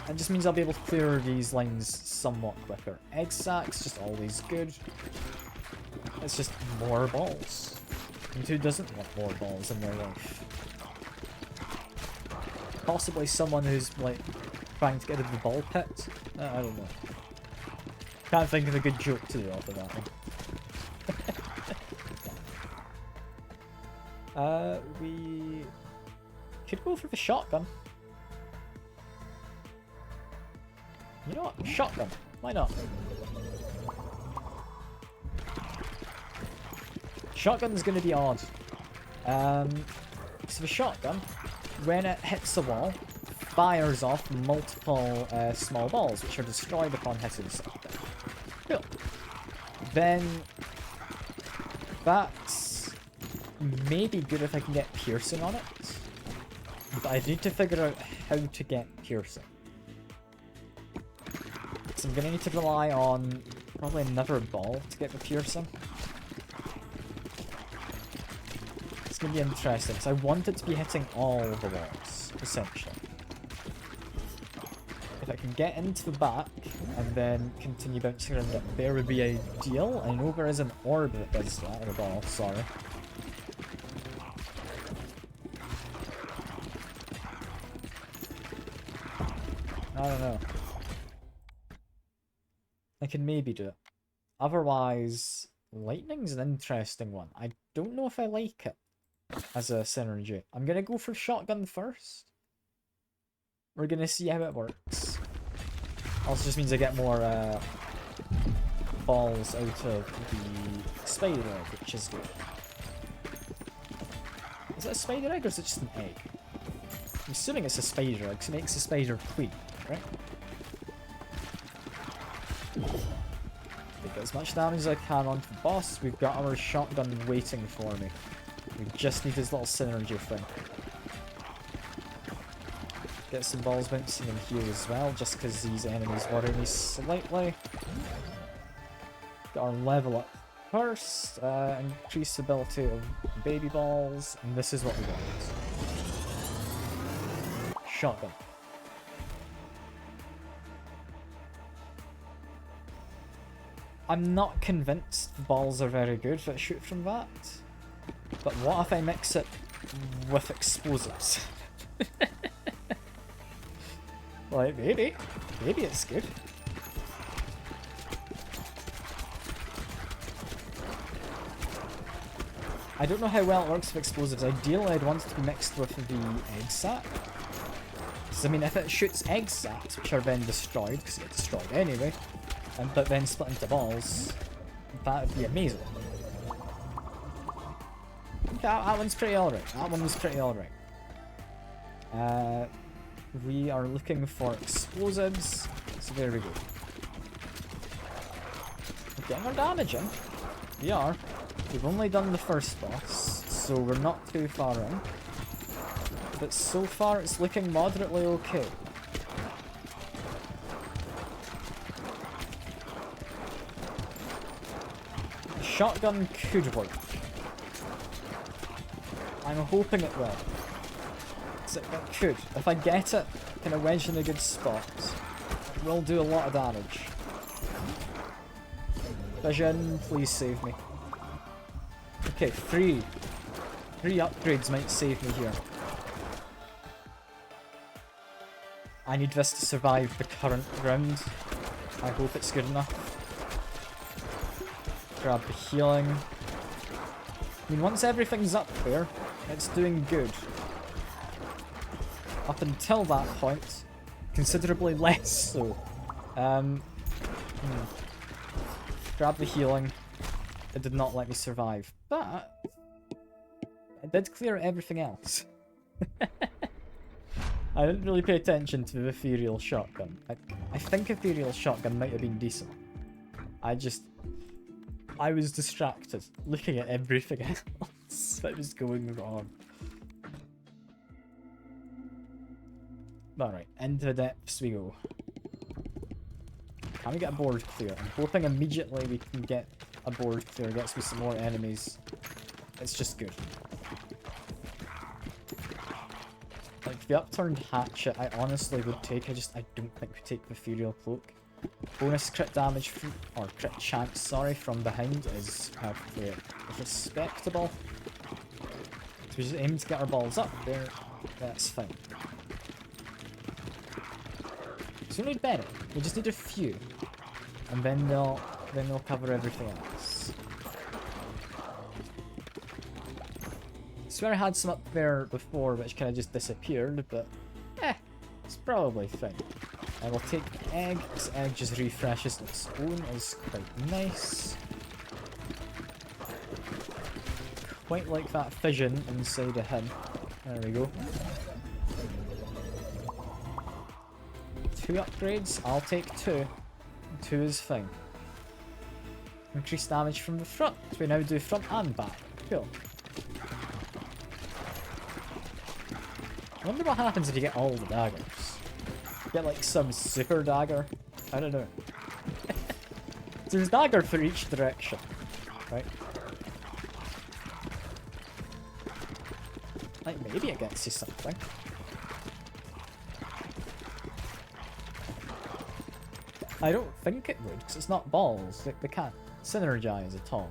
It just means I'll be able to clear these lines somewhat quicker. Egg sacs, just always good. It's just more balls. And who doesn't want more balls in their life? Possibly someone who's, like, trying to get out of the ball pit? I don't know. Can't think of a good joke to do off of that one. We could go for the shotgun. You know what? Shotgun. Why not? Shotgun's gonna be odd. So the shotgun, when it hits the wall, fires off multiple small balls, which are destroyed upon hitting something. Cool. Then that's maybe good if I can get piercing on it, but I need to figure out how to get piercing. So I'm gonna need to rely on probably another ball to get the piercing. It's gonna be interesting, because I want it to be hitting all the walls, essentially. If I can get into the back, and then continue bouncing around up there would be ideal. I know there is an orb that does that, or a ball, sorry. I don't know. I can maybe do it. Otherwise, lightning's an interesting one. I don't know if I like it as a synergy. I'm gonna go for shotgun first. We're gonna see how it works. Also just means I get more balls out of the spider egg, which is good. Is it a spider egg or is it just an egg? I'm assuming it's a spider egg, because it makes the spider queen, right? Get as much damage as I can onto the boss. We've got our shotgun waiting for me. We just need his little synergy thing. Get some balls bouncing in here as well, just because these enemies worry me slightly. Get our level up first. Increase ability of baby balls. And this is what we want. Shotgun. I'm not convinced the balls are very good that shoot from that. But what if I mix it with explosives? Like, maybe. Maybe it's good. I don't know how well it works with explosives. Ideally, I'd want it to be mixed with the egg sac. Because, I mean, if it shoots egg sacs, which are then destroyed, because they get destroyed anyway, but then split into balls, that would be amazing. Okay, that one's pretty alright. That one was pretty alright. We are looking for explosives, so there we go. We're getting our damage in. We are. We've only done the first boss, so we're not too far in. But so far it's looking moderately okay. The shotgun could work. I'm hoping it will. It could. If I get it kind of wedged in a good spot, it will do a lot of damage. Vision, please save me. Okay, three upgrades might save me here. I need this to survive the current round. I hope it's good enough. Grab the healing. I mean, once everything's up there, it's doing good. Up until that point, considerably less so. Grab the healing. It did not let me survive, but it did clear everything else. I didn't really pay attention to the ethereal shotgun. I think ethereal shotgun might have been decent. I was distracted looking at everything else that was going wrong. Alright, into the depths we go. Can we get a board clear? I'm hoping immediately we can get a board clear, gets me some more enemies. It's just good. Like, the upturned hatchet I honestly would take, I don't think we take the ethereal cloak. Bonus crit damage, or crit chance, sorry, from behind is perfectly respectable. So we just aim to get our balls up there, that's fine. So we need better, we just need a few. And then they'll cover everything else. I swear I had some up there before which kind of just disappeared, but it's probably fine. I will take the egg. This egg just refreshes its own, is quite nice. Quite like that fission inside of him. There we go. 2 upgrades, I'll take 2. 2 is fine. Increased damage from the front, so we now do front and back. Cool. I wonder what happens if you get all the daggers. Get like some super dagger? I don't know. There's dagger for each direction, right? Like maybe it gets you something. I don't think it would, because it's not balls. They can't synergize at all.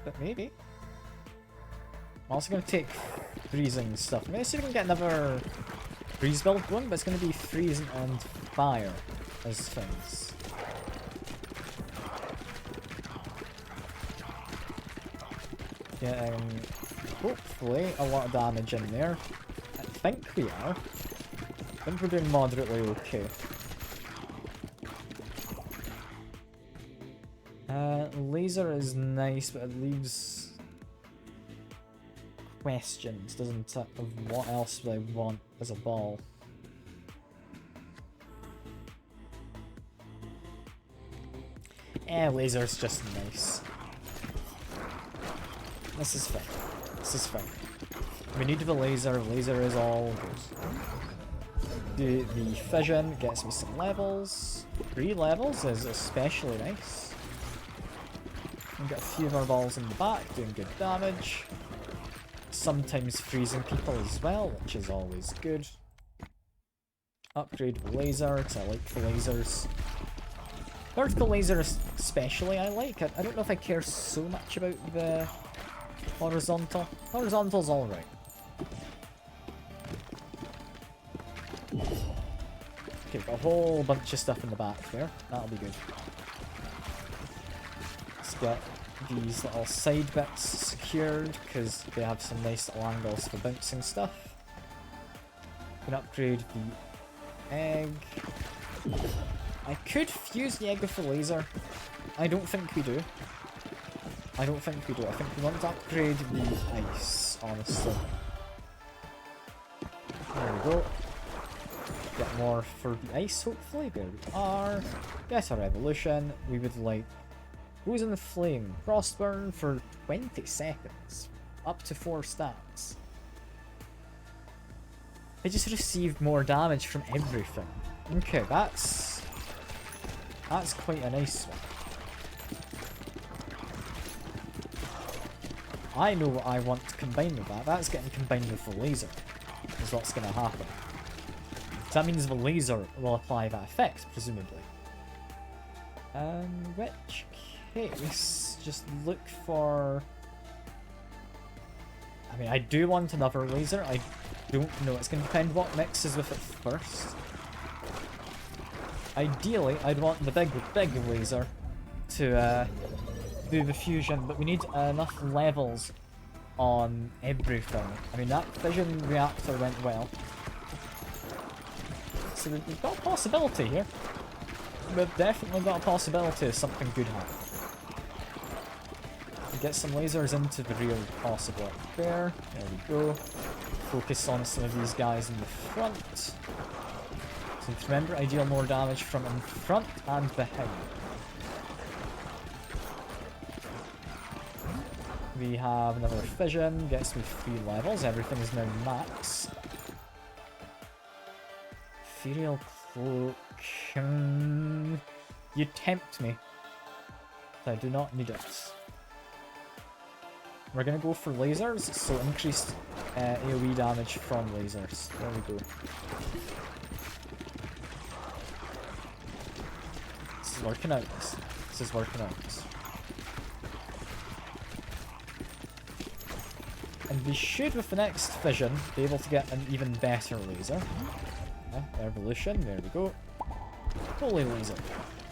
But maybe. I'm also going to take freezing stuff. Maybe see if we can get another freeze build going, but it's going to be freezing and fire as things. Getting, hopefully, a lot of damage in there. I think we are. I think we're doing moderately okay. Laser is nice, but it leaves questions, doesn't it, of what else would I want as a ball. Laser's just nice. This is fine. This is fine. We need the laser. Laser is all good. The fission gets me some levels. 3 levels is especially nice. We get a few of our balls in the back, doing good damage. Sometimes freezing people as well, which is always good. Upgrade the laser, because I like the lasers. Vertical laser especially I like. I don't know if I care so much about the horizontal. Horizontal's alright. Okay, got a whole bunch of stuff in the back there. That'll be good. Let's get these little side bits secured, because they have some nice little angles for bouncing stuff. We can upgrade the egg. I could fuse the egg with the laser. I don't think we do. I don't think we do. I think we want to upgrade the ice, honestly. There we go. Get more for the ice, hopefully. There we are. Better evolution. We would like Who's in the Flame. Frostburn for 20 seconds. Up to 4 stacks. They just received more damage from everything. Okay, that's quite a nice one. I know what I want to combine with that. That's getting combined with the laser, is what's going to happen. So that means the laser will apply that effect, presumably. Which case, just look for... I mean, I do want another laser. I don't know. It's going to depend what mixes with it first. Ideally, I'd want the big laser to do the fusion, but we need enough levels on everything. I mean, that fission reactor went well. So we've got a possibility here. We've definitely got a possibility of something good happening. Get some lasers into the real possible up there. There we go. Focus on some of these guys in the front. So remember, I deal more damage from in front and behind. We have another fission, gets me 3 levels, everything is now max. Ethereal cloak. You tempt me. I do not need it. We're gonna go for lasers, so increased AoE damage from lasers. There we go. This is working out. This is working out. And we should, with the next fission, be able to get an even better laser. Evolution, there we go. Holy laser.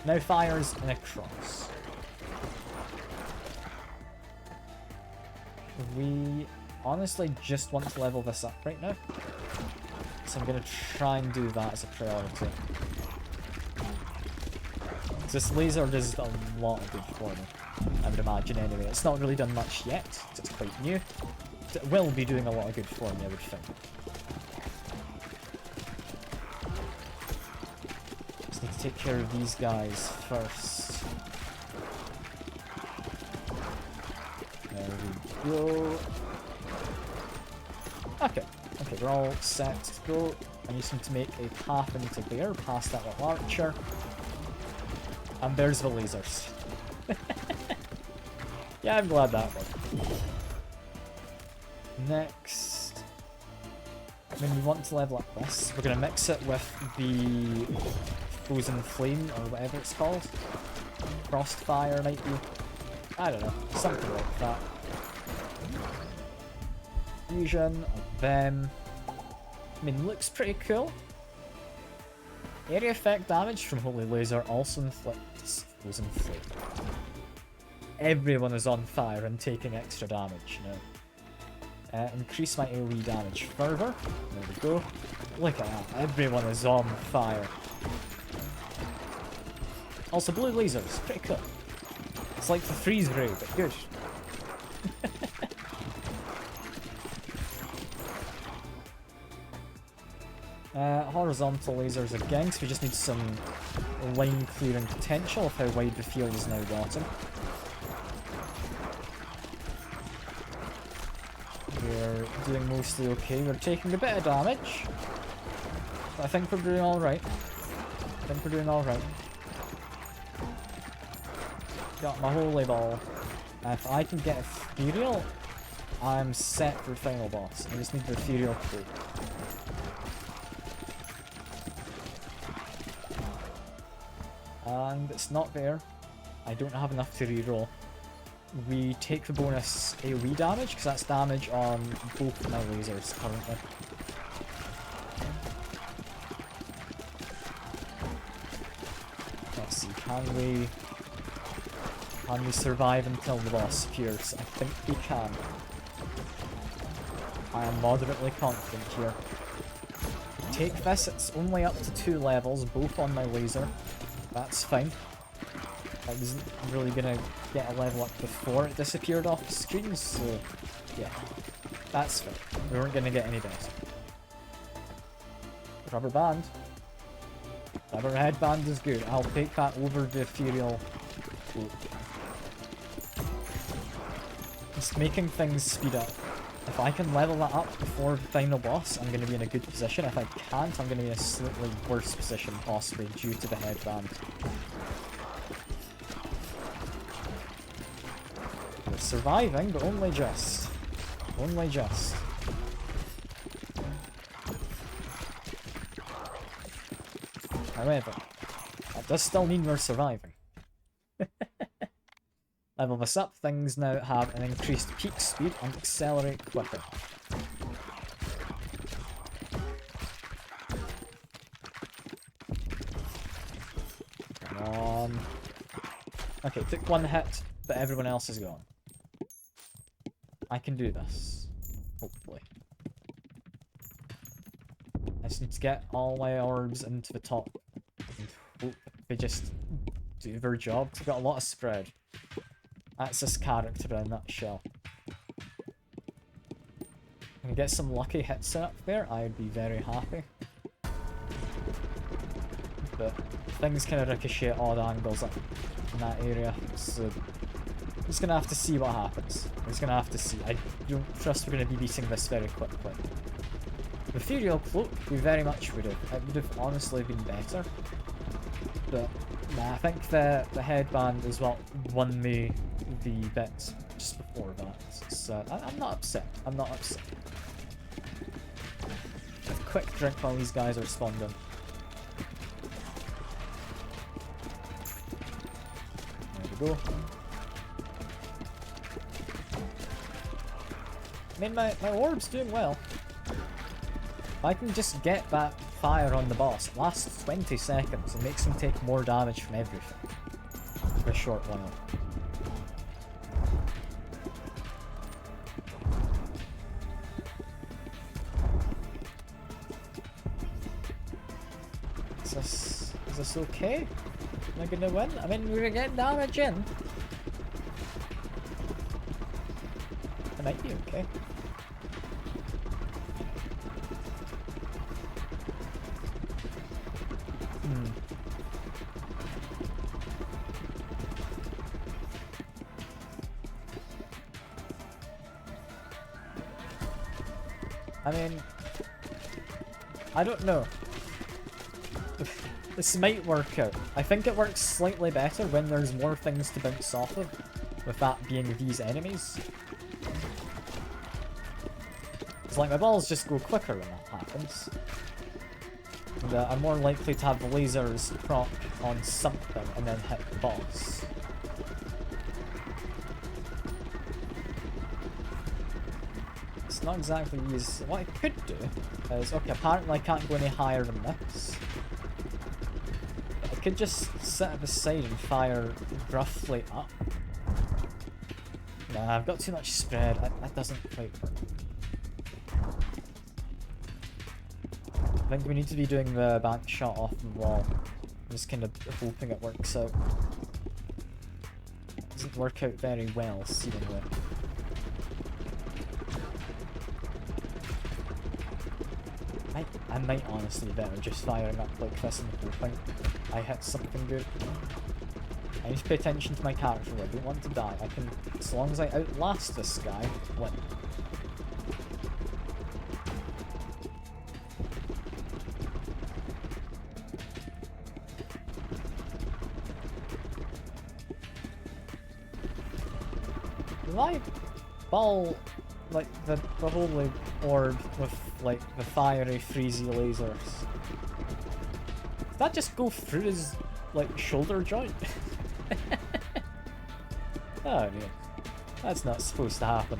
Now fires in a cross. We honestly just want to level this up right now. So I'm going to try and do that as a priority. This laser does a lot of good for me, I would imagine anyway. It's not really done much yet, it's quite new. It will be doing a lot of good for me, I would think. Just need to take care of these guys first. There we go. Okay, we're all set to go. I need him to make a path into there, past that little archer. And there's the lasers. Yeah, I'm glad that worked. Next, when we want to level up this, we're going to mix it with the Frozen Flame, or whatever it's called. Frostfire might be. I don't know, something like that. Fusion of them. I mean, looks pretty cool. Area effect damage from Holy Laser also inflicts Frozen Flame. Everyone is on fire and taking extra damage, you know. Increase my AoE damage further. There we go. Look at that. Everyone is on fire. Also, blue lasers. Pretty cool. It's like the freeze ray, but good. Horizontal lasers again, so we just need some line clearing potential of how wide the field is now gotten. We're doing mostly okay. We're taking a bit of damage, but I think we're doing alright. Got my holy ball. If I can get Ethereal, I'm set for final boss. I just need the Ethereal cloak. And it's not there. I don't have enough to reroll. We take the bonus AoE damage, because that's damage on both my lasers currently. Let's see, can we survive until the boss appears? I think we can. I am moderately confident here. Take this, it's only up to 2 levels, both on my laser. That's fine. I wasn't really gonna get a level up before it disappeared off the screen, so yeah, that's fine. We weren't gonna get any better. Rubber band. Rubber headband is good. I'll take that over the ethereal cloak. Just making things speed up. If I can level that up before the final boss, I'm going to be in a good position. If I can't, I'm going to be in a slightly worse position, possibly, due to the headband. We're surviving, but only just. Only just. However, that does still mean we're surviving. Level this up, things now have an increased peak speed and accelerate quicker. Okay, took one hit, but everyone else is gone. I can do this. Hopefully. I just need to get all my orbs into the top. And hope they just do their job. They've got a lot of spread. That's this character in a nutshell. Can I get some lucky hits up there? I'd be very happy. But things kind of ricochet at odd angles up in that area, so I'm just gonna have to see what happens. I'm just gonna have to see. I don't trust we're gonna be beating this very quickly. The Ethereal Cloak, we very much would have. It would have honestly been better. But nah, I think the headband is what won me the bit just before that. So I'm not upset. I'm not upset. A quick drink while these guys are responding. There we go. I mean, my orb's doing well. If I can just get that fire on the boss, it lasts 20 seconds and makes him take more damage from everything for a short while. Is this okay? Am I gonna win? I mean, we're getting damage in. It might be okay. I mean, I don't know. This might work out. I think it works slightly better when there's more things to bounce off of, with that being these enemies. It's like my balls just go quicker when that happens. And I'm more likely to have the lasers proc on something and then hit the boss. It's not exactly easy. What I could do is, okay, apparently I can't go any higher than this. I could just sit at the side and fire roughly up. Nah, I've got too much spread. That doesn't quite work. I think we need to be doing the bank shot off the wall. I'm just kind of hoping it works out. It doesn't work out very well, seemingly. I might honestly better just firing up like this and hoping I hit something good. I need to pay attention to my character. I don't want to die. I can, as long as I outlast this guy, win. My ball, like the holy orb with like the fiery freezy lasers, did that just go through his like shoulder joint? Oh man, that's not supposed to happen.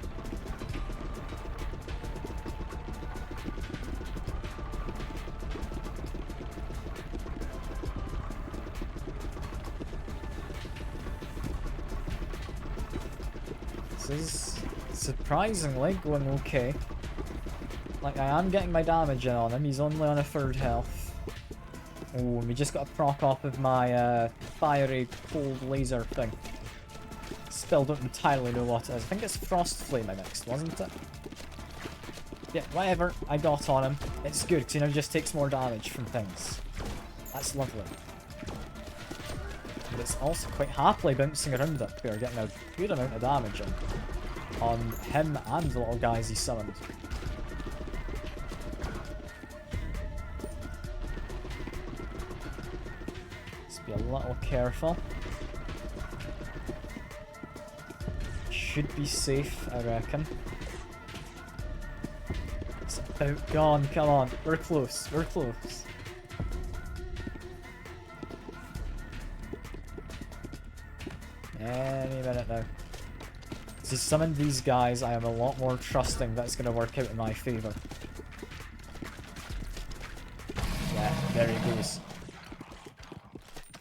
This is surprisingly going okay. Like, I am getting my damage in on him. He's only on a 3rd health. Oh, and we just got a proc off of my fiery cold laser thing. Still don't entirely know what it is. I think it's Frost Flame I mixed, wasn't it? Yeah, whatever. I got on him. It's good, because he now just takes more damage from things. That's lovely. And it's also quite happily bouncing around up here, getting a good amount of damage on him and the little guys he summoned. Let's be a little careful. Should be safe, I reckon. It's about gone, come on. We're close, we're close. Any minute now. To summon these guys, I am a lot more trusting that's going to work out in my favour. Yeah, there he goes.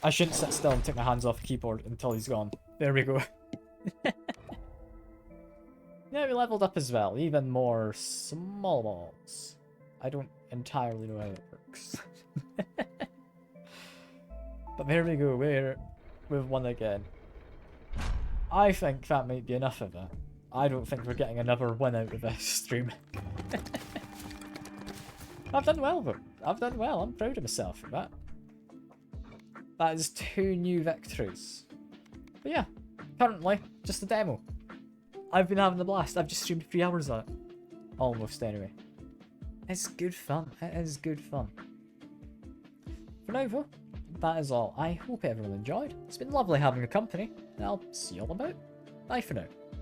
I shouldn't sit still and take my hands off the keyboard until he's gone. There we go. Yeah, we leveled up as well. Even more small balls. I don't entirely know how it works. But there we go. We've won again. I think that might be enough of it. I don't think we're getting another win out of this stream. I've done well though. I've done well. I'm proud of myself for that. That is 2 new victories. But yeah, currently, just a demo. I've been having a blast. I've just streamed 3 hours on it. Almost, anyway. It's good fun. It is good fun. For now, though, that is all. I hope everyone enjoyed. It's been lovely having your company, and I'll see you all about. Bye for now.